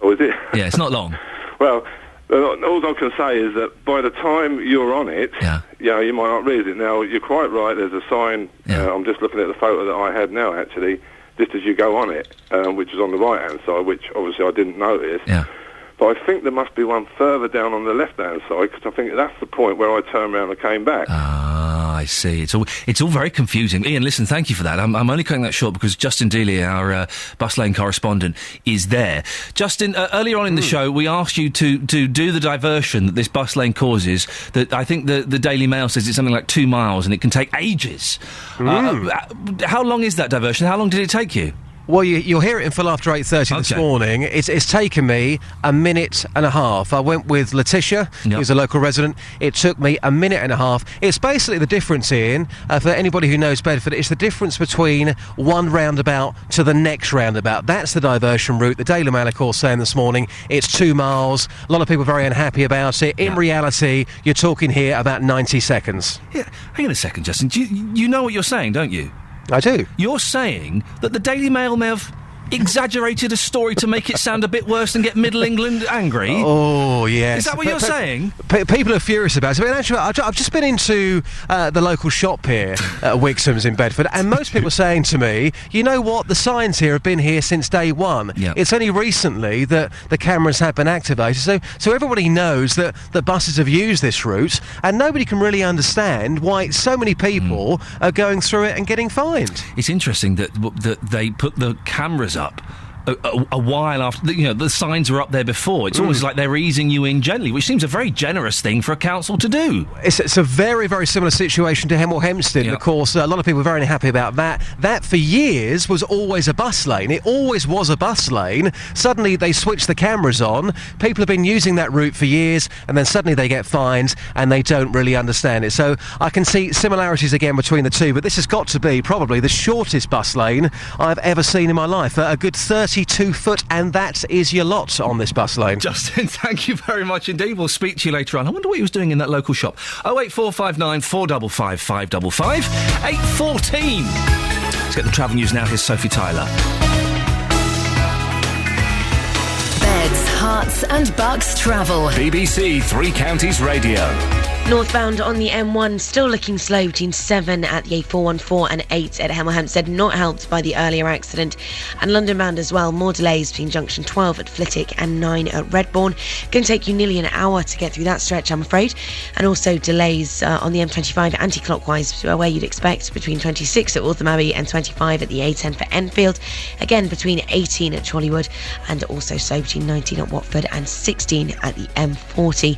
Oh, is it? Yeah, it's not long. Well, all I can say is that by the time you're on it, you might not read it. Now, you're quite right, there's a sign, I'm just looking at the photo that I had now, actually, just as you go on it, which is on the right-hand side, which obviously I didn't notice. Yeah. But I think there must be one further down on the left-hand side, because I think that's the point where I turned around and came back. Ah, I see. It's all very confusing. Ian, listen, thank you for that. I'm only cutting that short because Justin Dealey, our bus lane correspondent, is there. Justin, earlier on in the show, we asked you to do the diversion that this bus lane causes. That I think the Daily Mail says it's something like 2 miles, and it can take ages. How long is that diversion? How long did it take you? Well, you'll hear it in full after 8:30 this morning. It's taken me a minute and a half. I went with Letitia, who's a local resident. It took me a minute and a half. It's basically the difference, Ian, for anybody who knows Bedford, it's the difference between one roundabout to the next roundabout. That's the diversion route. The Daily Mail, of course, saying this morning it's 2 miles. A lot of people are very unhappy about it. In reality, you're talking here about 90 seconds. Yeah, hang on a second, Justin. You know what you're saying, don't you? I do. You're saying that the Daily Mail may have exaggerated a story to make it sound a bit worse and get Middle England angry? Oh, yes. Is that what you're saying? People are furious about it. I mean, actually, I've just been into the local shop here at Wixham's in Bedford, and most people are saying to me, you know what, the signs here have been here since day one. Yeah. It's only recently that the cameras have been activated, so everybody knows that buses have used this route, and nobody can really understand why so many people are going through it and getting fined. It's interesting that they put the cameras up a while after, you know, the signs were up there before. It's almost like they're easing you in gently, which seems a very generous thing for a council to do. It's a very, very similar situation to Hemel Hempstead. Of course, a lot of people are very happy about that. That, for years, was always a bus lane. It always was a bus lane. Suddenly, they switched the cameras on. People have been using that route for years, and then suddenly they get fines, and they don't really understand it. So I can see similarities again between the two, but this has got to be probably the shortest bus lane I've ever seen in my life. A good 32 foot, and that is your lot on this bus lane. Justin, thank you very much indeed. We'll speak to you later on. I wonder what he was doing in that local shop. 08459 455 555 814. Let's get the travel news now. Here's Sophie Tyler. Beds, Herts and Bucks travel. BBC Three Counties Radio. Northbound on the M1, still looking slow between 7 at the A414 and 8 at Hemel Hempstead, not helped by the earlier accident. And London bound as well, more delays between junction 12 at Flitwick and 9 at Redbourne. Going to take you nearly an hour to get through that stretch, I'm afraid. And also delays on the M25 anti-clockwise, where you'd expect, between 26 at Waltham Abbey and 25 at the A10 for Enfield. Again, between 18 at Chorleywood, and also so between 19 at Watford and 16 at the M40.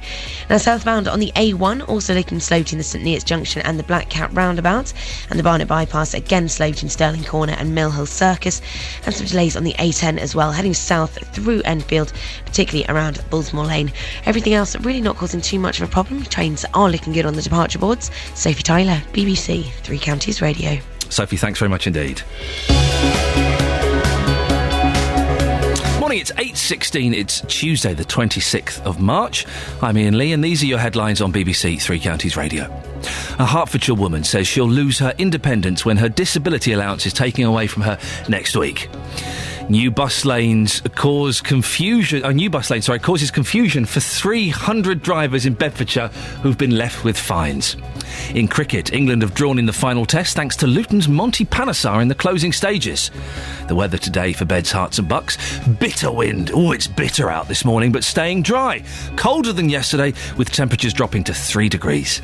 Now southbound on the A1, also looking slow between the St Neots Junction and the Black Cat roundabout, and the Barnet bypass again slow between Stirling Corner and Mill Hill Circus, and some delays on the A10 as well, heading south through Enfield, particularly around Bullsmore Lane. Everything else really not causing too much of a problem. Trains are looking good on the departure boards. Sophie Tyler, BBC Three Counties Radio. Sophie, thanks very much indeed. Morning, it's 8:16. It's Tuesday, the 26th of March. I'm Iain Lee, and these are your headlines on BBC Three Counties Radio. A Hertfordshire woman says she'll lose her independence when her disability allowance is taken away from her next week. New bus lanes causes confusion for 300 drivers in Bedfordshire who've been left with fines. In cricket, England have drawn in the final test thanks to Luton's Monty Panesar in the closing stages. The weather today for Beds, Herts and Bucks. Bitter wind. Oh, it's bitter out this morning, but staying dry. Colder than yesterday, with temperatures dropping to 3 degrees.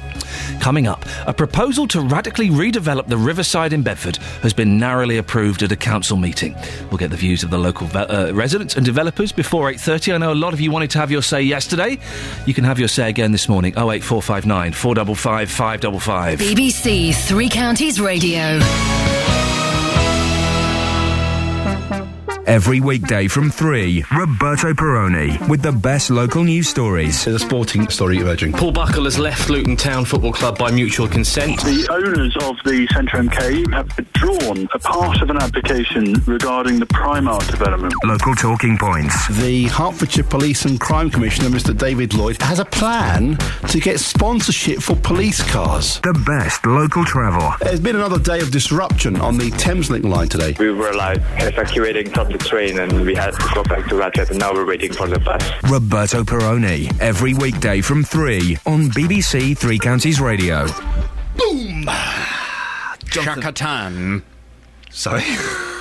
Coming up, a proposal to radically redevelop the riverside in Bedford has been narrowly approved at a council meeting. We'll get the views of the local residents and developers before 8:30. I know a lot of you wanted to have your say yesterday. You can have your say again this morning. 08459 455 555. BBC Three Counties Radio. Every weekday from 3, Roberto Perrone with the best local news stories. There's a sporting story emerging. Paul Buckle has left Luton Town Football Club by mutual consent. The owners of the Centre MK have withdrawn a part of an application regarding the Primark development. Local talking points. The Hertfordshire Police and Crime Commissioner, Mr David Lloyd, has a plan to get sponsorship for police cars. The best local travel. There's been another day of disruption on the Thameslink line today. We were like evacuating from the train and we had to go back to Ratchet, and now we're waiting for the bus. Roberto Perrone, every weekday from 3 on BBC Three Counties Radio. Boom! Chakatan. Sorry?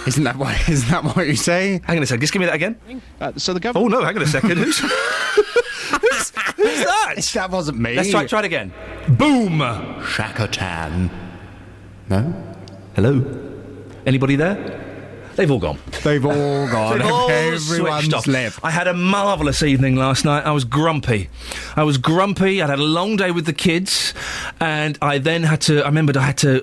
Isn't that what you say? Hang on a second, just give me that again. So the government... Oh no, hang on a second. Who's that? That wasn't me. Let's try it again. Boom! Chakatan. No? Hello? Anybody there? They've all gone. They've all gone. Everyone's left. I had a marvellous evening last night. I was grumpy. I'd had a long day with the kids, and I remembered I had to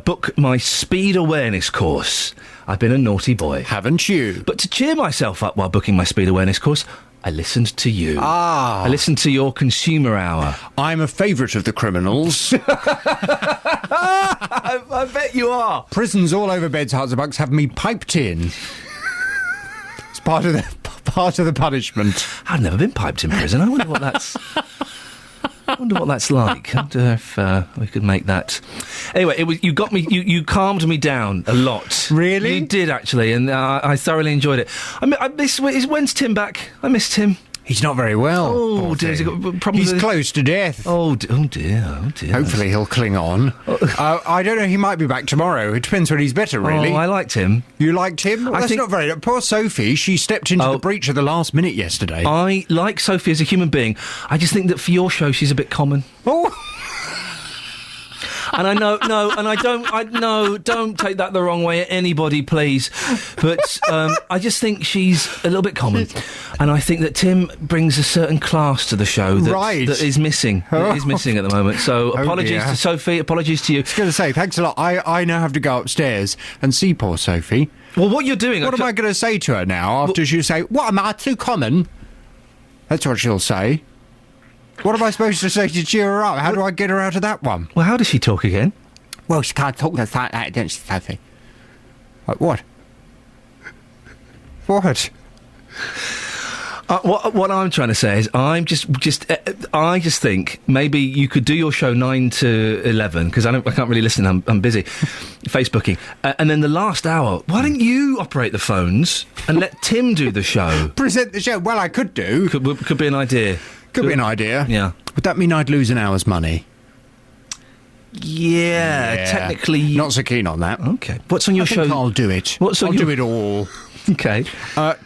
book my speed awareness course. I've been a naughty boy. Haven't you? But to cheer myself up while booking my speed awareness course, I listened to you. I listened to your consumer hour. I'm a favourite of the criminals. I bet you are. Prisons all over Beds, Herts and Bucks have me piped in. It's part of the punishment. I've never been piped in prison. I wonder what that's... wonder what that's like. I wonder if we could make that. Anyway, you got me. You calmed me down a lot. Really? You did actually, and I thoroughly enjoyed it. When's Tim back? I missed him. He's not very well. Oh dear, has he got problems? He's close to death. Oh dear. Hopefully he'll cling on. I don't know, he might be back tomorrow. It depends when he's better, really. Oh, I liked him. You liked him? Well, that's not very... Poor Sophie, she stepped into the breach at the last minute yesterday. I like Sophie as a human being. I just think that for your show, she's a bit common. Oh... And I don't take that the wrong way at anybody, please. But I just think she's a little bit common. And I think that Tim brings a certain class to the show that is missing. That is missing at the moment. So apologies to Sophie, apologies to you. I was going to say, thanks a lot. I now have to go upstairs and see poor Sophie. Well, what you're doing... What am I going to say to her now after she'll say, what, am I too common? That's what she'll say. What am I supposed to say to cheer her up? How do I get her out of that one? Well, how does she talk again? Well, she can't talk like that, don't she, Sophie? Like what? What? What I'm trying to say is, I just think maybe you could do your show 9 to 11 because I can't really listen. I'm busy, Facebooking, and then the last hour. Why don't you operate the phones and let Tim do the show? Present the show. Well, I could do. Could be an idea. Could be an idea. Yeah. Would that mean I'd lose an hour's money? Yeah, technically. Not so keen on that. Okay. What's on your show? I'll do it. I'll do it all. Okay.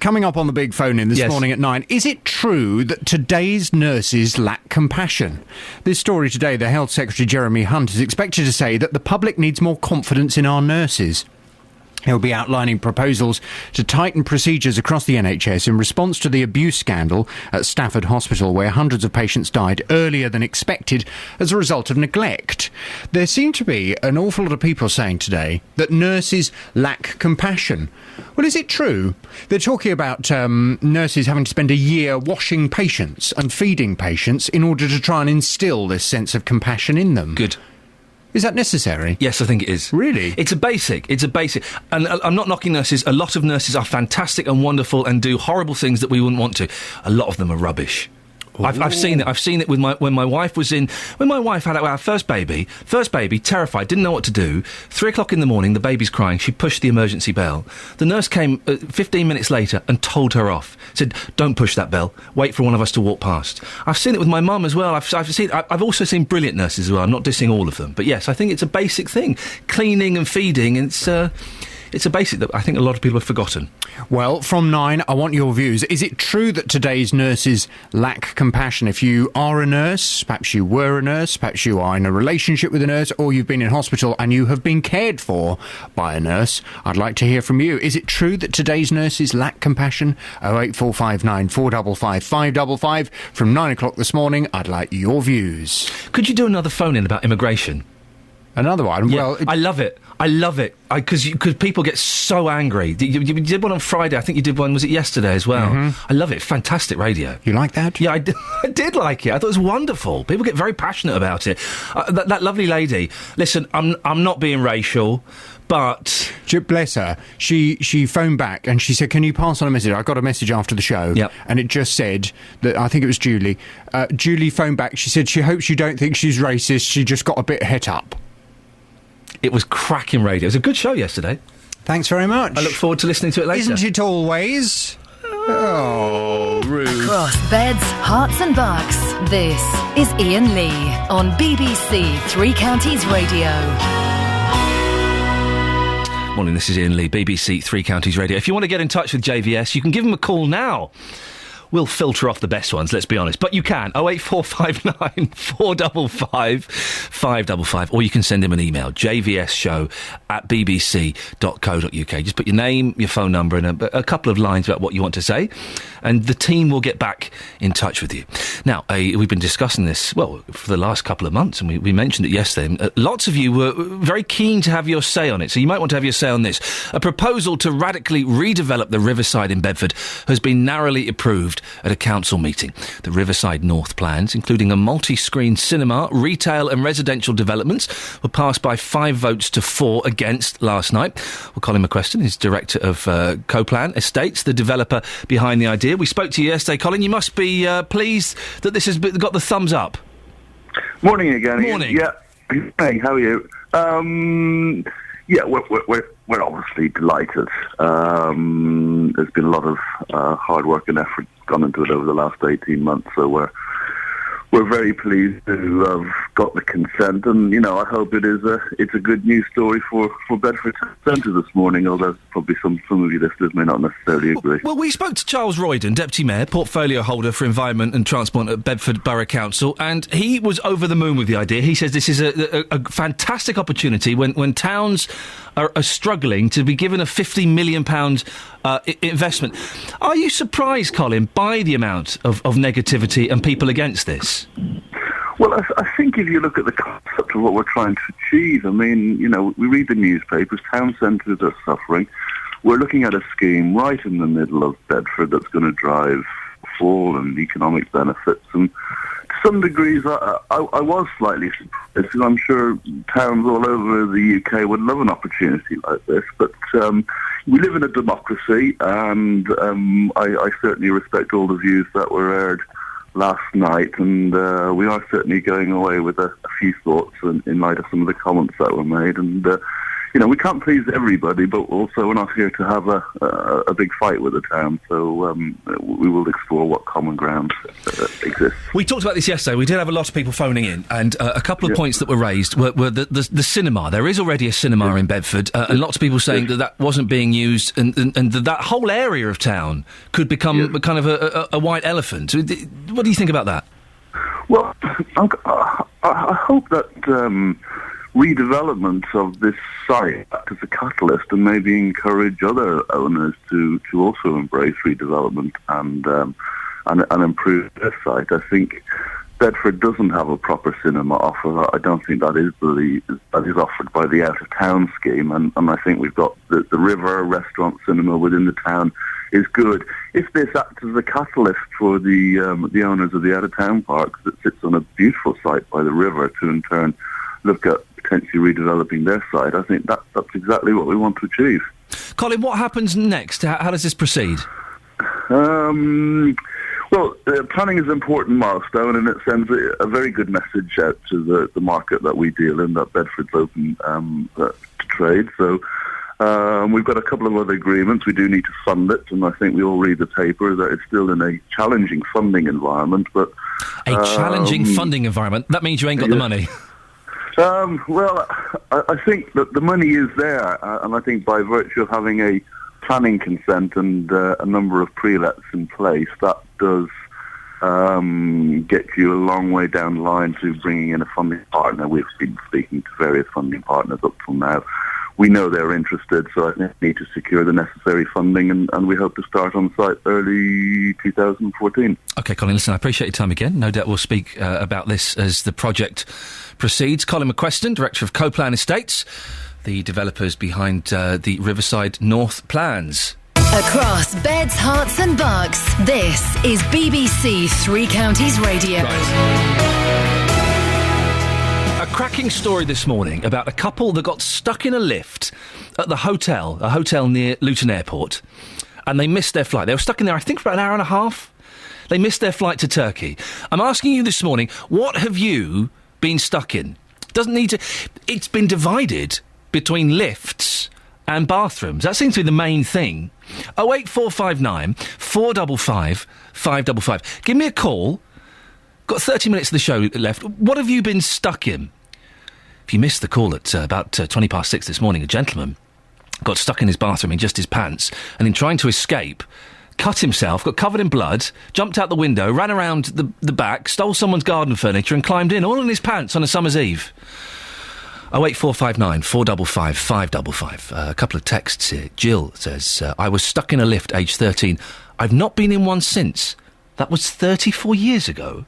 Coming up on the big phone in this morning at 9, is it true that today's nurses lack compassion? This story today, the Health Secretary Jeremy Hunt is expected to say that the public needs more confidence in our nurses. He'll be outlining proposals to tighten procedures across the NHS in response to the abuse scandal at Stafford Hospital, where hundreds of patients died earlier than expected as a result of neglect. There seem to be an awful lot of people saying today that nurses lack compassion. Well, is it true? They're talking about nurses having to spend a year washing patients and feeding patients in order to try and instil this sense of compassion in them. Good. Is that necessary? Yes, I think it is. Really? It's a basic. And I'm not knocking nurses. A lot of nurses are fantastic and wonderful and do horrible things that we wouldn't want to. A lot of them are rubbish. I've seen it. I've seen it with when my wife had our first baby, terrified, didn't know what to do. 3:00 in the morning, the baby's crying. She pushed the emergency bell. The nurse came 15 minutes later and told her off. Said, "Don't push that bell. Wait for one of us to walk past." I've seen it with my mum as well. I've also seen brilliant nurses as well. I'm not dissing all of them, but yes, I think it's a basic thing. Cleaning and feeding. It's a basic that I think a lot of people have forgotten. Well, from 9, I want your views. Is it true that today's nurses lack compassion? If you are a nurse, perhaps you were a nurse, perhaps you are in a relationship with a nurse, or you've been in hospital and you have been cared for by a nurse, I'd like to hear from you. Is it true that today's nurses lack compassion? 08459 455 555. From 9 o'clock this morning, I'd like your views. Could you do another phone-in about immigration? Another one? Yeah, well, I love it. Because people get so angry. You did one on Friday. I think you did one, was it yesterday as well? Mm-hmm. I love it. Fantastic radio. You like that? Yeah, I did like it. I thought it was wonderful. People get very passionate about it. That lovely lady. Listen, I'm not being racial, but... Bless her. She phoned back and she said, can you pass on a message? I got a message after the show. Yep. And it just said that, I think it was Julie. Julie phoned back. She said she hopes you don't think she's racist. She just got a bit het up. It was cracking radio. It was a good show yesterday. Thanks very much. I look forward to listening to it later. Isn't it always? Oh, rude. Across beds, hearts and bucks, this is Iain Lee on BBC Three Counties Radio. Morning, this is Iain Lee, BBC Three Counties Radio. If you want to get in touch with JVS, you can give them a call now. We'll filter off the best ones, let's be honest. But you can, 08459 455 555. Or you can send him an email, jvsshow@bbc.co.uk. Just put your name, your phone number, and a couple of lines about what you want to say, and the team will get back in touch with you. Now, we've been discussing this, well, for the last couple of months, and we mentioned it yesterday. Lots of you were very keen to have your say on it, so you might want to have your say on this. A proposal to radically redevelop the Riverside in Bedford has been narrowly approved at a council meeting. The Riverside North plans, including a multi-screen cinema, retail and residential developments, were passed by 5 votes to 4 against last night. Well, Colin McQuestion is director of Coplan Estates, the developer behind the idea. We spoke to you yesterday, Colin. You must be pleased that this has got the thumbs up. Morning again. Morning. Yeah. Hey, how are you? Yeah, we're obviously delighted. There's been a lot of hard work and effort gone into it over the last 18 months, so we're very pleased to have got the consent, and I hope it's a good news story for Bedford Centre this morning. Although probably some of you listeners may not necessarily agree. Well, we spoke to Charles Royden, Deputy Mayor, portfolio holder for Environment and Transport at Bedford Borough Council, and he was over the moon with the idea. He says this is a fantastic opportunity when towns are struggling to be given a £50 million investment. Are you surprised, Colin, by the amount of negativity and people against this? Well, I think if you look at the concept of what we're trying to achieve, I mean, we read the newspapers, town centres are suffering. We're looking at a scheme right in the middle of Bedford that's going to drive fall and economic benefits. And to some degrees, I was slightly surprised, because I'm sure towns all over the UK would love an opportunity like this. But we live in a democracy, and I certainly respect all the views that were aired last night, and we are certainly going away with a few thoughts in light of some of the comments that were made. And we can't please everybody, but also we're not here to have a big fight with the town, so we will explore what common ground exists. We talked about this yesterday. We did have a lot of people phoning in, and a couple of points that were raised were the cinema. There is already a cinema in Bedford, and lots of people saying that wasn't being used, and that whole area of town could become kind of a white elephant. What do you think about that? Well, I hope that redevelopment of this site act as a catalyst and maybe encourage other owners to also embrace redevelopment and improve their site. I think Bedford doesn't have a proper cinema offer. I don't think that is offered by the out of town scheme, and I think we've got the River restaurant cinema within the town is good. If this acts as a catalyst for the owners of the out of town parks that sits on a beautiful site by the river to in turn look at potentially redeveloping their site, I think that's exactly what we want to achieve. Colin, what happens next? How does this proceed? Well, planning is an important milestone, and it sends a very good message out to the market that we deal in, that Bedford's open to trade. So we've got a couple of other agreements. We do need to fund it, and I think we all read the paper that it's still in a challenging funding environment. But a challenging funding environment? That means you ain't got the money. Well, I think that the money is there, and I think by virtue of having a planning consent and a number of pre-lets in place, that does get you a long way down the line to bringing in a funding partner. We've been speaking to various funding partners up till now. We know they're interested, so I think we need to secure the necessary funding, and we hope to start on site early 2014. OK, Colin, listen, I appreciate your time again. No doubt we'll speak about this as the project proceeds. Colin McQueston, Director of Co-Plan Estates, the developers behind the Riverside North plans. Across beds, hearts and bucks, this is BBC Three Counties Radio. A cracking story this morning about a couple that got stuck in a lift at a hotel near Luton Airport, and they missed their flight. They were stuck in there, I think, for about an hour and a half. They missed their flight to Turkey. I'm asking you this morning, what have you been stuck in? Doesn't need to... It's been divided between lifts and bathrooms. That seems to be the main thing. 08459 455 555. Give me a call. Got 30 minutes of the show left. What have you been stuck in? If you missed the call at about 20 past 6 this morning, a gentleman got stuck in his bathroom in just his pants, and in trying to escape, cut himself, got covered in blood, jumped out the window, ran around the back, stole someone's garden furniture and climbed in, all in his pants on a summer's eve. 08459 455 555. A couple of texts here. Jill says, I was stuck in a lift, age 13. I've not been in one since. That was 34 years ago.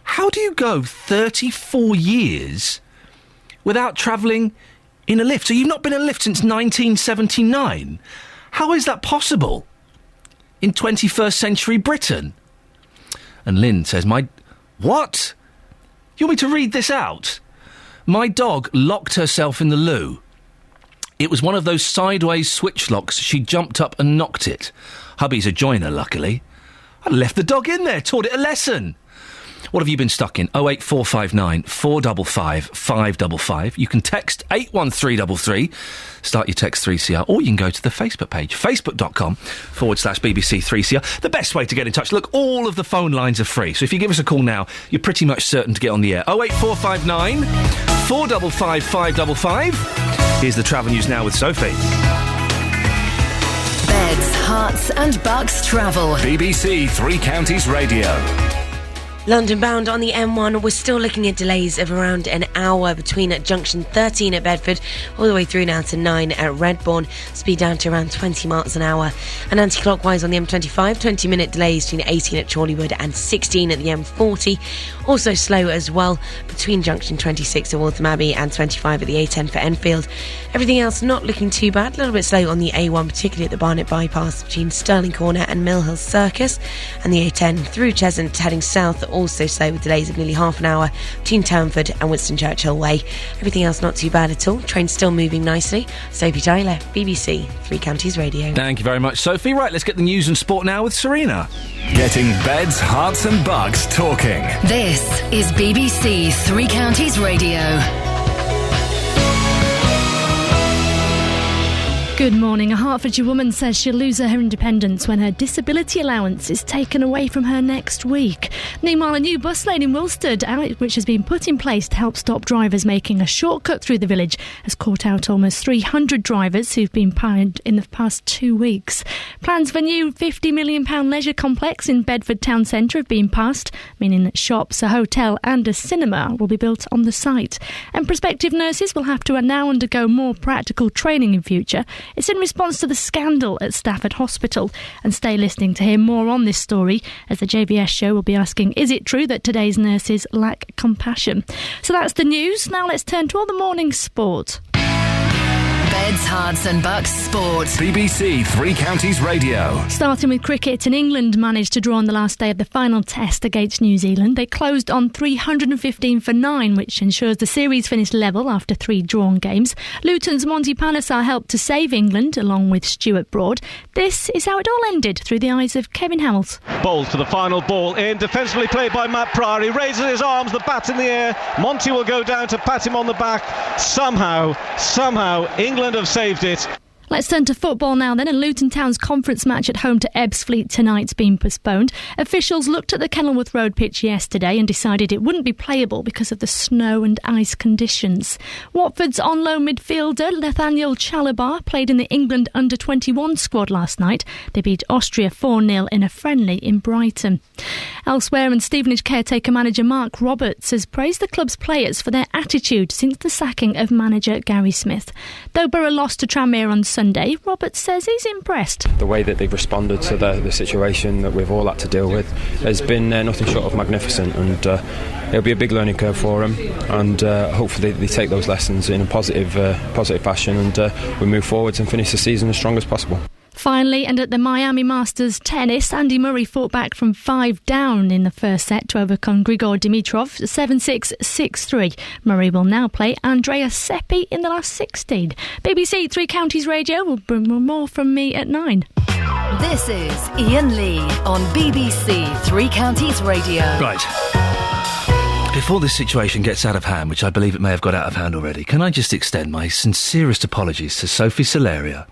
How do you go 34 years without travelling in a lift? So you've not been in a lift since 1979? How is that possible in 21st century Britain? And Lynn says, What? You want me to read this out? My dog locked herself in the loo. It was one of those sideways switch locks. She jumped up and knocked it. Hubby's a joiner, luckily. I left the dog in there, taught it a lesson. What have you been stuck in? 08459 455 555. You can text 81333, start your text 3CR, or you can go to the Facebook page, facebook.com/BBC3CR. The best way to get in touch. Look, all of the phone lines are free, so if you give us a call now, you're pretty much certain to get on the air. 08459 455 555. Here's the travel news now with Sophie. Beds, Hearts and Bucks travel. BBC Three Counties Radio. London bound on the M1, we're still looking at delays of around an hour between at junction 13 at Bedford all the way through now to 9 at Redbourne. Speed down to around 20 miles an hour. And anti-clockwise on the M25, 20-minute delays between 18 at Chorleywood and 16 at the M40. Also slow as well between junction 26 at Waltham Abbey and 25 at the A10 for Enfield. Everything else not looking too bad. A little bit slow on the A1, particularly at the Barnet bypass between Stirling Corner and Mill Hill Circus. And the A10 through Cheshunt heading south, also slow with delays of nearly half an hour between Townford and Winston Churchill Way. Everything else not too bad at all. Trains still moving nicely. Sophie Tyler, BBC Three Counties Radio. Thank you very much, Sophie. Right, let's get the news and sport now with Serena. Getting beds, hearts and bugs talking. This is BBC Three Counties Radio. Good morning. A Hertfordshire woman says she'll lose her independence when her disability allowance is taken away from her next week. Meanwhile, a new bus lane in Wilstead, which has been put in place to help stop drivers making a shortcut through the village, has caught out almost 300 drivers who've been fined in the past 2 weeks. Plans for a new £50 million leisure complex in Bedford town centre have been passed, meaning that shops, a hotel and a cinema will be built on the site. And prospective nurses will have to now undergo more practical training in future. It's in response to the scandal at Stafford Hospital. And stay listening to hear more on this story, as the JVS show will be asking, is it true that today's nurses lack compassion? So that's the news. Now let's turn to all the morning sport. Beds, Hearts and Bucks Sport. BBC Three Counties Radio. Starting with cricket, and England managed to draw on the last day of the final test against New Zealand. They closed on 315 for 9, which ensures the series finished level after 3 drawn games. Luton's Monty Panesar helped to save England, along with Stuart Broad. This is how it all ended through the eyes of Kevin Howells. Bowles for the final ball in, defensively played by Matt Priory, raises his arms, the bat in the air. Monty will go down to pat him on the back. Somehow, England have saved it. Let's turn to football now then, and Luton Town's conference match at home to Ebbsfleet tonight's been postponed. Officials looked at the Kenilworth Road pitch yesterday and decided it wouldn't be playable because of the snow and ice conditions. Watford's on-loan midfielder Nathaniel Chalabar played in the England under-21 squad last night. They beat Austria 4-0 in a friendly in Brighton. Elsewhere, and Stevenage caretaker manager Mark Roberts has praised the club's players for their attitude since the sacking of manager Gary Smith. Though Borough lost to Tranmere on Sunday, Roberts says he's impressed. The way that they've responded to the situation that we've all had to deal with has been nothing short of magnificent, and it'll be a big learning curve for them, and hopefully they take those lessons in a positive fashion, and we move forwards and finish the season as strong as possible. Finally, and at the Miami Masters tennis, Andy Murray fought back from 5 down in the first set to overcome Grigor Dimitrov 7-6, 6-3. Murray will now play Andrea Seppi in the last 16. BBC Three Counties Radio will bring more from me at 9. This is Iain Lee on BBC Three Counties Radio. Right. Before this situation gets out of hand, which I believe it may have got out of hand already, can I just extend my sincerest apologies to Sophie Solaria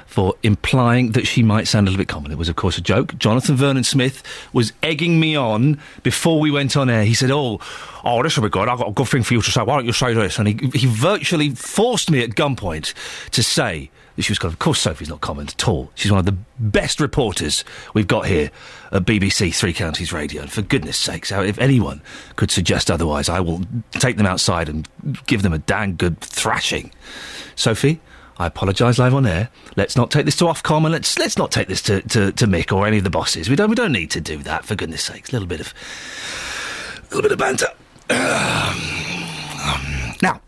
for implying that she might sound a little bit common. It was, of course, a joke. Jonathan Vernon-Smith was egging me on before we went on air. He said, oh, this will be good. I've got a good thing for you to say. Why don't you say this? And he virtually forced me at gunpoint to say that she was common. Of course, Sophie's not common at all. She's one of the best reporters we've got here at BBC Three Counties Radio. And for goodness sakes, if anyone could suggest otherwise, I will take them outside and give them a dang good thrashing. Sophie, I apologise live on air. Let's not take this to Ofcom, and let's not take this to Mick or any of the bosses. We don't need to do that, for goodness sakes. A little bit of banter. Now,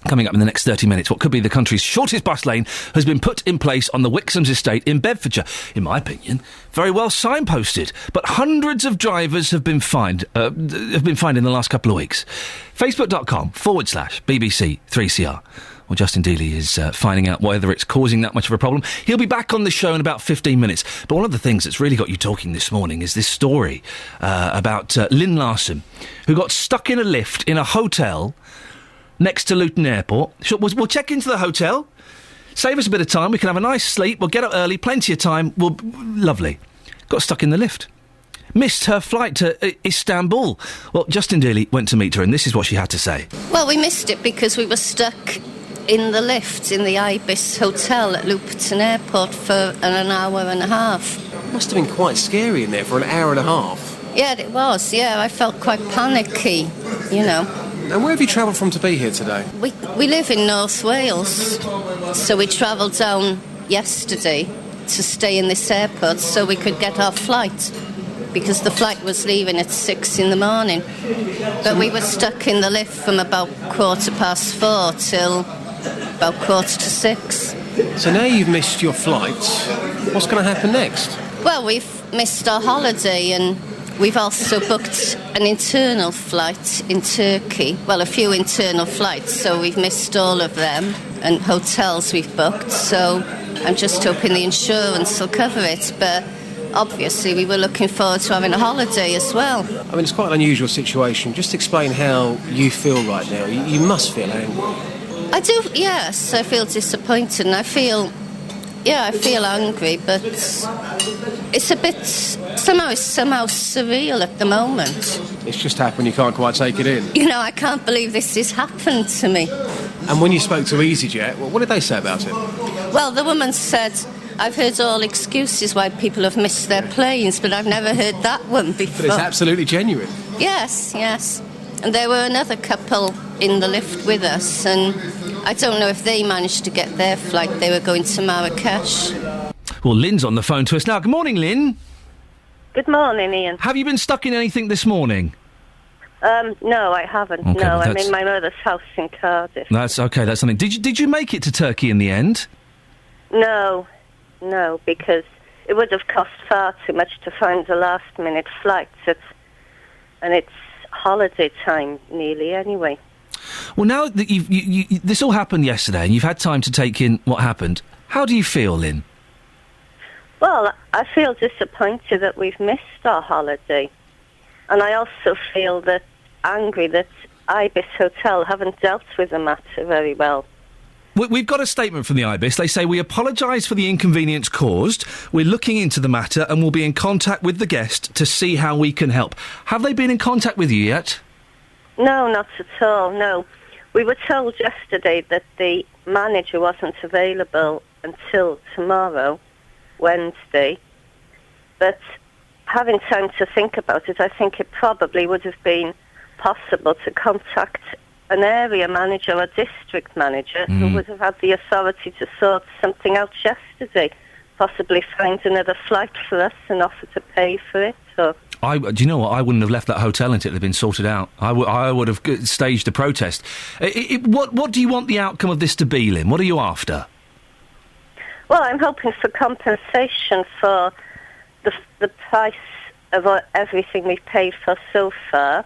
coming up in the next 30 minutes, what could be the country's shortest bus lane has been put in place on the Wixham's estate in Bedfordshire. In my opinion, very well signposted. But hundreds of drivers have been fined in the last couple of weeks. Facebook.com/BBC3CR. Well, Justin Dealey is finding out whether it's causing that much of a problem. He'll be back on the show in about 15 minutes. But one of the things that's really got you talking this morning is this story about Lynn Larson, who got stuck in a lift in a hotel next to Luton Airport. We'll check into the hotel, save us a bit of time, we can have a nice sleep, we'll get up early, plenty of time, lovely. Got stuck in the lift. Missed her flight to Istanbul. Well, Justin Dealey went to meet her, and this is what she had to say. Well, we missed it because we were stuck in the lift in the Ibis Hotel at Luton Airport for an hour and a half. It must have been quite scary in there for an hour and a half. Yeah, it was, yeah. I felt quite panicky, you know. And where have you travelled from to be here today? We live in North Wales, so we travelled down yesterday to stay in this airport so we could get our flight, because the flight was leaving at 6 in the morning. But we were stuck in the lift from about 4:15 till about 5:45. So now you've missed your flight, what's going to happen next? Well, we've missed our holiday, and we've also booked an internal flight in Turkey. Well, a few internal flights, so we've missed all of them, and hotels we've booked, so I'm just hoping the insurance will cover it, but obviously we were looking forward to having a holiday as well. I mean, it's quite an unusual situation. Just explain how you feel right now. You must feel angry. I do, yes. I feel disappointed, and I feel angry, but it's a bit somehow surreal at the moment. It's just happened, you can't quite take it in. You know, I can't believe this has happened to me. And when you spoke to EasyJet, what did they say about it? Well, the woman said, I've heard all excuses why people have missed their planes, but I've never heard that one before. But it's absolutely genuine. Yes. And there were another couple in the lift with us, and I don't know if they managed to get their flight. They were going to Marrakesh. Well, Lynn's on the phone to us now. Good morning, Lynn. Good morning, Ian. Have you been stuck in anything this morning? No, I haven't. Okay, no, well, I'm in my mother's house in Cardiff. That's okay, that's something. Did you make it to Turkey in the end? No, because it would have cost far too much to find a last-minute flight, and it's holiday time nearly anyway. Well, now that this all happened yesterday and you've had time to take in what happened, how do you feel, Lynn? Well, I feel disappointed that we've missed our holiday. And I also feel angry that Ibis Hotel haven't dealt with the matter very well. We've got a statement from the Ibis. They say, we apologise for the inconvenience caused. We're looking into the matter and we'll be in contact with the guest to see how we can help. Have they been in contact with you yet? No, not at all, no. We were told yesterday that the manager wasn't available until tomorrow, Wednesday. But having time to think about it, I think it probably would have been possible to contact an area manager or district manager who would have had the authority to sort something out yesterday, possibly find another flight for us and offer to pay for it. Or do you know what? I wouldn't have left that hotel until it had been sorted out. I would have staged a protest. What do you want the outcome of this to be, Lynn? What are you after? Well, I'm hoping for compensation for the price of everything we've paid for so far.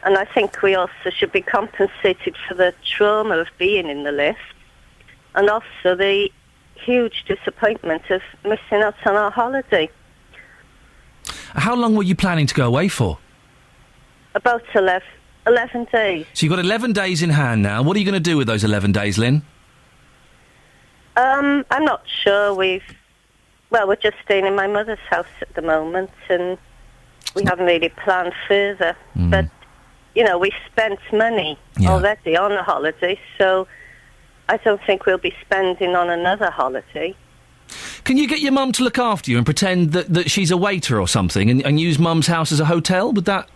And I think we also should be compensated for the trauma of being in the lift, and also the huge disappointment of missing out on our holiday. How long were you planning to go away for? About 11 days. So you've got 11 days in hand now. What are you going to do with those 11 days, Lynn? I'm not sure. We're just staying in my mother's house at the moment, and we haven't really planned further. But you know, we've spent money already on a holiday, so I don't think we'll be spending on another holiday. Can you get your mum to look after you and pretend that she's a waiter or something and use mum's house as a hotel? Would that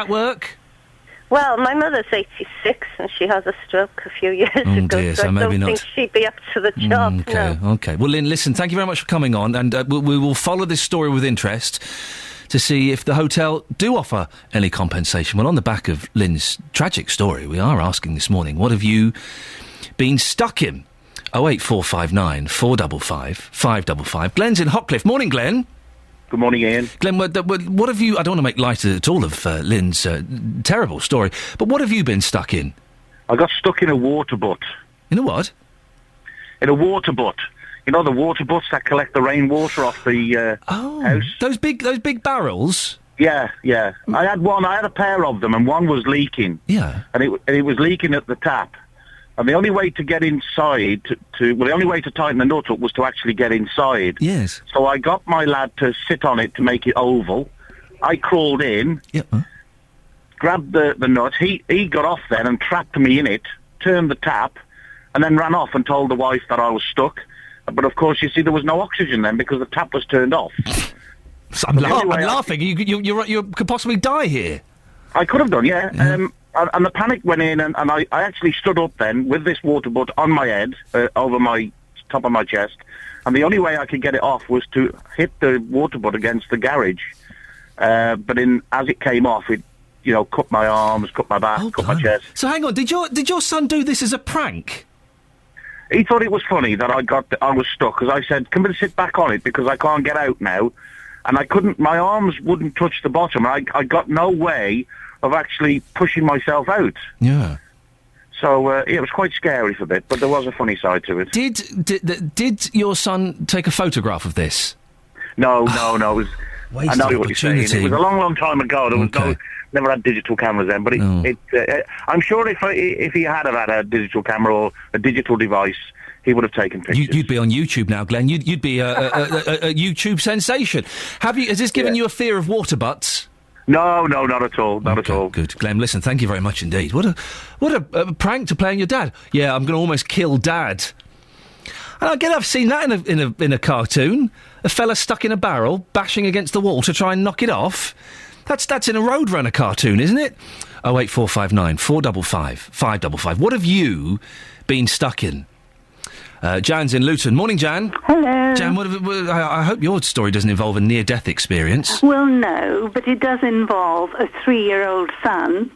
work? Well, my mother's 86 and she has a stroke a few years ago, dear, so I maybe don't not. think she'd be up to the job. Okay. Well, Lynn, listen, thank you very much for coming on, and we will follow this story with interest to see if the hotel do offer any compensation. Well, on the back of Lynn's tragic story, we are asking this morning, what have you been stuck in? 08459 455 555. Glenn's in Hotcliffe. Morning, Glenn. Good morning, Ian. Glenn, what have you... I don't want to make light at all of Lynn's terrible story, but what have you been stuck in? I got stuck in a water butt. In a what? In a water butt. You know the water butts that collect the rainwater off the house? Those big barrels? Yeah. I had a pair of them, and one was leaking. Yeah. And it was leaking at the tap. And the only way to get inside, the only way to tighten the nut up was to actually get inside. Yes. So I got my lad to sit on it to make it oval. I crawled in, grabbed the nut. He got off then and trapped me in it, turned the tap, and then ran off and told the wife that I was stuck. But of course, you see, there was no oxygen then because the tap was turned off. I'm laughing. You could possibly die here. I could have done, yeah. And the panic went in, and I actually stood up then with this water butt on my head, over my top of my chest, and the only way I could get it off was to hit the water butt against the garage. But as it came off, it, cut my arms, cut my back, cut my chest. So hang on, did your son do this as a prank? He thought it was funny that I was stuck, because I said, "Come and sit back on it because I can't get out now," and I couldn't. My arms wouldn't touch the bottom. I got no way of actually pushing myself out. Yeah. So it was quite scary for a bit, but there was a funny side to it. Did your son take a photograph of this? No. It was. I know what you're saying. opportunity. It was a long time ago. There was never had digital cameras then, but I'm sure if he had a digital camera or a digital device, he would have taken pictures. You'd be on YouTube now, Glenn. You'd be a YouTube sensation. Has this given you a fear of water butts? No, not at all. Not at all. Good, Glenn. Listen, thank you very much indeed. What a prank to play on your dad. Yeah, I'm going to almost kill Dad. And again, I've seen that in a cartoon. A fella stuck in a barrel, bashing against the wall to try and knock it off. That's in a Roadrunner cartoon, isn't it? 08459 455 555. What have you been stuck in? Jan's in Luton. Morning, Jan. Hello. Jan, I hope your story doesn't involve a near-death experience. Well, no, but it does involve a 3-year-old son.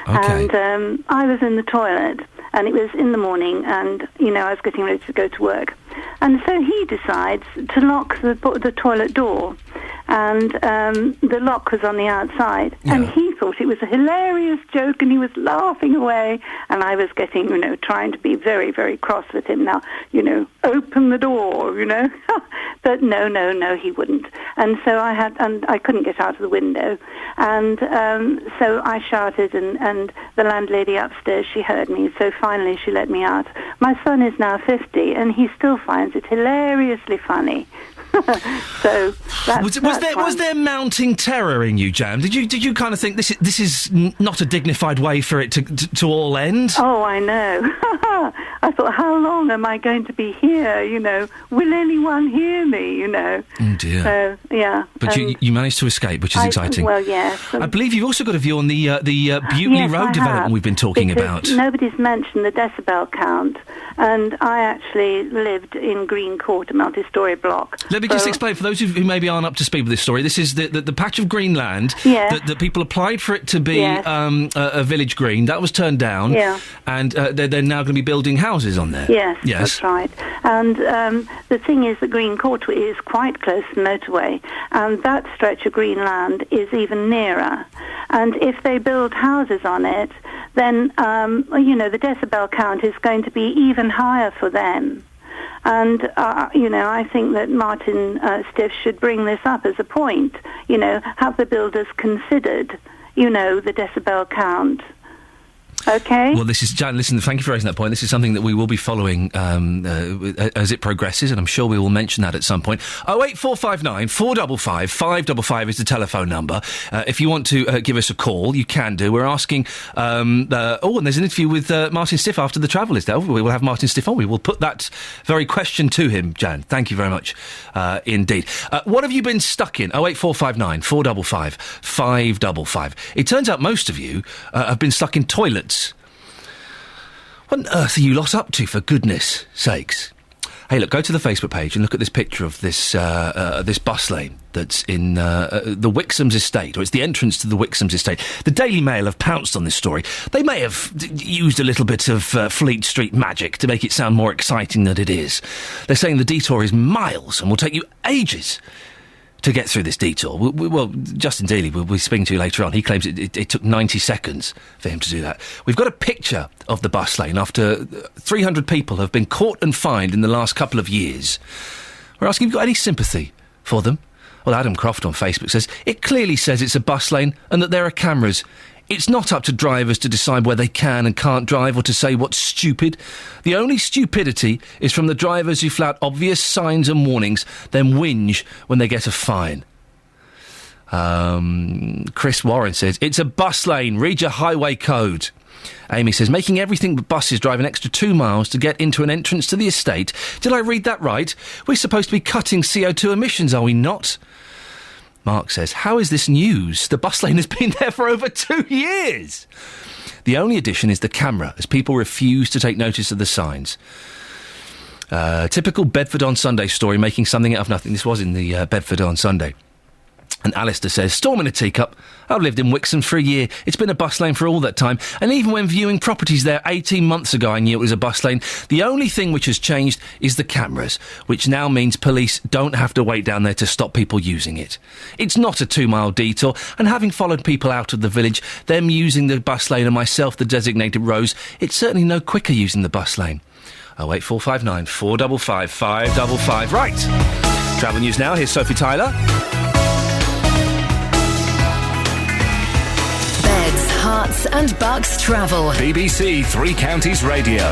Okay. And I was in the toilet, and it was in the morning, and, I was getting ready to go to work. And so he decides to lock the toilet door. And the lock was on the outside. Yeah. And he thought it was a hilarious joke, and he was laughing away. And I was getting, trying to be very, very cross with him. Now, open the door, But no, he wouldn't. And so I couldn't get out of the window. And so I shouted, and the landlady upstairs, she heard me. So finally she let me out. My son is now 50, and he still finds it hilariously funny. So was there mounting terror in you, Jan? Did you kind of think this is not a dignified way for it to all end? Oh, I know. I thought, how long am I going to be here? Will anyone hear me? Oh dear. So yeah. But you managed to escape, which is exciting. Well, yes. I believe you've also got a view on the Butley Road development we've been talking about. Nobody's mentioned the decibel count, and I actually lived in Green Court, a multi-storey block. Let me just explain, for those who maybe aren't up to speed with this story, this is the patch of green land that people applied for it to be a village green. That was turned down, and they're now going to be building houses on there. Yes, that's right. And the thing is that Green Court is quite close to the motorway, and that stretch of green land is even nearer. And if they build houses on it, then, the decibel count is going to be even higher for them. And, I think that Martin Stiff should bring this up as a point. Have the builders considered, the decibel count? Okay. Well, this is Jan. Listen, thank you for raising that point. This is something that we will be following as it progresses, and I'm sure we will mention that at some point. 08459 455 555 is the telephone number. If you want to give us a call, you can do. We're asking. And there's an interview with Martin Stiff after the travel is there. We will have Martin Stiff on. We will put that very question to him, Jan. Thank you very much indeed. What have you been stuck in? 08459 455 555. It turns out most of you have been stuck in toilets. What on earth are you lot up to, for goodness sakes? Hey, look, go to the Facebook page and look at this picture of this bus lane that's in the Wixham's estate, or it's the entrance to the Wixham's estate. The Daily Mail have pounced on this story. They may have used a little bit of Fleet Street magic to make it sound more exciting than it is. They're saying the detour is miles and will take you ages to get through this detour. Well, Justin Dealey, we'll be speaking to you later on. He claims it took 90 seconds for him to do that. We've got a picture of the bus lane after 300 people have been caught and fined in the last couple of years. We're asking, have you got any sympathy for them? Well, Adam Croft on Facebook says, it clearly says it's a bus lane and that there are cameras. It's not up to drivers to decide where they can and can't drive or to say what's stupid. The only stupidity is from the drivers who flout obvious signs and warnings, then whinge when they get a fine. Chris Warren says, it's a bus lane, read your highway code. Amy says, making everything but buses drive an extra 2 miles to get into an entrance to the estate. Did I read that right? We're supposed to be cutting CO2 emissions, are we not? Mark says, how is this news? The bus lane has been there for over 2 years. The only addition is the camera, as people refuse to take notice of the signs. Typical Bedford on Sunday story, making something out of nothing. This was in the Bedford on Sunday. And Alistair says, storm in a teacup. I've lived in Wixham for a year. It's been a bus lane for all that time. And even when viewing properties there 18 months ago, I knew it was a bus lane. The only thing which has changed is the cameras, which now means police don't have to wait down there to stop people using it. It's not a 2-mile detour. And having followed people out of the village, them using the bus lane and myself the designated rows, it's certainly no quicker using the bus lane. 08459 455 555. Right. Travel news now. Here's Sophie Tyler. Hearts and Bucks travel. BBC Three Counties Radio.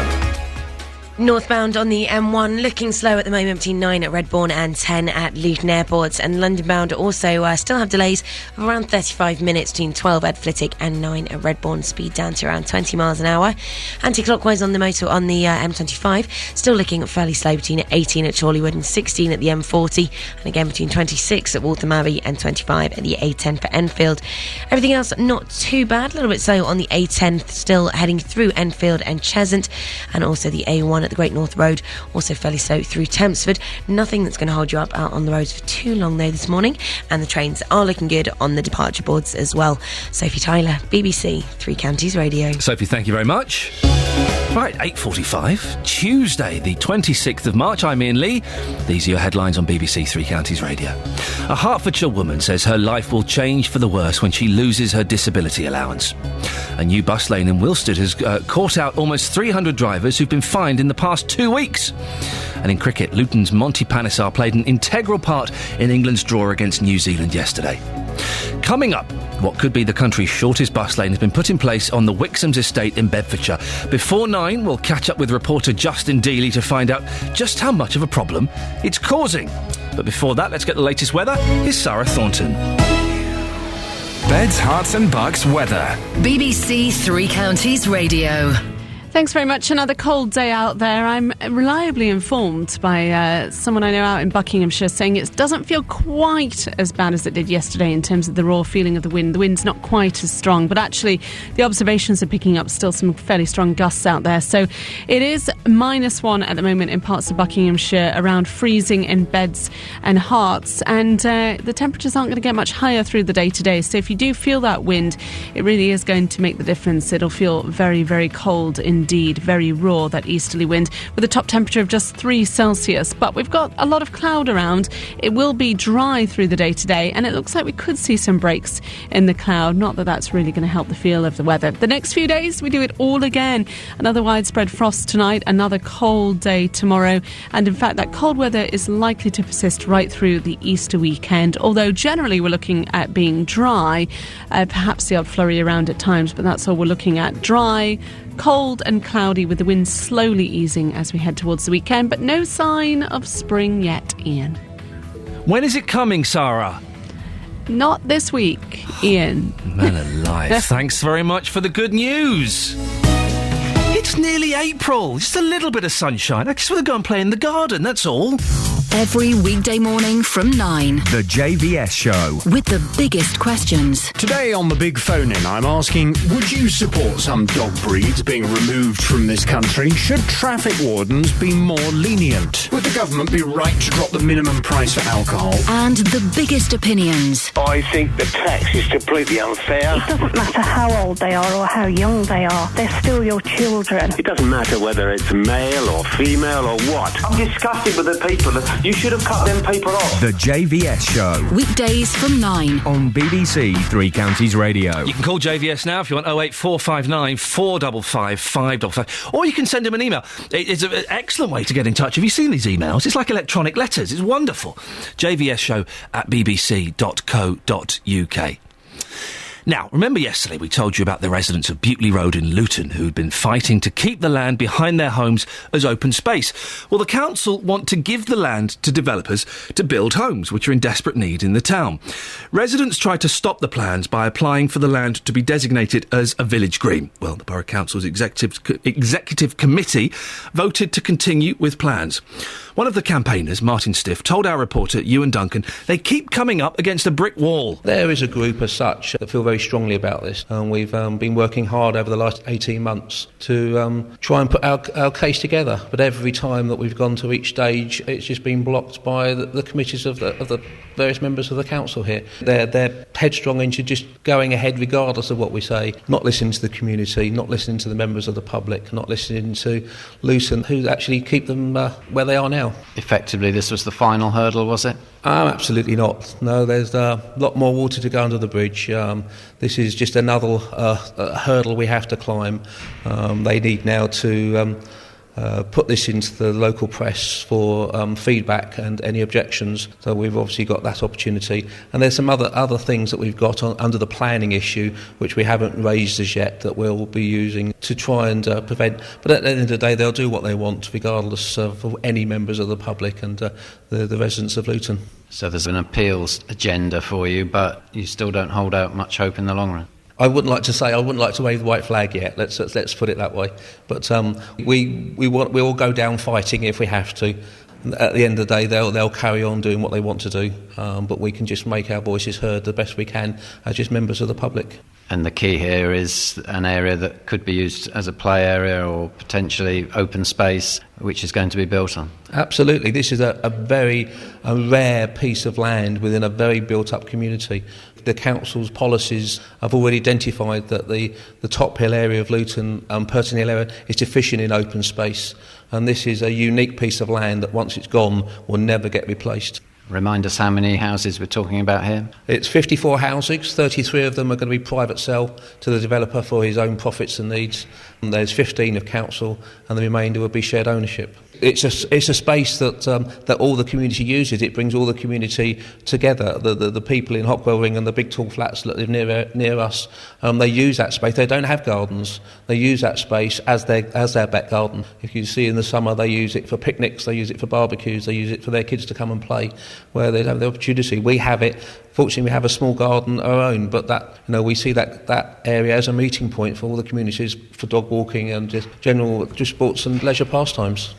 Northbound on the M1 looking slow at the moment between 9 at Redbourne and 10 at Luton Airport, and London bound also still have delays of around 35 minutes between 12 at Flitwick and 9 at Redbourne, speed down to around 20 miles an hour. Anti-clockwise on the motor on the M25, still looking fairly slow between 18 at Chorleywood and 16 at the M40, and again between 26 at Waltham Abbey and 25 at the A10 for Enfield. Everything else not too bad, a little bit slow on the A10, still heading through Enfield and Cheshunt, and also the A1 at the Great North Road, also fairly slow through Tempsford. Nothing that's going to hold you up out on the roads for too long though this morning, and the trains are looking good on the departure boards as well. Sophie Tyler, BBC Three Counties Radio. Sophie, thank you very much. Right, 8:45, Tuesday, the 26th of March. I'm Iain Lee. These are your headlines on BBC Three Counties Radio. A Hertfordshire woman says her life will change for the worse when she loses her disability allowance. A new bus lane in Wilstead has caught out almost 300 drivers who've been fined in the past 2 weeks. And in cricket, Luton's Monty Panesar played an integral part in England's draw against New Zealand yesterday. Coming up, what could be the country's shortest bus lane has been put in place on the Wixham's estate in Bedfordshire. Before 9, we'll catch up with reporter Justin Dealey to find out just how much of a problem it's causing. But before that, let's get the latest weather. Here's Sarah Thornton. Beds, Hearts and Bucks weather. BBC Three Counties Radio. Thanks very much. Another cold day out there. I'm reliably informed by someone I know out in Buckinghamshire saying it doesn't feel quite as bad as it did yesterday in terms of the raw feeling of the wind. The wind's not quite as strong, but actually the observations are picking up still some fairly strong gusts out there. So it is -1 at the moment in parts of Buckinghamshire, around freezing in Beds and Herts, and the temperatures aren't going to get much higher through the day today. So if you do feel that wind, it really is going to make the difference. It'll feel very, very cold indeed, very raw, that easterly wind, with a top temperature of just 3 Celsius. But we've got a lot of cloud around. It will be dry through the day today, and it looks like we could see some breaks in the cloud. Not that that's really going to help the feel of the weather. The next few days, we do it all again. Another widespread frost tonight, another cold day tomorrow, and in fact, that cold weather is likely to persist right through the Easter weekend, although generally we're looking at being dry, perhaps the odd flurry around at times, but that's all we're looking at. Dry, cold and cloudy, with the wind slowly easing as we head towards the weekend, but no sign of spring yet, Ian. When is it coming, Sarah? Not this week, Ian. Man alive. Thanks very much for the good news. It's nearly April. Just a little bit of sunshine. I just want to go and play in the garden, that's all. Every weekday morning from 9. The JVS Show. With the biggest questions. Today on the Big Phone-In, I'm asking, would you support some dog breeds being removed from this country? Should traffic wardens be more lenient? Would the government be right to drop the minimum price for alcohol? And the biggest opinions. I think the tax is completely unfair. It doesn't matter how old they are or how young they are. They're still your children. It doesn't matter whether it's male or female or what. I'm disgusted with the people that You should have cut them people off. The JVS Show. Weekdays from 9 on BBC Three Counties Radio. You can call JVS now if you want, 08459 455 555. Or you can send him an email. It's an excellent way to get in touch. Have you seen these emails? It's like electronic letters. It's wonderful. jvsshow@bbc.co.uk. Now, remember yesterday we told you about the residents of Butley Road in Luton who'd been fighting to keep the land behind their homes as open space. Well, the council want to give the land to developers to build homes, which are in desperate need in the town. Residents tried to stop the plans by applying for the land to be designated as a village green. Well, the Borough Council's executive committee voted to continue with plans. One of the campaigners, Martin Stiff, told our reporter, Iain Duncan, they keep coming up against a brick wall. There is a group as such that feel very strongly about this, and we've been working hard over the last 18 months to try and put our case together. But every time that we've gone to each stage, it's just been blocked by the committees of the various members of the council here. They're headstrong into just going ahead regardless of what we say, not listening to the community, not listening to the members of the public, not listening to Luton, who actually keep them where they are now. Effectively, this was the final hurdle, was it? Absolutely not. No, there's a lot more water to go under the bridge. This is just another hurdle we have to climb. They need now to put this into the local press for feedback and any objections. So we've obviously got that opportunity. And there's some other things that we've got under the planning issue, which we haven't raised as yet, that we'll be using to try and prevent. But at the end of the day, they'll do what they want, regardless of any members of the public and the residents of Luton. So there's an appeals agenda for you, but you still don't hold out much hope in the long run? I wouldn't like to wave the white flag yet. Let's put it that way. But we'll go down fighting if we have to. At the end of the day, they'll carry on doing what they want to do. But we can just make our voices heard the best we can as just members of the public. And the key here is an area that could be used as a play area or potentially open space, which is going to be built on. Absolutely. This is a very rare piece of land within a very built-up community. The council's policies have already identified that the Top Hill area of Luton, Purton Hill area, is deficient in open space. And this is a unique piece of land that once it's gone will never get replaced. Remind us how many houses we're talking about here. It's 54 houses, 33 of them are going to be private sale to the developer for his own profits and needs. And there's 15 of council and the remainder will be shared ownership. It's a space that all the community uses. It brings all the community together. The people in Hockwell Ring and the big tall flats that live near us, they use that space. They don't have gardens. They use that space as their back garden. If you see in the summer, they use it for picnics. They use it for barbecues. They use it for their kids to come and play, where they have the opportunity. We have it. Fortunately, we have a small garden of our own, but we see that area as a meeting point for all the communities for dog walking and just general sports and leisure pastimes.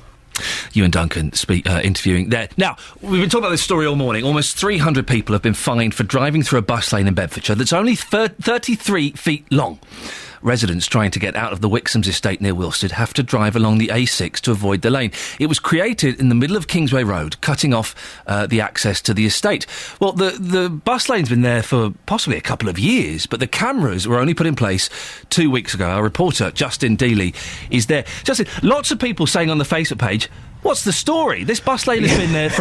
Iain Duncan interviewing there. Now, we've been talking about this story all morning. Almost 300 people have been fined for driving through a bus lane in Bedfordshire that's only 33 feet long. Residents trying to get out of the Wixham's estate near Wilstead have to drive along the A6 to avoid the lane. It was created in the middle of Kingsway Road, cutting off the access to the estate. Well, the bus lane's been there for possibly a couple of years, but the cameras were only put in place 2 weeks ago. Our reporter, Justin Dealey, is there. Justin, lots of people saying on the Facebook page, what's the story? This bus lane has been there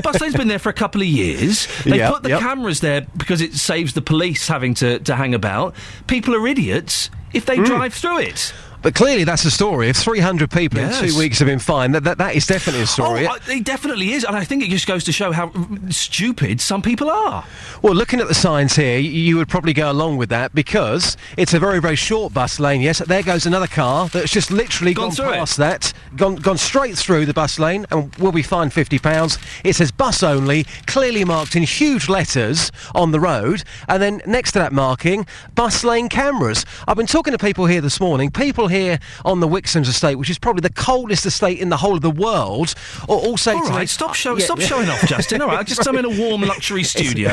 bus lane's been there for a couple of years. They put the cameras there because it saves the police having to hang about. People are idiots if they drive through it. But clearly that's a story. If 300 people in 2 weeks have been fined, that is definitely a story. Oh, it definitely is, and I think it just goes to show how stupid some people are. Well, looking at the signs here, you would probably go along with that because it's a very, very short bus lane. Yes, there goes another car that's just literally gone past that, gone straight through the bus lane and will be fined £50. It says bus only, clearly marked in huge letters on the road, and then next to that marking, bus lane cameras. I've been talking to people here this morning, people here on the Wixham's estate, which is probably the coldest estate in the whole of the world, or also... All right, stop showing off, Justin. All right, I'm in a warm luxury studio.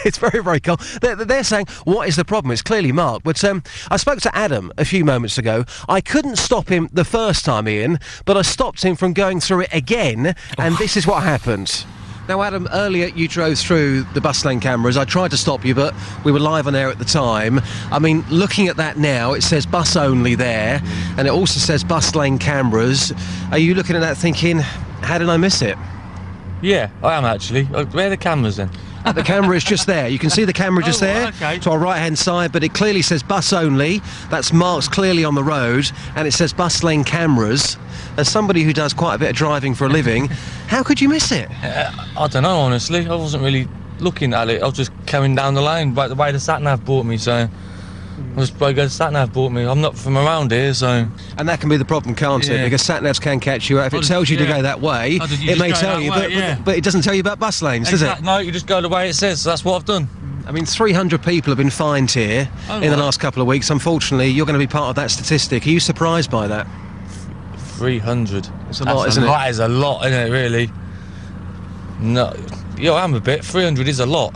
It's very, very cold. They're saying, what is the problem? It's clearly marked. But I spoke to Adam a few moments ago. I couldn't stop him the first time, Iain, but I stopped him from going through it again, and this is what happened. Now, Adam, earlier you drove through the bus lane cameras. I tried to stop you, but we were live on air at the time. I mean, looking at that now, it says bus only there, and it also says bus lane cameras. Are you looking at that thinking, how did I miss it? Yeah, I am actually. Where are the cameras then? The camera is just there. You can see the camera just there to our right-hand side, but it clearly says bus only. That's marked clearly on the road, and it says bus lane cameras. As somebody who does quite a bit of driving for a living, how could you miss it? I don't know, honestly. I wasn't really looking at it. I was just coming down the lane by the way the sat-nav brought me, so... I was by the sat-nav brought me. I'm not from around here, so... And that can be the problem, can't it? Because sat-navs can catch you out. If it tells you to go that way, it may tell you, but it doesn't tell you about bus lanes, does it? No, you just go the way it says, so that's what I've done. I mean, 300 people have been fined here in the last couple of weeks. Unfortunately, you're going to be part of that statistic. Are you surprised by that? 300. It's a lot, isn't it? That is a lot, isn't it, really? No, yeah, I am a bit. 300 is a lot.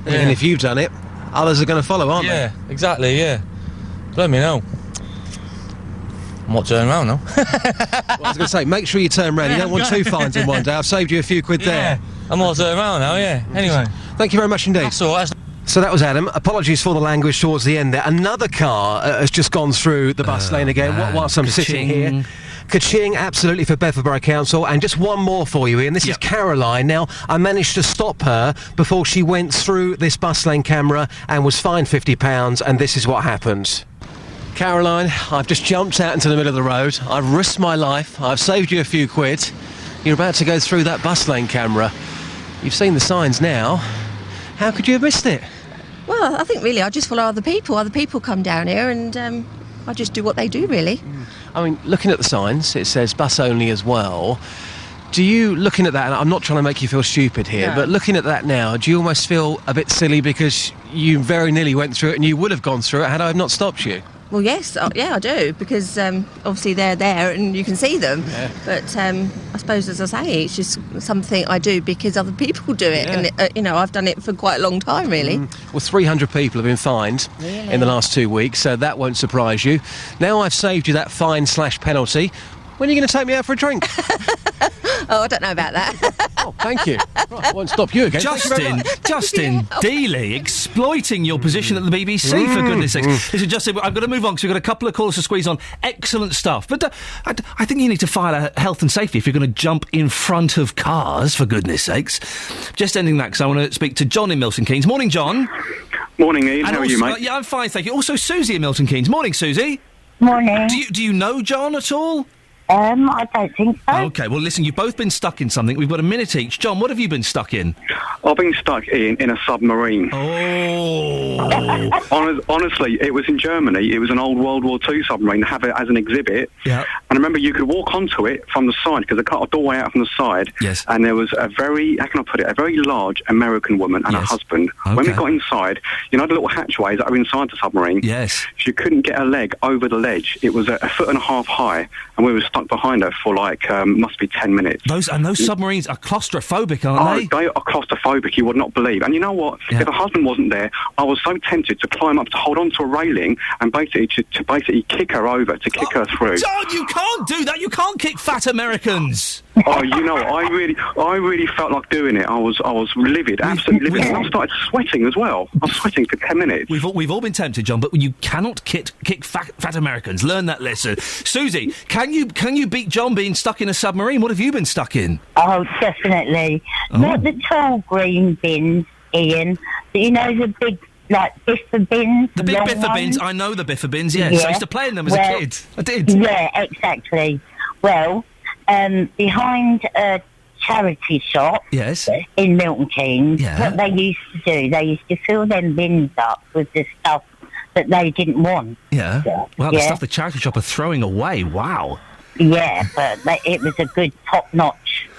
And if you've done it, others are going to follow, aren't they? Yeah, exactly, yeah. Let me know. I might turn around now. Well, I was going to say, make sure you turn around. You don't want 2 fines in one day. I've saved you a few quid there. I might turn around now, yeah. Anyway. Thank you very much indeed. That's all right. So that was Adam. Apologies for the language towards the end there. Another car has just gone through the bus lane again whilst I'm sitting here. Ka-ching, absolutely, for Bedford Borough Council. And just one more for you, Ian. This is Caroline. Now, I managed to stop her before she went through this bus lane camera and was fined £50, and this is what happened. Caroline, I've just jumped out into the middle of the road. I've risked my life. I've saved you a few quid. You're about to go through that bus lane camera. You've seen the signs now. How could you have missed it? Well, I think really I just follow other people. Other people come down here and I just do what they do, really. I mean, looking at the signs, it says bus only as well. Do you, looking at that, and I'm not trying to make you feel stupid here, but looking at that now, do you almost feel a bit silly because you very nearly went through it and you would have gone through it had I not stopped you? Well, yes, I do, because obviously they're there and you can see them. Yeah. But I suppose, as I say, it's just something I do because other people do it. Yeah. And, I've done it for quite a long time, really. Well, 300 people have been fined in the last 2 weeks, so that won't surprise you. Now I've saved you that fine/penalty. When are you going to take me out for a drink? Oh, I don't know about that. Oh, thank you. Right, I won't stop you again. Justin Dealey exploiting your position at the BBC, for goodness sakes. Listen, Justin, I've got to move on because we've got a couple of calls to squeeze on. Excellent stuff. But I think you need to file a health and safety if you're going to jump in front of cars, for goodness sakes. Just ending that because I want to speak to John in Milton Keynes. Morning, John. Morning, Ian. How are you, mate? Yeah, I'm fine, thank you. Also, Susie in Milton Keynes. Morning, Susie. Morning. Do you know John at all? I don't think so. OK, well, listen, you've both been stuck in something. We've got a minute each. John, what have you been stuck in? I've been stuck in a submarine. Oh. Honestly, it was in Germany. It was an old World War II submarine. They have it as an exhibit. Yeah. And I remember you could walk onto it from the side because they cut a doorway out from the side. Yes. And there was a very, how can I put it, a very large American woman and her husband. Okay. When we got inside, you know the little hatchways that are inside the submarine? Yes. She couldn't get her leg over the ledge. It was a 1.5 foot high, and we were stuck behind her for must be 10 minutes. Those submarines are claustrophobic, aren't they? They are claustrophobic, you would not believe. And you know what? Yeah. If her husband wasn't there, I was so tempted to climb up to hold on to a railing and basically to kick her over, to kick her through. John, you can't do that. You can't kick fat Americans. Oh, you know, I really felt like doing it. I was livid, absolutely livid. And I started sweating as well. I was sweating for 10 minutes. We've all been tempted, John, but you cannot kick fat Americans. Learn that lesson. Susie, can you beat John being stuck in a submarine? What have you been stuck in? Oh, definitely. Not the tall green bins, Ian. You know, the big, Biffa bins? The big Biffa bins. I know the Biffa bins, yes. I used to play in them as a kid. I did. Yeah, exactly. Well, behind a charity shop in Milton Keynes, what they used to do, they used to fill them bins up with the stuff that they didn't want. Yeah. Well, the stuff the charity shop are throwing away. Wow. Yeah, but it was a good top-notch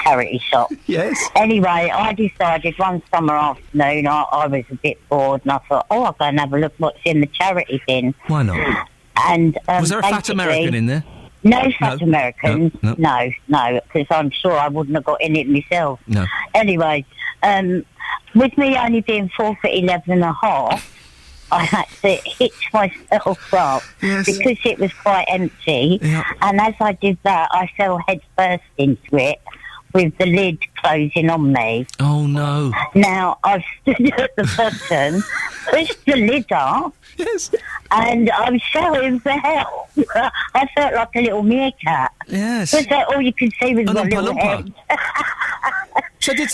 charity shop. Yes. Anyway, I decided one summer afternoon I was a bit bored and I thought, I'll go and have a look what's in the charity bin. Why not? And was there a fat American in there? No fat Americans. No, because I'm sure I wouldn't have got in it myself. No. Anyway, with me only being 4'11.5", I had to hitch myself up because it was quite empty. Yeah. And as I did that, I fell head first into it with the lid closing on me. Oh, no. Now, I've stood at the bottom, pushed the lid up, and I'm shouting for help. I felt like a little meerkat. Yes. Because all you could see was my little head. So did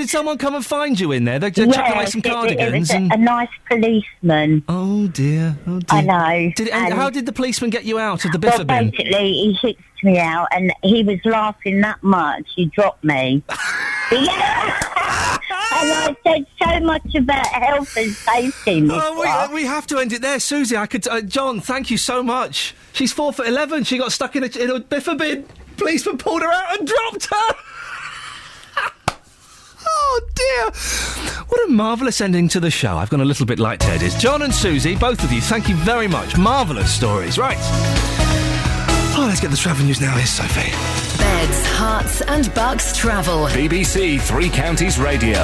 someone come and find you in there? They chucked away some cardigans. It was a nice policeman. Oh dear. I know. And how did the policeman get you out of the biffa bin? Basically, he hitched me out, and he was laughing that much, he dropped me. And I said so much about health and safety. We have to end it there, Susie. John, thank you so much. She's 4'11". She got stuck in a biffa bin. Policeman pulled her out and dropped her. Oh dear. What a marvellous ending to the show. I've gone a little bit like Ted is. John and Susie, both of you, thank you very much. Marvellous stories. Right. Oh, let's get the travel news now. Here's Sophie. Beds, Hearts and Bucks travel. BBC Three Counties Radio.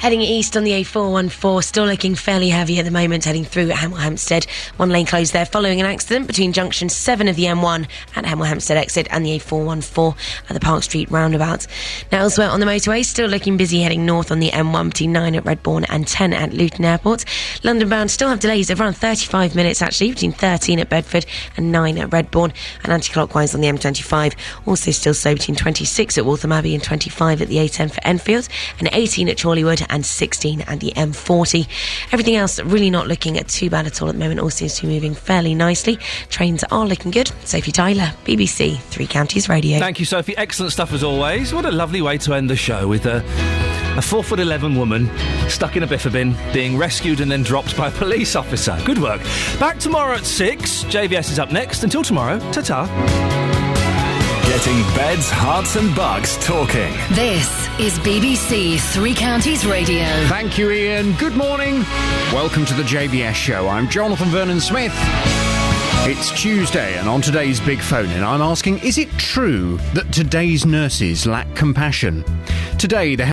Heading east on the A414, still looking fairly heavy at the moment, heading through Hemel Hempstead. One lane closed there following an accident between junction 7 of the M1 at Hemel Hempstead exit and the A414 at the Park Street roundabout. Now elsewhere on the motorway, still looking busy heading north on the M1 between 9 at Redbourne and 10 at Luton Airport. London bound still have delays of around 35 minutes actually, between 13 at Bedford and 9 at Redbourne, and anti-clockwise on the M25. Also still slow between 26 at Waltham Abbey and 25 at the A10 for Enfield, and 18 at Chorleywood and 16 at the M40. Everything else really not looking too bad at all at the moment. All seems to be moving fairly nicely. Trains are looking good. Sophie Tyler, BBC Three Counties Radio. Thank you, Sophie. Excellent stuff as always. What a lovely way to end the show with a 4'11" woman stuck in a biffa bin being rescued and then dropped by a police officer. Good work. Back tomorrow at 6. JVS is up next. Until tomorrow, ta-ta. Getting beds, hearts and bucks talking. This is BBC Three Counties Radio. Thank you, Iain. Good morning. Welcome to the JVS show. I'm Jonathan Vernon-Smith. It's Tuesday, and on today's Big Phone-In, I'm asking, is it true that today's nurses lack compassion? Today, the